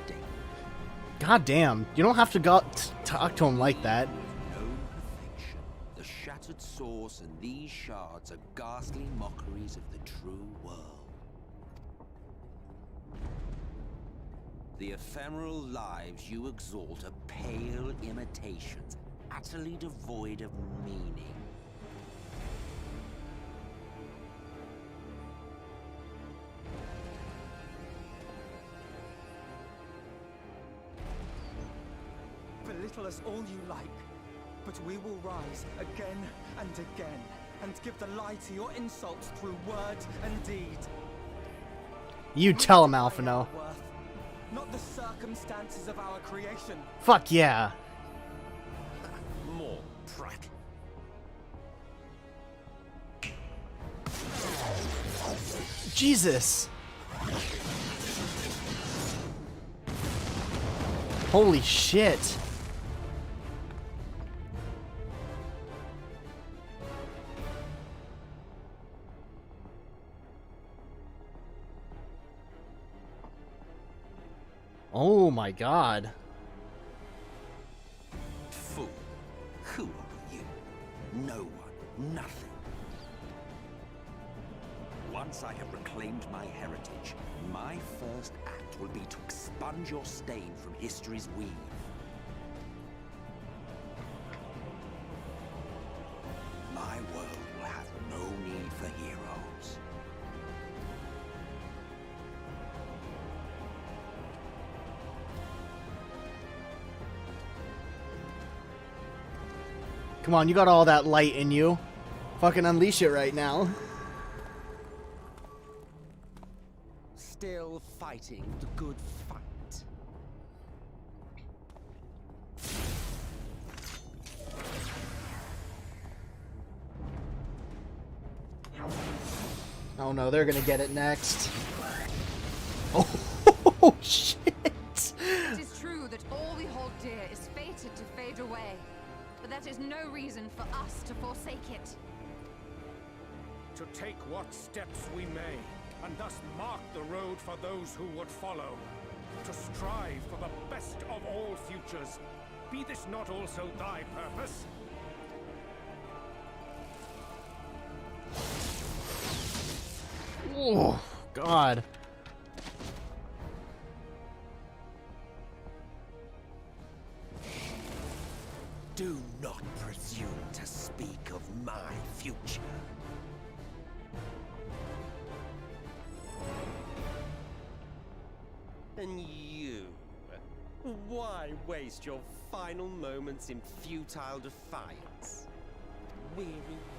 God damn, you don't have to go talk to him like that. No perfection. The shattered source and these shards are ghastly mockeries of the true world. The ephemeral lives you exalt are pale imitations, utterly devoid of meaning. Belittle us all you like, but we will rise again and again, and give the lie to your insults through word and deed. You tell him, Alphino. Not the circumstances of our creation. Fuck yeah. More prat. Jesus. Holy shit. Oh my god. Fool. Who are you? No one. Nothing. Once I have reclaimed my heritage, my first act will be to expunge your stain from history's weave. My world will have no need for heroes. Come on, you got all that light in you. Fucking unleash it right now. Still fighting the good fight. Oh no, they're gonna get it next. Oh, shit! It is true that all we hold dear is fated to fade away, but that is no reason for us to forsake it. To take what steps we may, and thus mark the road for those who would follow. To strive for the best of all futures. Be this not also thy purpose? Oh, God. Do not presume to speak of my future. And you? Why waste your final moments in futile defiance? Weary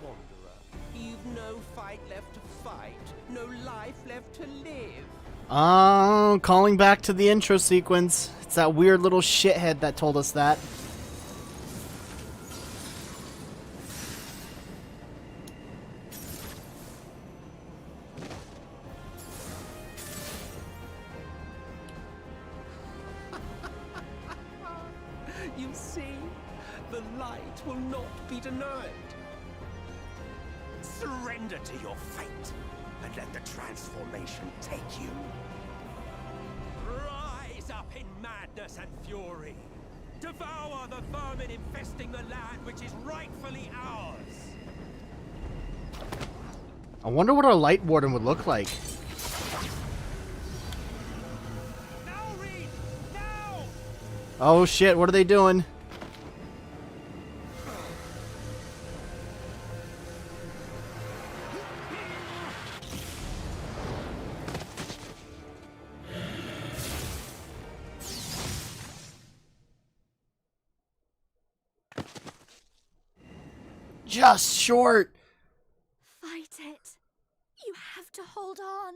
wanderer, you've no fight left to fight, no life left to live. Oh, calling back to the intro sequence. It's that weird little shithead that told us that. You see, the light will not be denied. Surrender to your fate, and let the transformation take you. Rise up in madness and fury. Devour the vermin infesting the land which is rightfully ours. I wonder what our Light Warden would look like. Now, Reed! Now! Oh shit, what are they doing? Just short. Fight it. You have to hold on.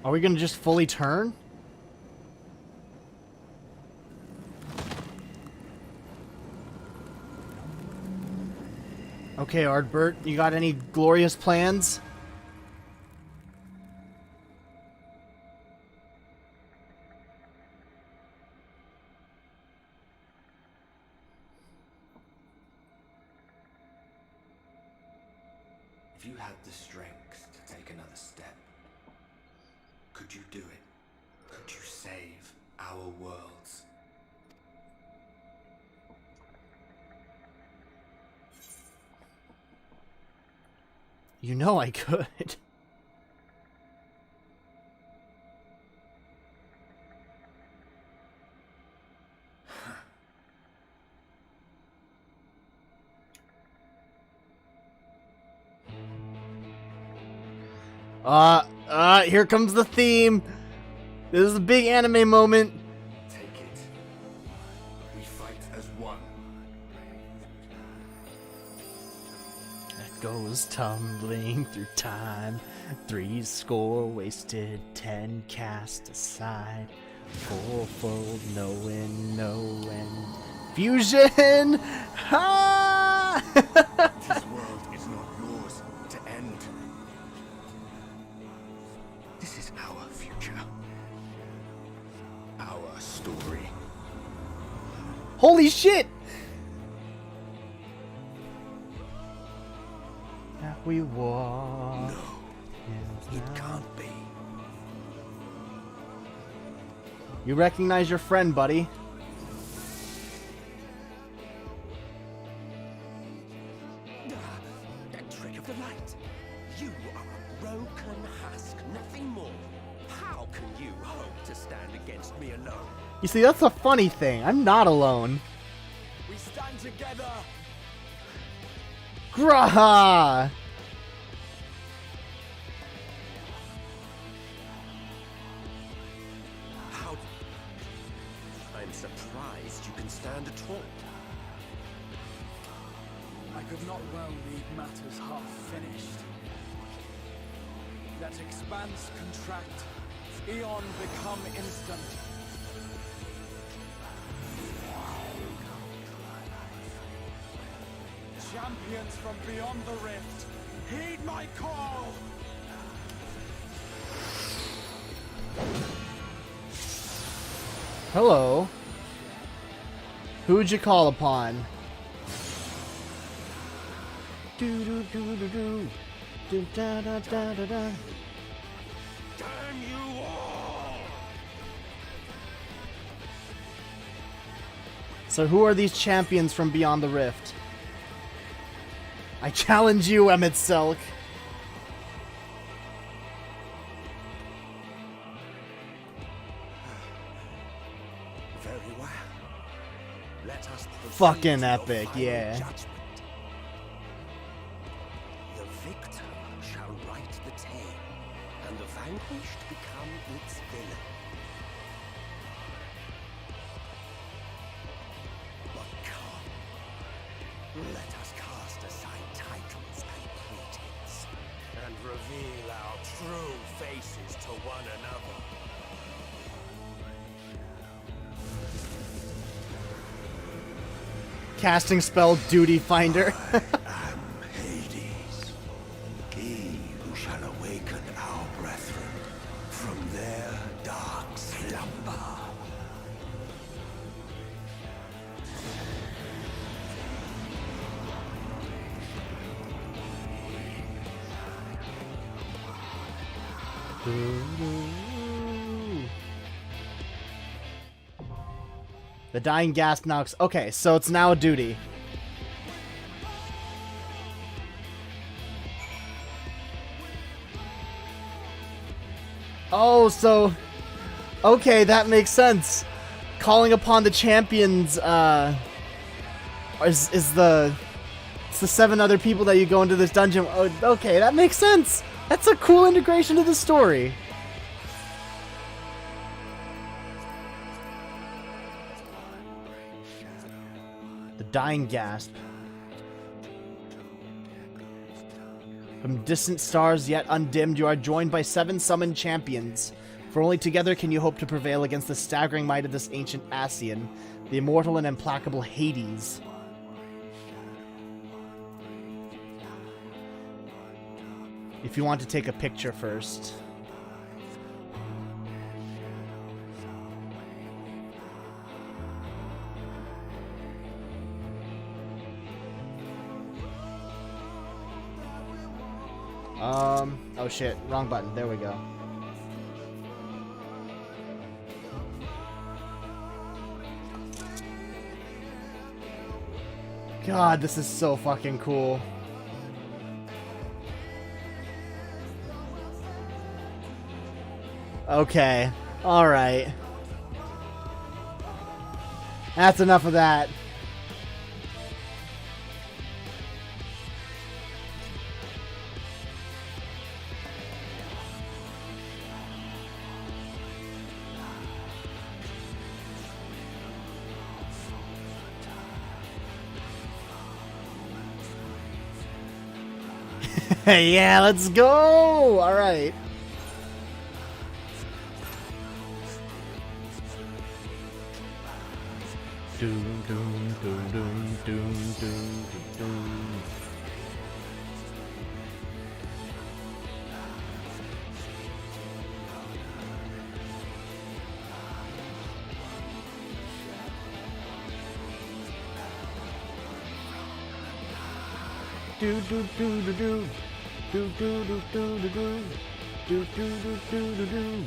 Are we gonna just fully turn? Okay, Ardbert, you got any glorious plans? If you had the strength to take another step, could you do it? Could you save our worlds? You know I could. Here comes the theme. This is a big anime moment. Take it. We fight as one. That goes tumbling through time. 3 score wasted, 10 cast aside. 4-fold, no end, no end. Fusion! Ha! This world is not yours to end. This is Holy shit! That we walk. No, it can't be. You recognize your friend, buddy. That trick of the light. You are a broken husk, nothing more. How can you hope to stand against me alone? You see, that's the funny thing. I'm not alone. We stand together. Graha! How? I'm surprised you can stand at all. I could not well leave matters half finished. Let expanse contract, eon become instant. Champions from beyond the rift, heed my call! Hello. Who'd you call upon? Do do do do do. Do da da da da da. Damn you all! So who are these champions from beyond the rift? I challenge you, Emmett Selk. Very well. Let us proceed Fucking to your epic, final yeah. judgment. The victor shall write the tale, and the vanquished become its villain. But come, let us cast aside titles and pretense, and reveal our true faces to one another. Casting spell Duty Finder. am Hades, he who shall awaken our brethren from their dark slumber. The dying gasp knocks. Okay, so it's now a duty. Oh, so... Okay, that makes sense. Calling upon the champions, is the... It's the 7 other people that you go into this dungeon. Oh, okay, that makes sense. That's a cool integration to the story. The dying gasp. From distant stars yet undimmed, you are joined by 7 summoned champions. For only together can you hope to prevail against the staggering might of this ancient Ascian, the immortal and implacable Hades. If you want to take a picture first. Oh shit, wrong button. There we go. God, this is so fucking cool. Okay, alright. That's enough of that. Yeah, let's go! Alright. Doom, doom, doom, doom, doom, doom, doom. do do do do do. Do do do do do do. Do do do do do do.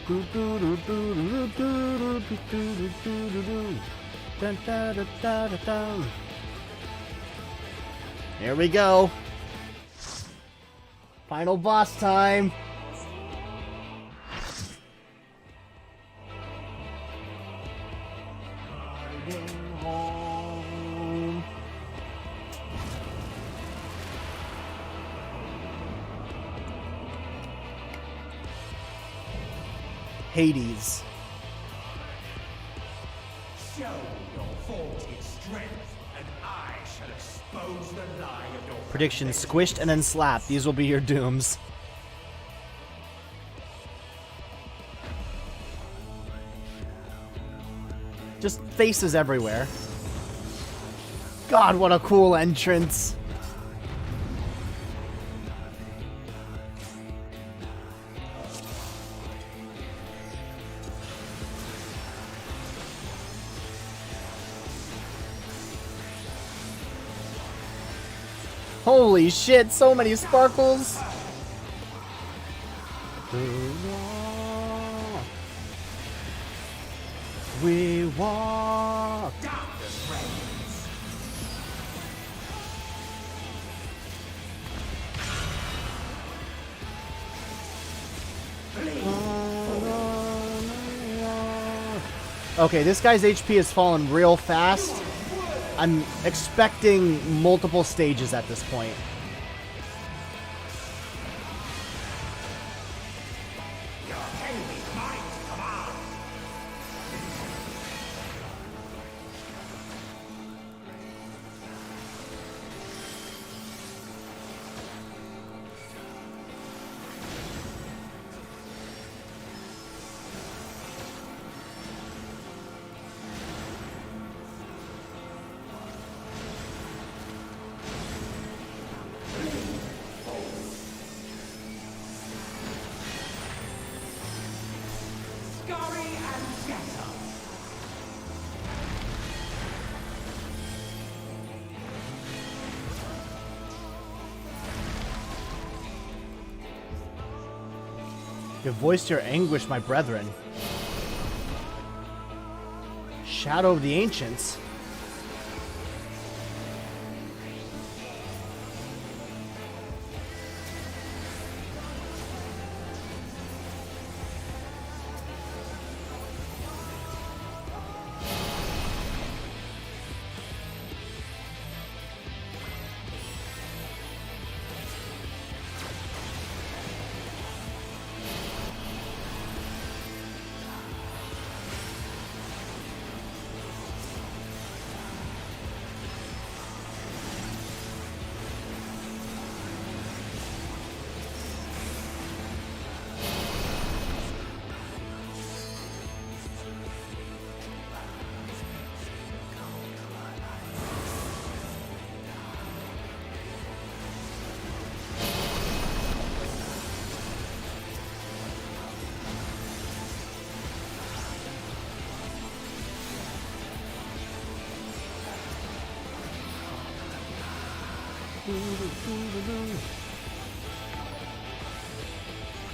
Do do do do do do do do do do. Dun da da da da da. Here we go. Final boss time. Home. Hades. Show your vaunted strength, and I shall expose the lie of your Prediction: squished and then slapped. These will be your dooms. Just faces everywhere. God, what a cool entrance. Holy shit, so many sparkles. We walk. Okay, this guy's HP has fallen real fast. I'm expecting multiple stages at this point. You have voiced your anguish, my brethren. Shadow of the Ancients.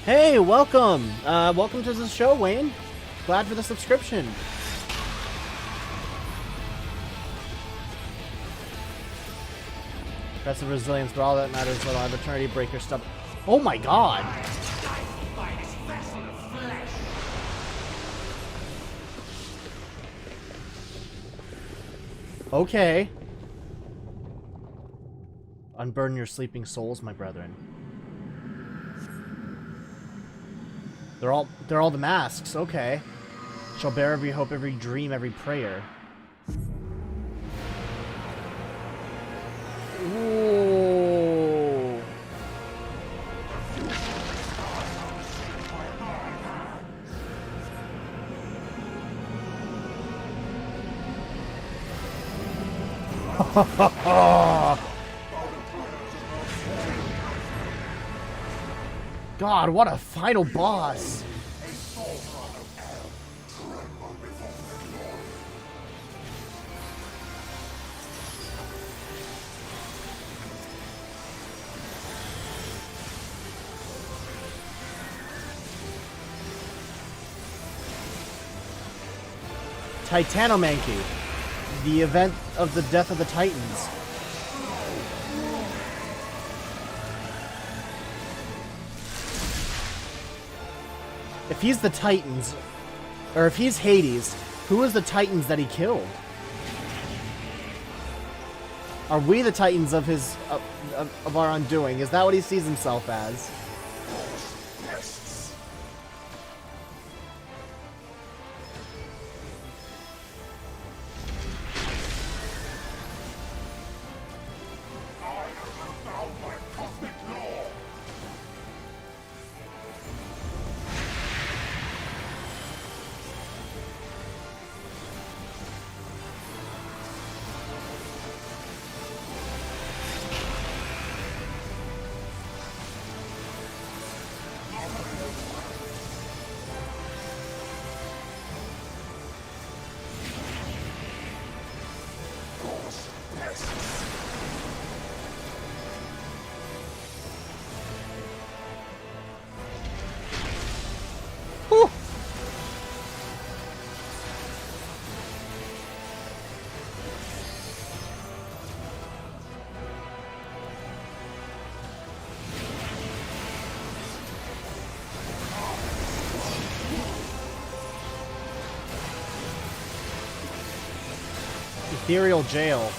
Hey, welcome! Welcome to the show, Wayne. Glad for the subscription. That's the resilience, but all that matters is little. I have eternity breaker stuff. Oh my god! Okay. Unburden your sleeping souls, my brethren. They're all the masks, okay. Shall bear every hope, every dream, every prayer. Ooh. God, what a final boss! Titanomancy. The event of the death of the Titans. If he's the Titans, or if he's Hades, who is the Titans that he killed? Are we the Titans of his of our undoing? Is that what he sees himself as? Ethereal Jail.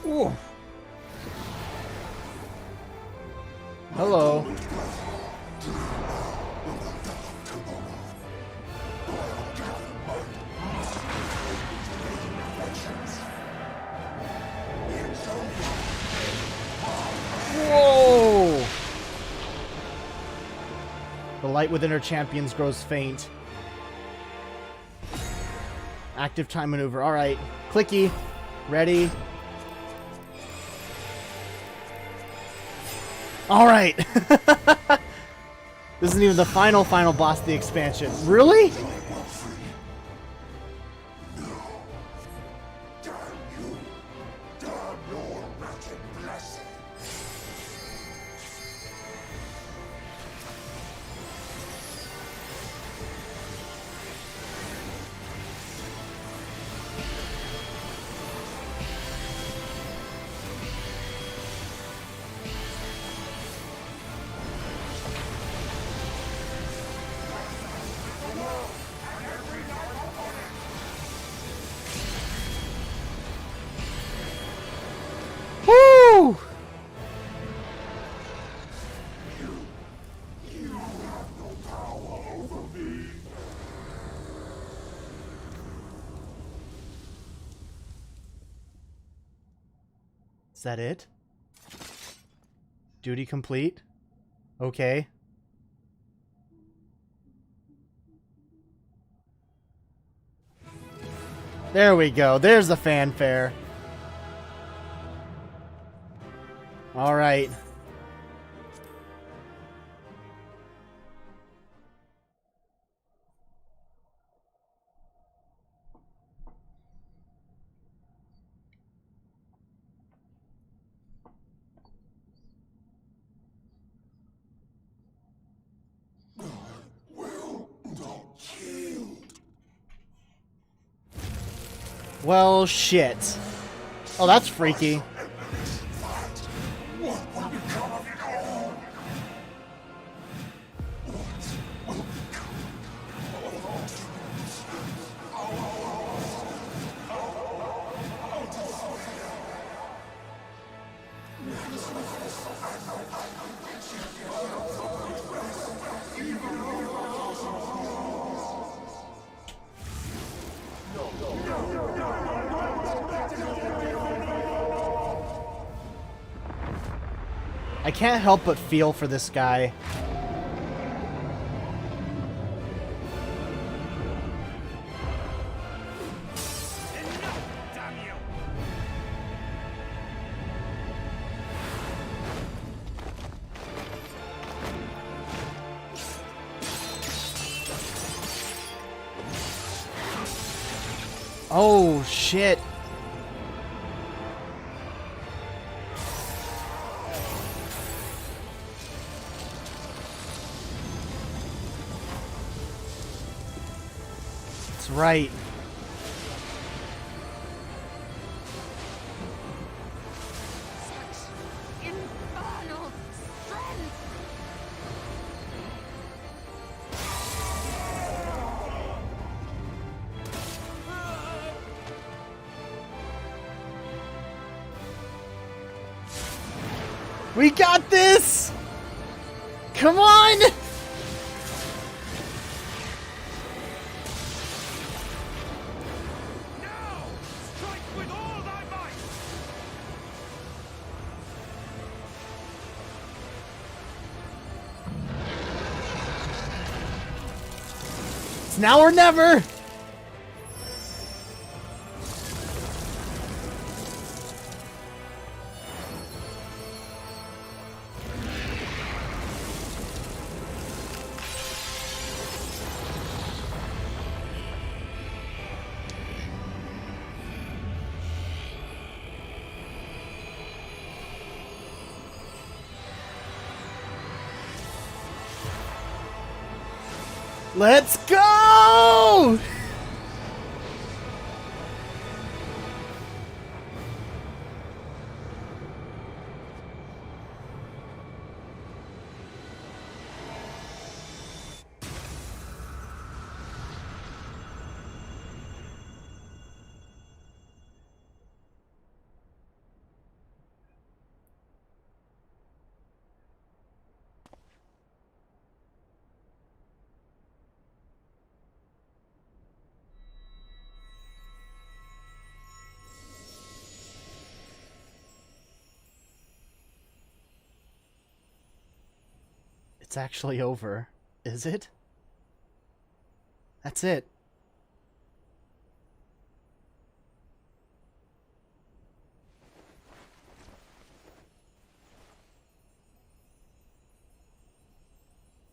Ooh. Hello. Whoa! The light within her champions grows faint. Active time maneuver. Alright. Clicky. Ready. Alright! This isn't even the final boss of the expansion. Really? Woo! Is that it? Duty complete? Okay. There we go. There's the fanfare. All right. Well, shit. Oh, that's freaky. I can't help but feel for this guy. Oh, shit. That's right. Such infernal strength! We got this! Come on! Now! Strike with all thy might! It's now or never! Let's go! It's actually over. Is it? That's it.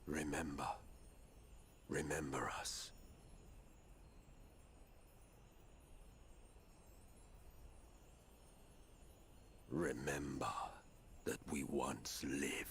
Remember. Remember us. Remember that we once lived.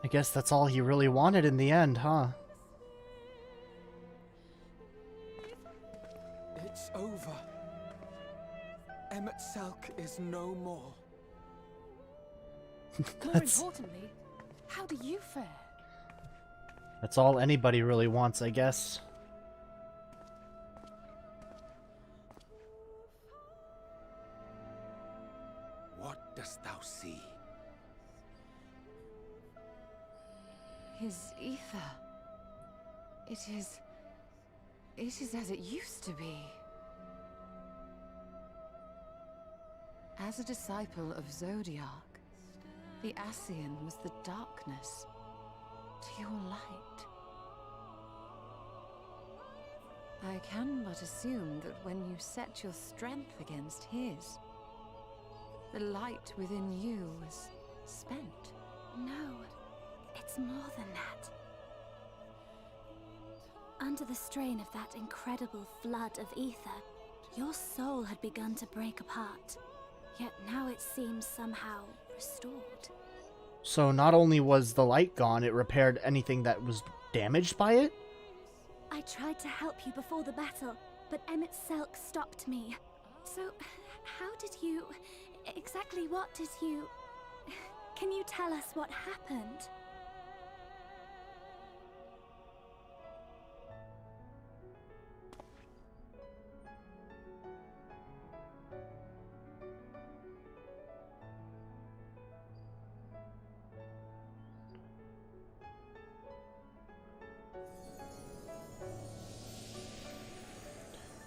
I guess that's all he really wanted in the end, huh? It's over. Ffxiv is no more. More importantly, how do you fare? That's all anybody really wants, I guess. What dost thou see? His ether. It is as it used to be. As a disciple of Zodiac, the Ascian was the darkness to your light. I can but assume that when you set your strength against his, the light within you was spent. No, it's more than that. Under the strain of that incredible flood of ether, your soul had begun to break apart. Yet now it seems somehow restored. So not only was the light gone, it repaired anything that was damaged by it? I tried to help you before the battle, but Ffxiv stopped me. So, how did you... exactly what did you... Can you tell us what happened?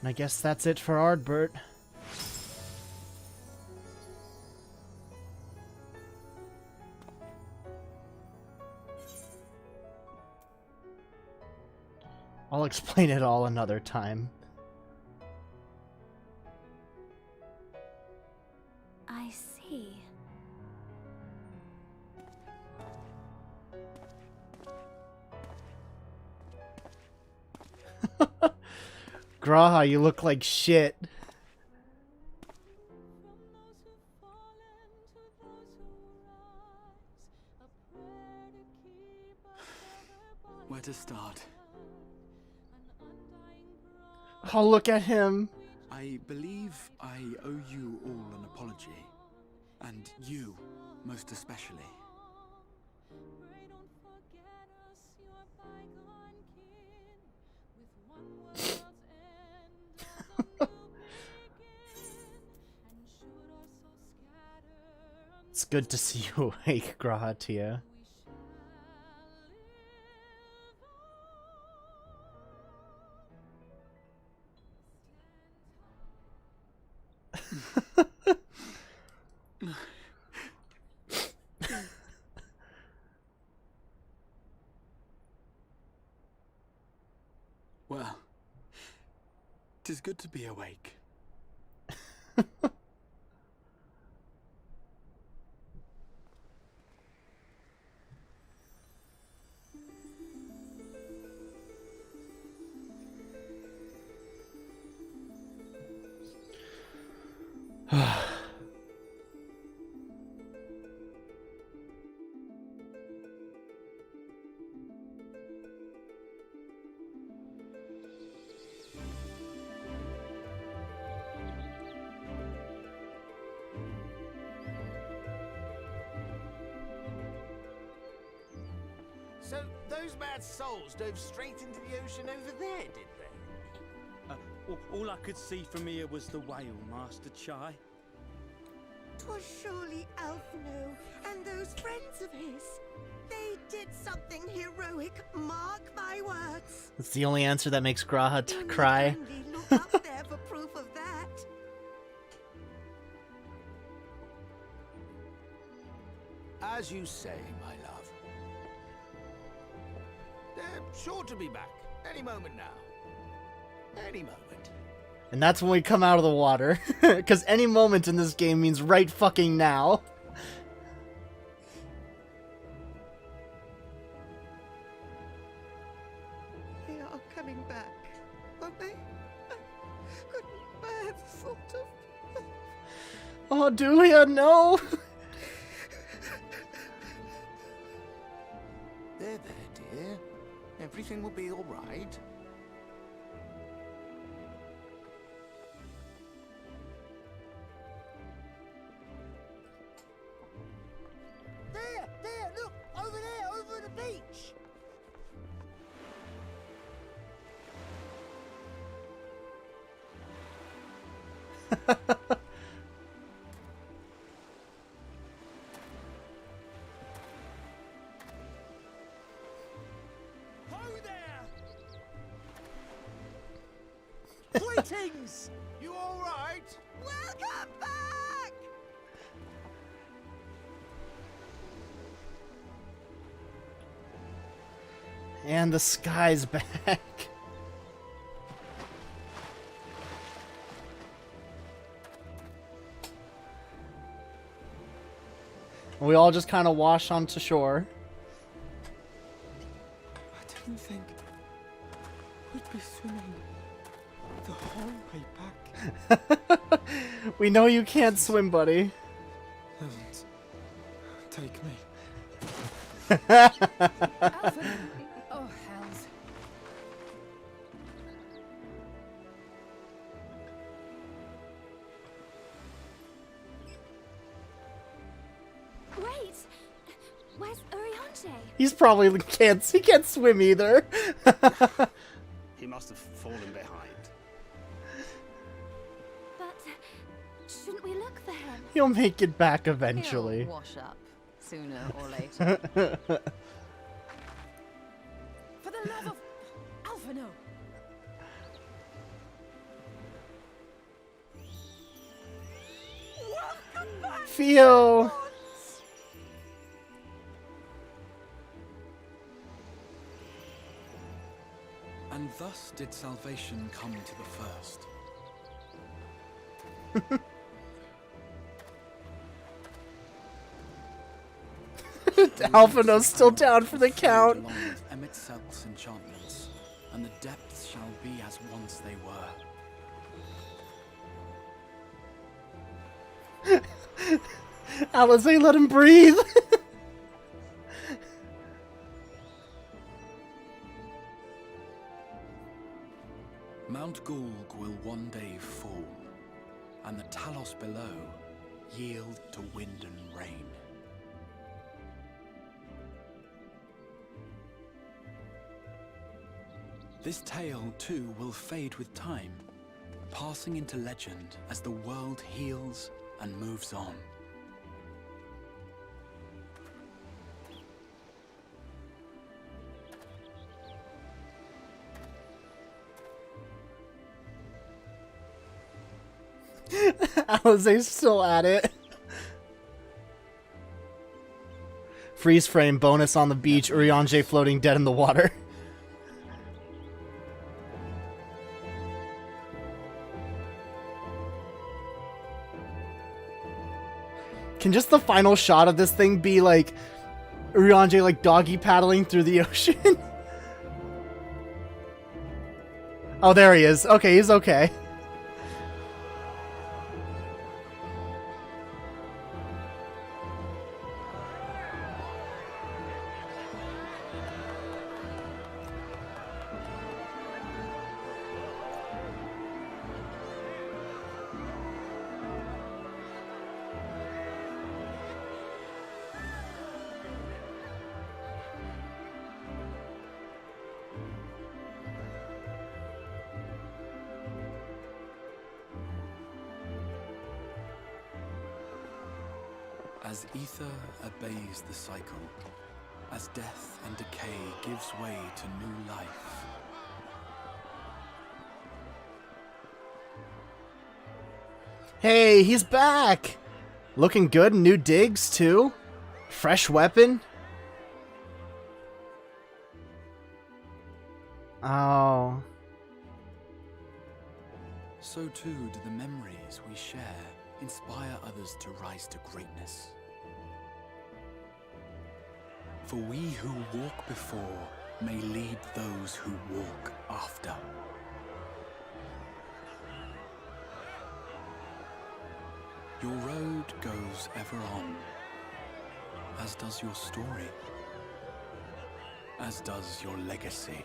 And I guess that's it for Ardbert. I'll explain it all another time. I see. Graha, you look like shit. Where to start? Oh, look at him. I believe I owe you all an apology. And you, most especially. It's good to see you awake, Graha Tia. Well, 'tis good to be awake. So, those mad souls dove straight into the ocean over there, did they? All I could see from here was the whale, Master Chai. 'Twas surely Alphino and those friends of his. They did something heroic, mark my words. That's the only answer that makes Graha cry. Only look up there for proof of that. As you say, my love. They're sure to be back any moment now. Any moment. And that's when we come out of the water. Because any moment in this game means right fucking now. They are coming back, aren't they? I couldn't bear the thought of... Oh, Dulia, no! There, dear. Everything will be all right. There, look! Over there, over the beach! Greetings! You all right? Welcome back! And the sky's back. We all just kind of wash onto shore. I didn't think we'd be swimming the whole way back. We know you can't swim, buddy. Don't take me. Alvin! Oh, hells. Wait! Where's Oriente? He's probably he can't swim either. He must have fallen behind. But shouldn't we look for him? He'll make it back eventually. He'll wash up sooner or later. For the love of Alphino! Welcome back! Theo! And thus did salvation come to the first. Alphino's still down for the count. Along with Ffxiv's enchantments, and the depths shall be as once they were. Alizé, let him breathe. Mount Gulg will one day fall, and the Talos below yield to wind and rain. This tale, too, will fade with time, passing into legend as the world heals and moves on. Alizé's still at it. Freeze frame bonus on the beach, Urianger floating dead in the water. Can just the final shot of this thing be like Urianger like doggy paddling through the ocean? Oh, there he is. Okay, he's okay. As ether obeys the cycle, as death and decay gives way to new life. Hey, he's back! Looking good, new digs too. Fresh weapon. Oh. So too do the memories we share inspire others to rise to greatness. For we who walk before may lead those who walk after. Your road goes ever on, as does your story, as does your legacy.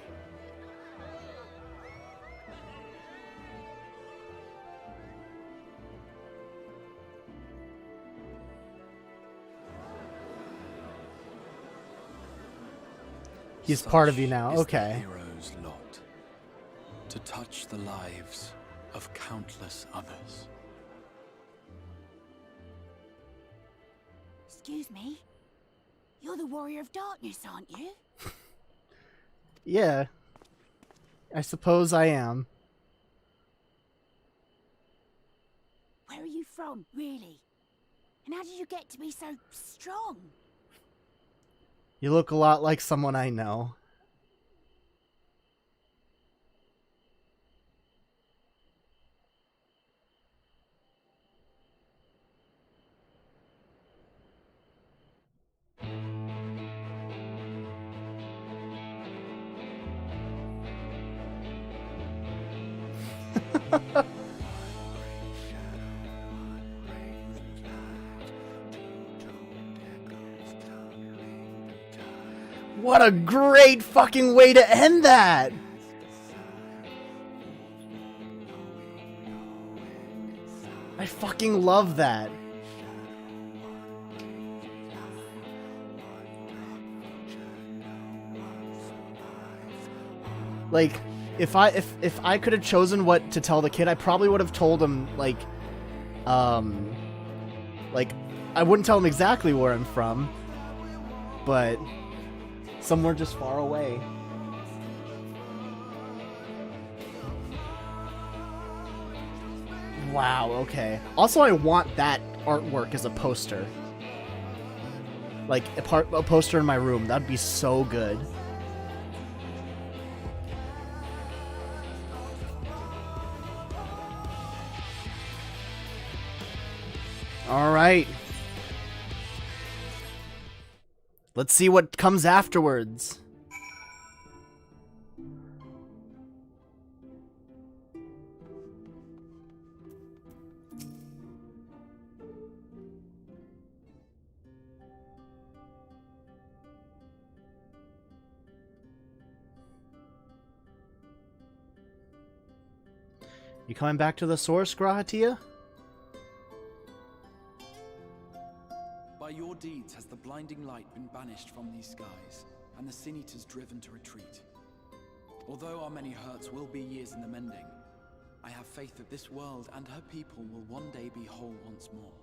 He's part of you now, Is okay. the hero's lot, to touch the lives of countless others. Excuse me? You're the Warrior of Darkness, aren't you? Yeah. I suppose I am. Where are you from, really? And how did you get to be so strong? You look a lot like someone I know. What a great fucking way to end that! I fucking love that. Like, if I could have chosen what to tell the kid, I probably would have told him, like, I wouldn't tell him exactly where I'm from, but somewhere just far away. Wow, okay. Also, I want that artwork as a poster. Like, a poster in my room. That'd be so good. Alright. Let's see what comes afterwards. You coming back to the source, Grahatia? By your deeds has the blinding light been banished from these skies, and the Sin Eaters driven to retreat. Although our many hurts will be years in the mending, I have faith that this world and her people will one day be whole once more.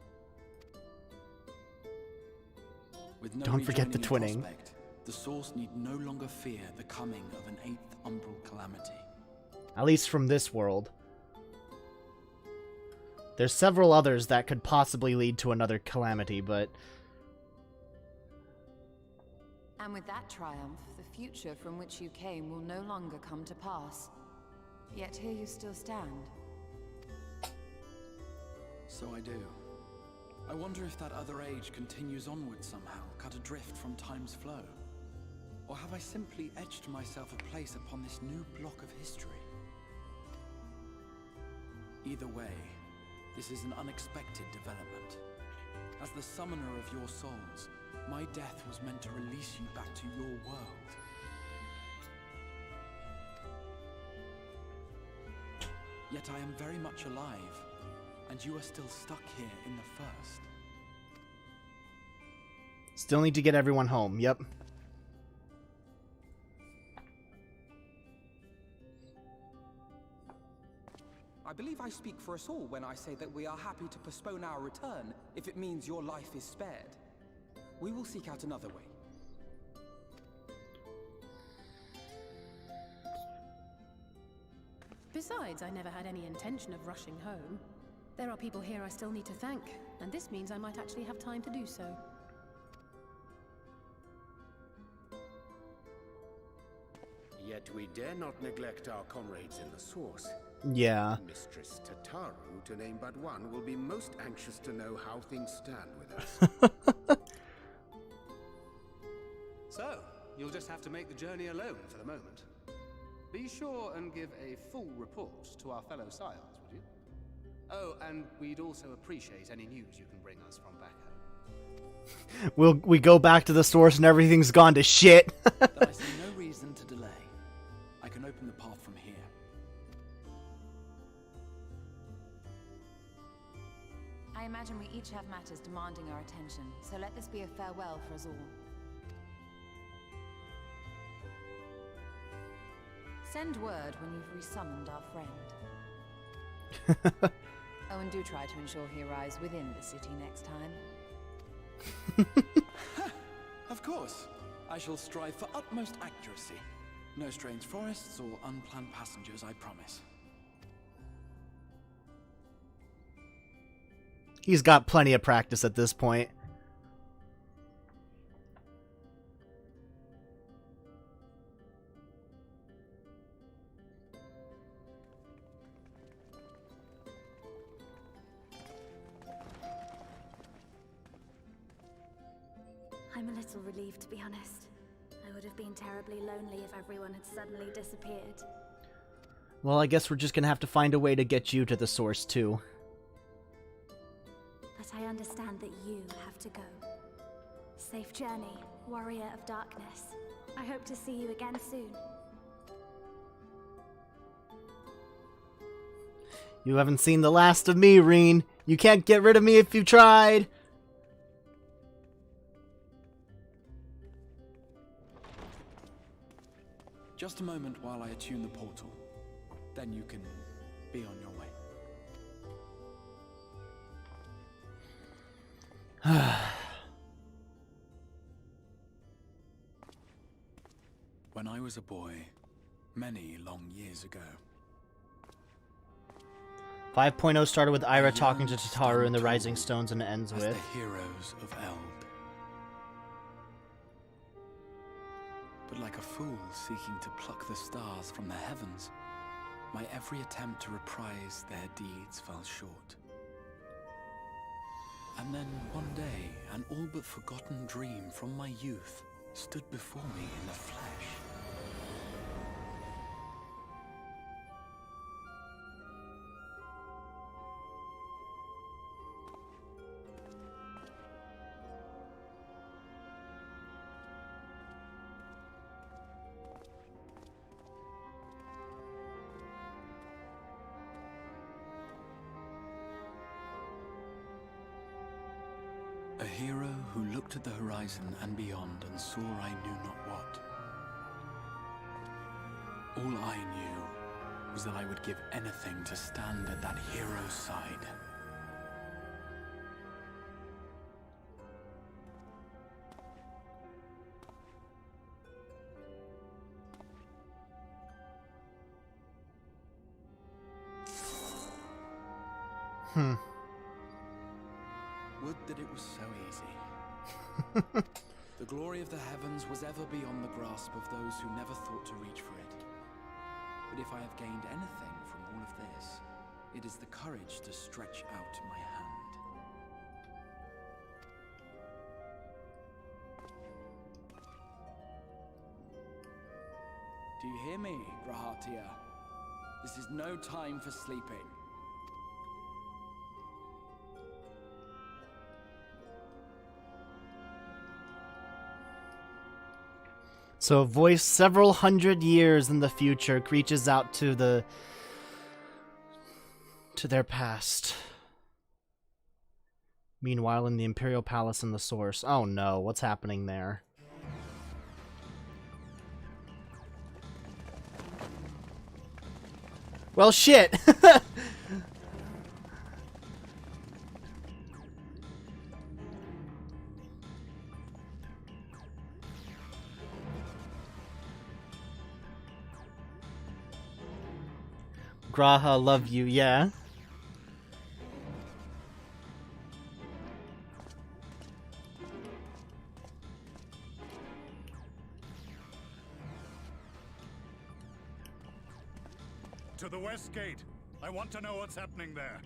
With no Don't forget the rejoining in twinning. prospect, the Source need no longer fear the coming of an 8th umbral calamity. At least from this world. There's several others that could possibly lead to another calamity, but... And with that triumph, the future from which you came will no longer come to pass. Yet here you still stand. So I do. I wonder if that other age continues onward somehow, cut adrift from time's flow. Or have I simply etched myself a place upon this new block of history? Either way, this is an unexpected development. As the summoner of your souls, my death was meant to release you back to your world. Yet I am very much alive, and you are still stuck here in the First. Still need to get everyone home, yep. I believe I speak for us all when I say that we are happy to postpone our return if it means your life is spared. We will seek out another way. Besides, I never had any intention of rushing home. There are people here I still need to thank, and this means I might actually have time to do so. Yet we dare not neglect our comrades in the Source. Yeah. Mistress Tataru, to name but one, will be most anxious to know how things stand with us. So, you'll just have to make the journey alone for the moment. Be sure and give a full report to our fellow scions, would you? Oh, and we'd also appreciate any news you can bring us from back home. We go back to the source and everything's gone to shit. I see no reason to delay. I can open the path from here. I imagine we each have matters demanding our attention, so let this be a farewell for us all. Send word when you've resummoned our friend. Oh, and do try to ensure he arrives within the city next time. Of course. I shall strive for utmost accuracy. No strange forests or unplanned passengers, I promise. He's got plenty of practice at this point. I'm a little relieved, to be honest. I would have been terribly lonely if everyone had suddenly disappeared. Well, I guess we're just gonna have to find a way to get you to the source, too. But I understand that you have to go. Safe journey, warrior of darkness. I hope to see you again soon. You haven't seen the last of me, Reen. You can't get rid of me if you tried. Just a moment while I attune the portal. Then you can be on your way. When I was a boy, many long years ago. 5.0 started with Ira talking to Tataru in the Rising Stones and ends as with... the heroes of Eld. But like a fool seeking to pluck the stars from the heavens, my every attempt to reprise their deeds fell short. And then one day, an all but forgotten dream from my youth stood before me in the flesh. A hero who looked at the horizon and beyond and saw I knew not what. All I knew was that I would give anything to stand at that hero's side. Would that it was so easy. The glory of the heavens was ever beyond the grasp of those who never thought to reach for it. But if I have gained anything from all of this, it is the courage to stretch out my hand. Do you hear me, Grahatia? This is no time for sleeping. So a voice several hundred years in the future reaches out to their past. Meanwhile, in the Imperial Palace in the Source. Oh no, what's happening there? Well, shit! Graha, love you, yeah. To the west gate. I want to know what's happening there.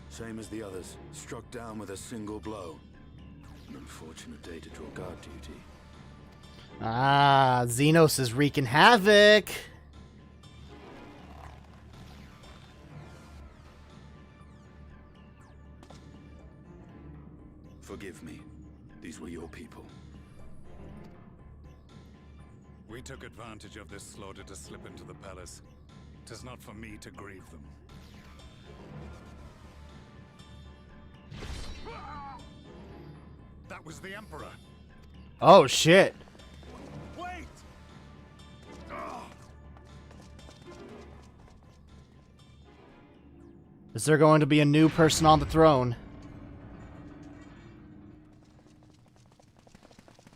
Same as the others, struck down with a single blow. An unfortunate day to draw guard duty. Ah, Xenos is wreaking havoc. Forgive me. These were your people. We took advantage of this slaughter to slip into the palace. 'Tis not for me to grieve them. That was the Emperor. Oh shit. Wait! Is there going to be a new person on the throne?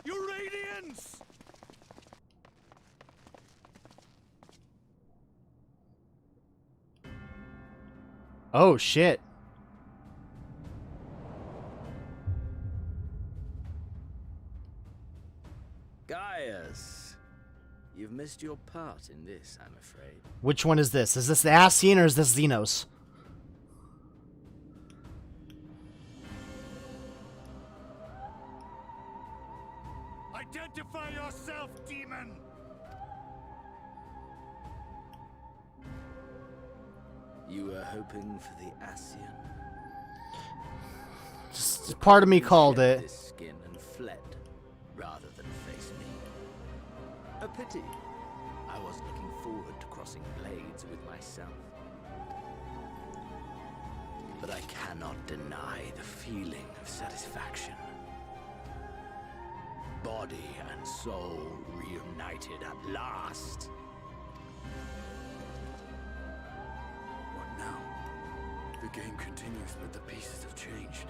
Your radiance! Oh shit. Gaius, you've missed your part in this, I'm afraid. Which one is this? Is this the Ascian or is this Xenos? Identify yourself, demon! You were hoping for the Ascian. Just part of me called it. This skin and fled, rather than face me. A pity. I was looking forward to crossing blades with myself. But I cannot deny the feeling of satisfaction. Body and soul reunited at last. What now? The game continues, but the pieces have changed.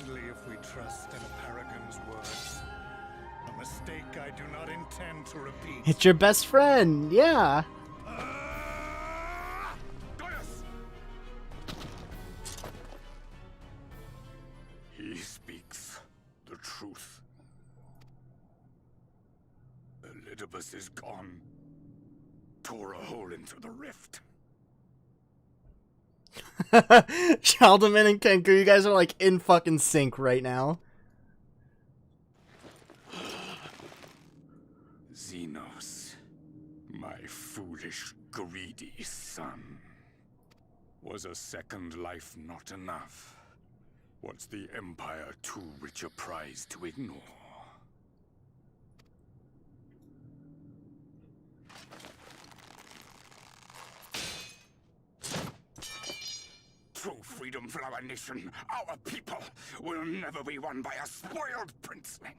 Only if we trust in Paragon's words. A mistake I do not intend to repeat. It's your best friend, yeah. truth. Elidibus is gone. Tore a hole into the rift. Shaldeman and Kenku, you guys are like in fucking sync right now. Xenos, my foolish, greedy son. Was a second life not enough? Was the Empire too rich a prize to ignore? True freedom for our nation, our people, will never be won by a spoiled princeling.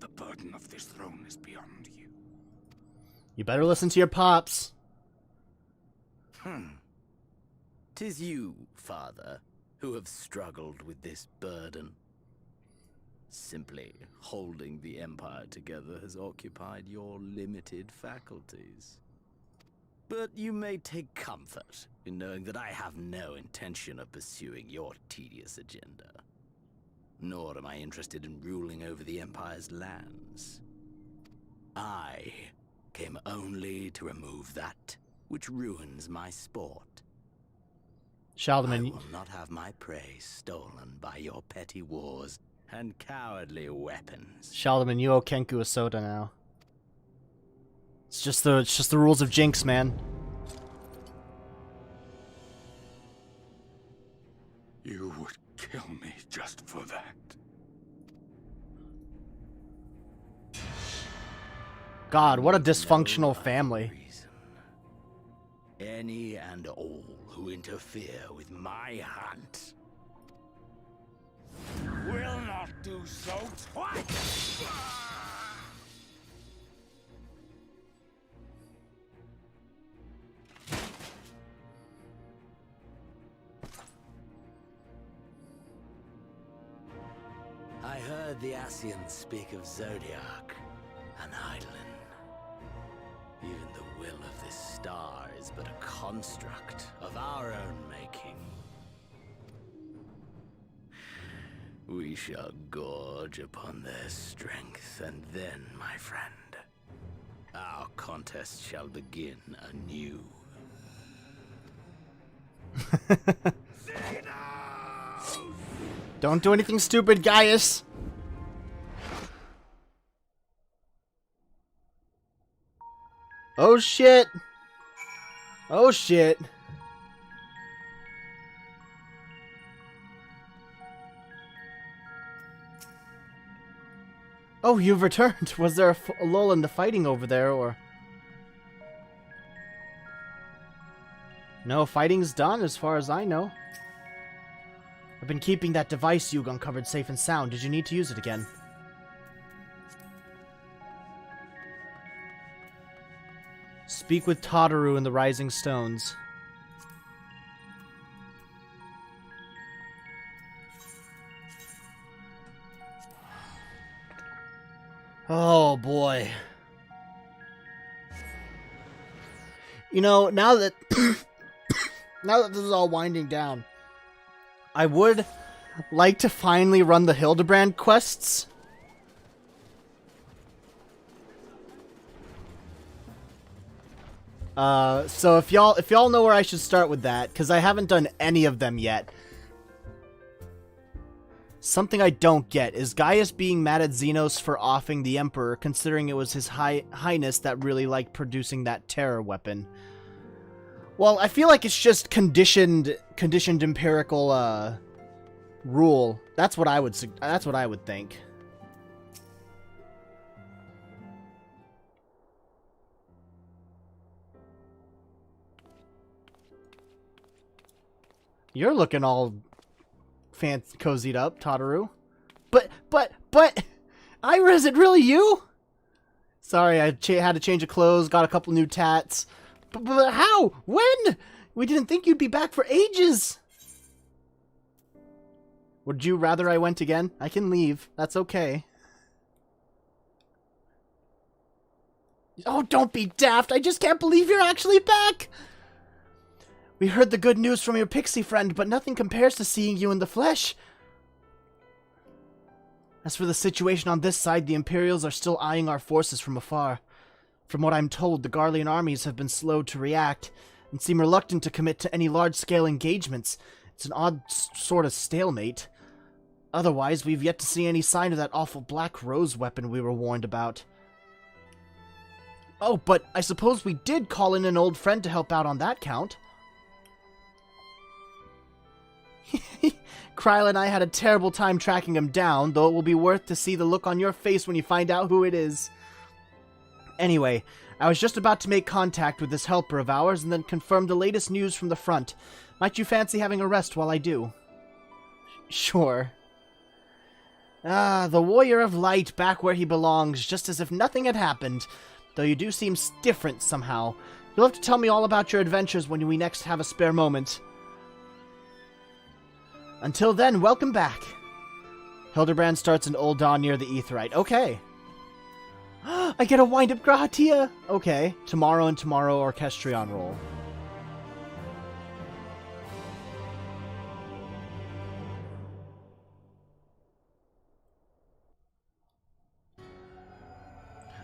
The burden of this throne is beyond you. You better listen to your pops. 'Tis you, father, who have struggled with this burden. Simply holding the Empire together has occupied your limited faculties. But you may take comfort in knowing that I have no intention of pursuing your tedious agenda. Nor am I interested in ruling over the Empire's lands. I came only to remove that which ruins my sport. Shaldeman, I will not have my prey stolen by your petty wars and cowardly weapons. Shaldeman, you owe Kenku a soda now. It's just the rules of Jinx, man. You would kill me just for that. God, what a dysfunctional family. Any and all who interfere with my hunt will not do so twice! I heard the Ascians speak of Zodiac and Eidolon. Even the will of this star is but a construct of our own making. We shall gorge upon their strength, and then, my friend, our contest shall begin anew. Don't do anything stupid, Gaius. Oh shit. Oh shit. Oh, you've returned. Was there a lull in the fighting over there, or? No, fighting's done as far as I know. I've been keeping that device you uncovered safe and sound. Did you need to use it again? Speak with Tataru in the Rising Stones. Oh boy. You know, now that now that this is all winding down, I would like to finally run the Hildebrand quests. So if y'all know where I should start with that, because I haven't done any of them yet. Something I don't get is Gaius being mad at Xenos for offing the Emperor, considering it was his highness that really liked producing that terror weapon. Well, I feel like it's just conditioned empirical rule. That's what I would think. You're looking all fancy, cozied up, Tataru. But, Ira, is it really you? Sorry, I had to change of clothes, got a couple new tats. But how? When? We didn't think you'd be back for ages. Would you rather I went again? I can leave. That's okay. Oh, don't be daft. I just can't believe you're actually back. We heard the good news from your pixie friend, but nothing compares to seeing you in the flesh. As for the situation on this side, the Imperials are still eyeing our forces from afar. From what I'm told, the Garlean armies have been slow to react, and seem reluctant to commit to any large-scale engagements. It's an odd sort of stalemate. Otherwise, we've yet to see any sign of that awful Black Rose weapon we were warned about. Oh, but I suppose we did call in an old friend to help out on that count. Kryla and I had a terrible time tracking him down, though it will be worth to see the look on your face when you find out who it is. Anyway, I was just about to make contact with this helper of ours and then confirm the latest news from the front. Might you fancy having a rest while I do? Sure. Ah, the Warrior of Light back where he belongs, just as if nothing had happened. Though you do seem different somehow. You'll have to tell me all about your adventures when we next have a spare moment. Until then, welcome back. Hildebrand starts an Old Dawn near the Aetheryte. Okay. I get a wind-up Grahatia! Okay. Tomorrow and tomorrow Orchestrion roll.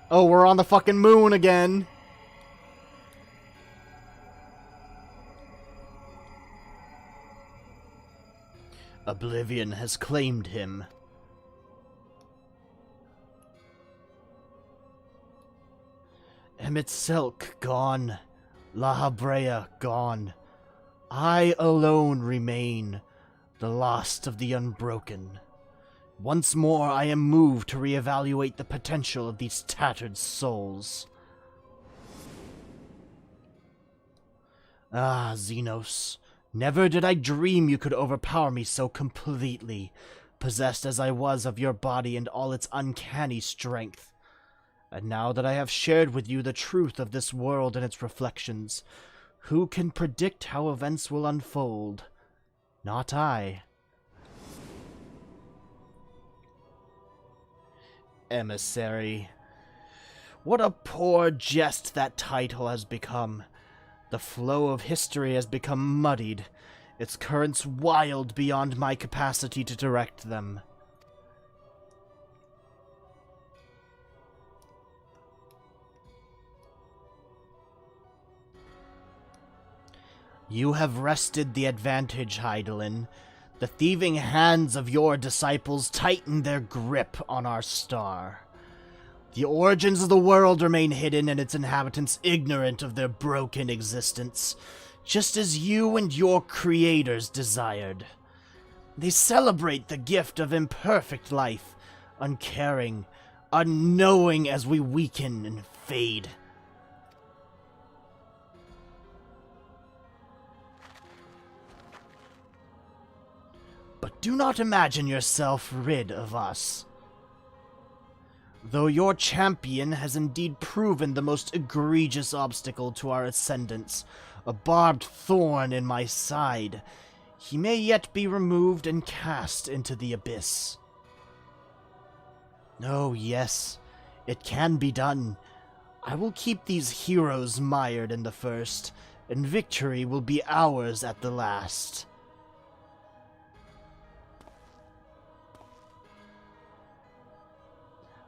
Oh, we're on the fucking moon again! Oblivion has claimed him. Emet-Selch gone. La Habrea gone. I alone remain, the last of the unbroken. Once more I am moved to reevaluate the potential of these tattered souls. Ah, Xenos. Never did I dream you could overpower me so completely, possessed as I was of your body and all its uncanny strength. And now that I have shared with you the truth of this world and its reflections, who can predict how events will unfold? Not I. Emissary. What a poor jest that title has become. The flow of history has become muddied, its currents wild beyond my capacity to direct them. You have wrested the advantage, Hydaelyn. The thieving hands of your disciples tighten their grip on our star. The origins of the world remain hidden and its inhabitants ignorant of their broken existence, just as you and your creators desired. They celebrate the gift of imperfect life, uncaring, unknowing as we weaken and fade. But do not imagine yourself rid of us. Though your champion has indeed proven the most egregious obstacle to our ascendance, a barbed thorn in my side, he may yet be removed and cast into the abyss. Oh, yes, it can be done. I will keep these heroes mired in the first, and victory will be ours at the last.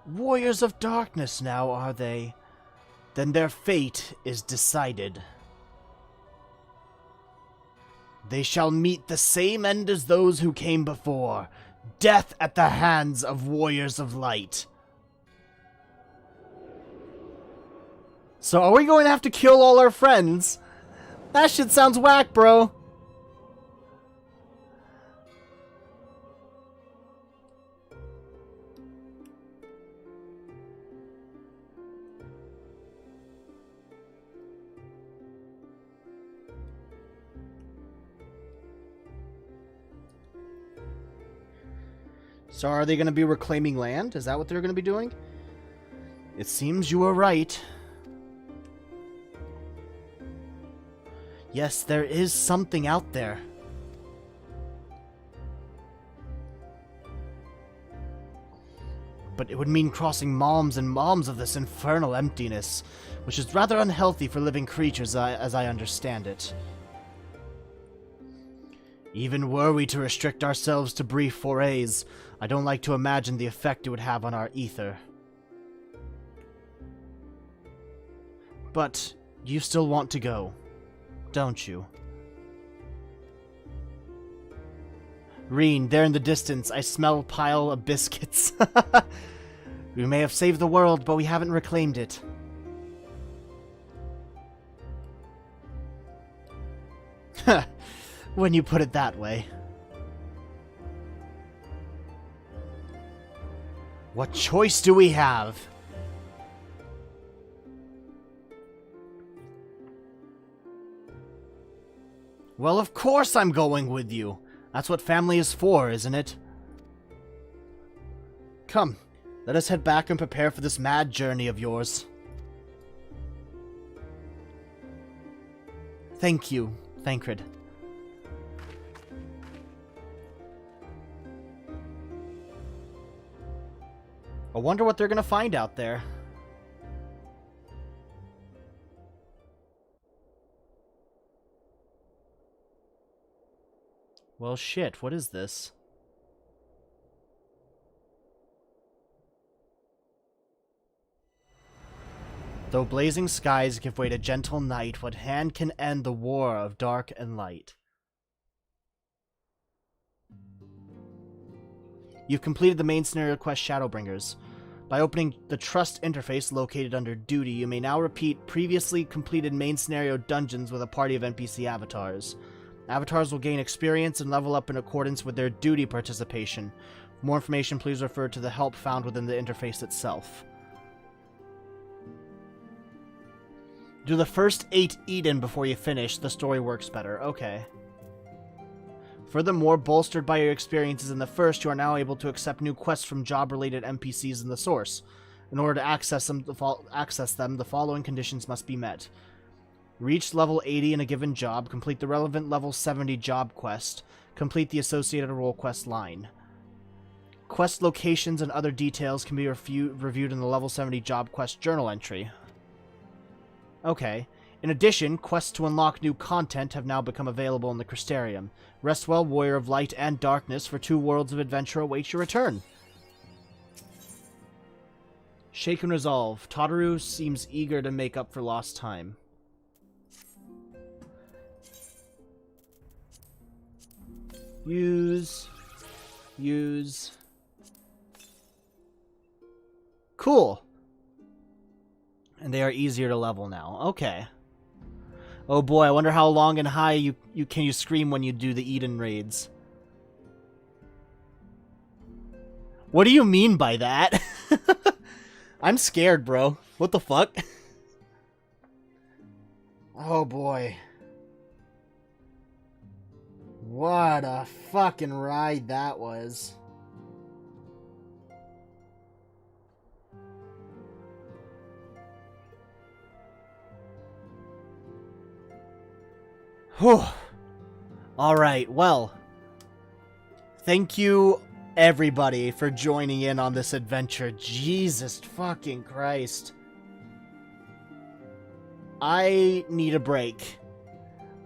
Warriors of darkness now, are they? Then their fate is decided. They shall meet the same end as those who came before, death at the hands of warriors of light. So are we going to have to kill all our friends? That shit sounds whack, bro. So are they going to be reclaiming land? Is that what they're going to be doing? It seems you were right. Yes, there is something out there. But it would mean crossing moms and moms of this infernal emptiness, which is rather unhealthy for living creatures as I understand it. Even were we to restrict ourselves to brief forays, I don't like to imagine the effect it would have on our ether. But you still want to go, don't you? Reen, there in the distance, I smell a pile of biscuits. We may have saved the world, but we haven't reclaimed it. When you put it that way. What choice do we have? Well, of course I'm going with you. That's what family is for, isn't it? Come, let us head back and prepare for this mad journey of yours. Thank you, Thancred. I wonder what they're gonna find out there. Well, shit, what is this? Though blazing skies give way to gentle night, what hand can end the war of dark and light? You've completed the main scenario quest Shadowbringers. By opening the Trust interface located under Duty, you may now repeat previously completed main scenario dungeons with a party of NPC avatars. Avatars will gain experience and level up in accordance with their duty participation. For more information, please refer to the help found within the interface itself. Do the first 8 Eden before you finish, the story works better. Okay. Furthermore, bolstered by your experiences in the first, you are now able to accept new quests from job-related NPCs in the source. In order to access them, the following conditions must be met. Reach level 80 in a given job, complete the relevant level 70 job quest, complete the associated role quest line. Quest locations and other details can be reviewed in the level 70 job quest journal entry. Okay. In addition, quests to unlock new content have now become available in the Crystarium. Rest well, Warrior of Light and Darkness, for 2 worlds of adventure await your return. Shaken Resolve. Tataru seems eager to make up for lost time. Use. Cool. And they are easier to level now. Okay. Oh boy, I wonder how long and high you can scream when you do the Eden raids. What do you mean by that? I'm scared, bro. What the fuck? Oh boy. What a fucking ride that was. Whew. Alright, well. Thank you, everybody, for joining in on this adventure. Jesus fucking Christ. I need a break.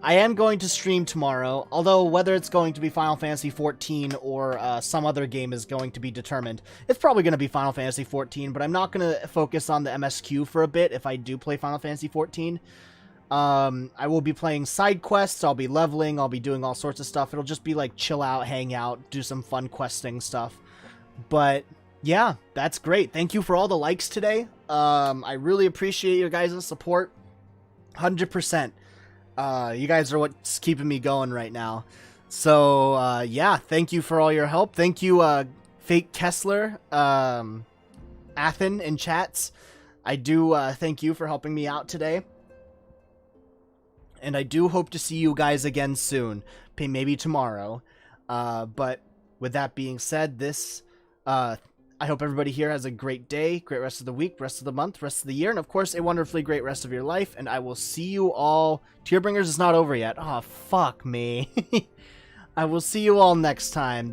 I am going to stream tomorrow, although whether it's going to be Final Fantasy XIV or some other game is going to be determined. It's probably going to be Final Fantasy XIV, but I'm not going to focus on the MSQ for a bit if I do play Final Fantasy XIV. I will be playing side quests, I'll be leveling, I'll be doing all sorts of stuff. It'll just be like chill out, hang out, do some fun questing stuff. But yeah, that's great. Thank you for all the likes today. I really appreciate your guys' support. 100%. You guys are what's keeping me going right now. So, yeah, thank you for all your help. Thank you, Fake Kessler, Athen in chats. I do thank you for helping me out today. And I do hope to see you guys again soon. Maybe tomorrow. But with that being said, I hope everybody here has a great day, great rest of the week, rest of the month, rest of the year, and of course, a wonderfully great rest of your life. And I will see you all. Tearbringers is not over yet. Oh, fuck me. I will see you all next time.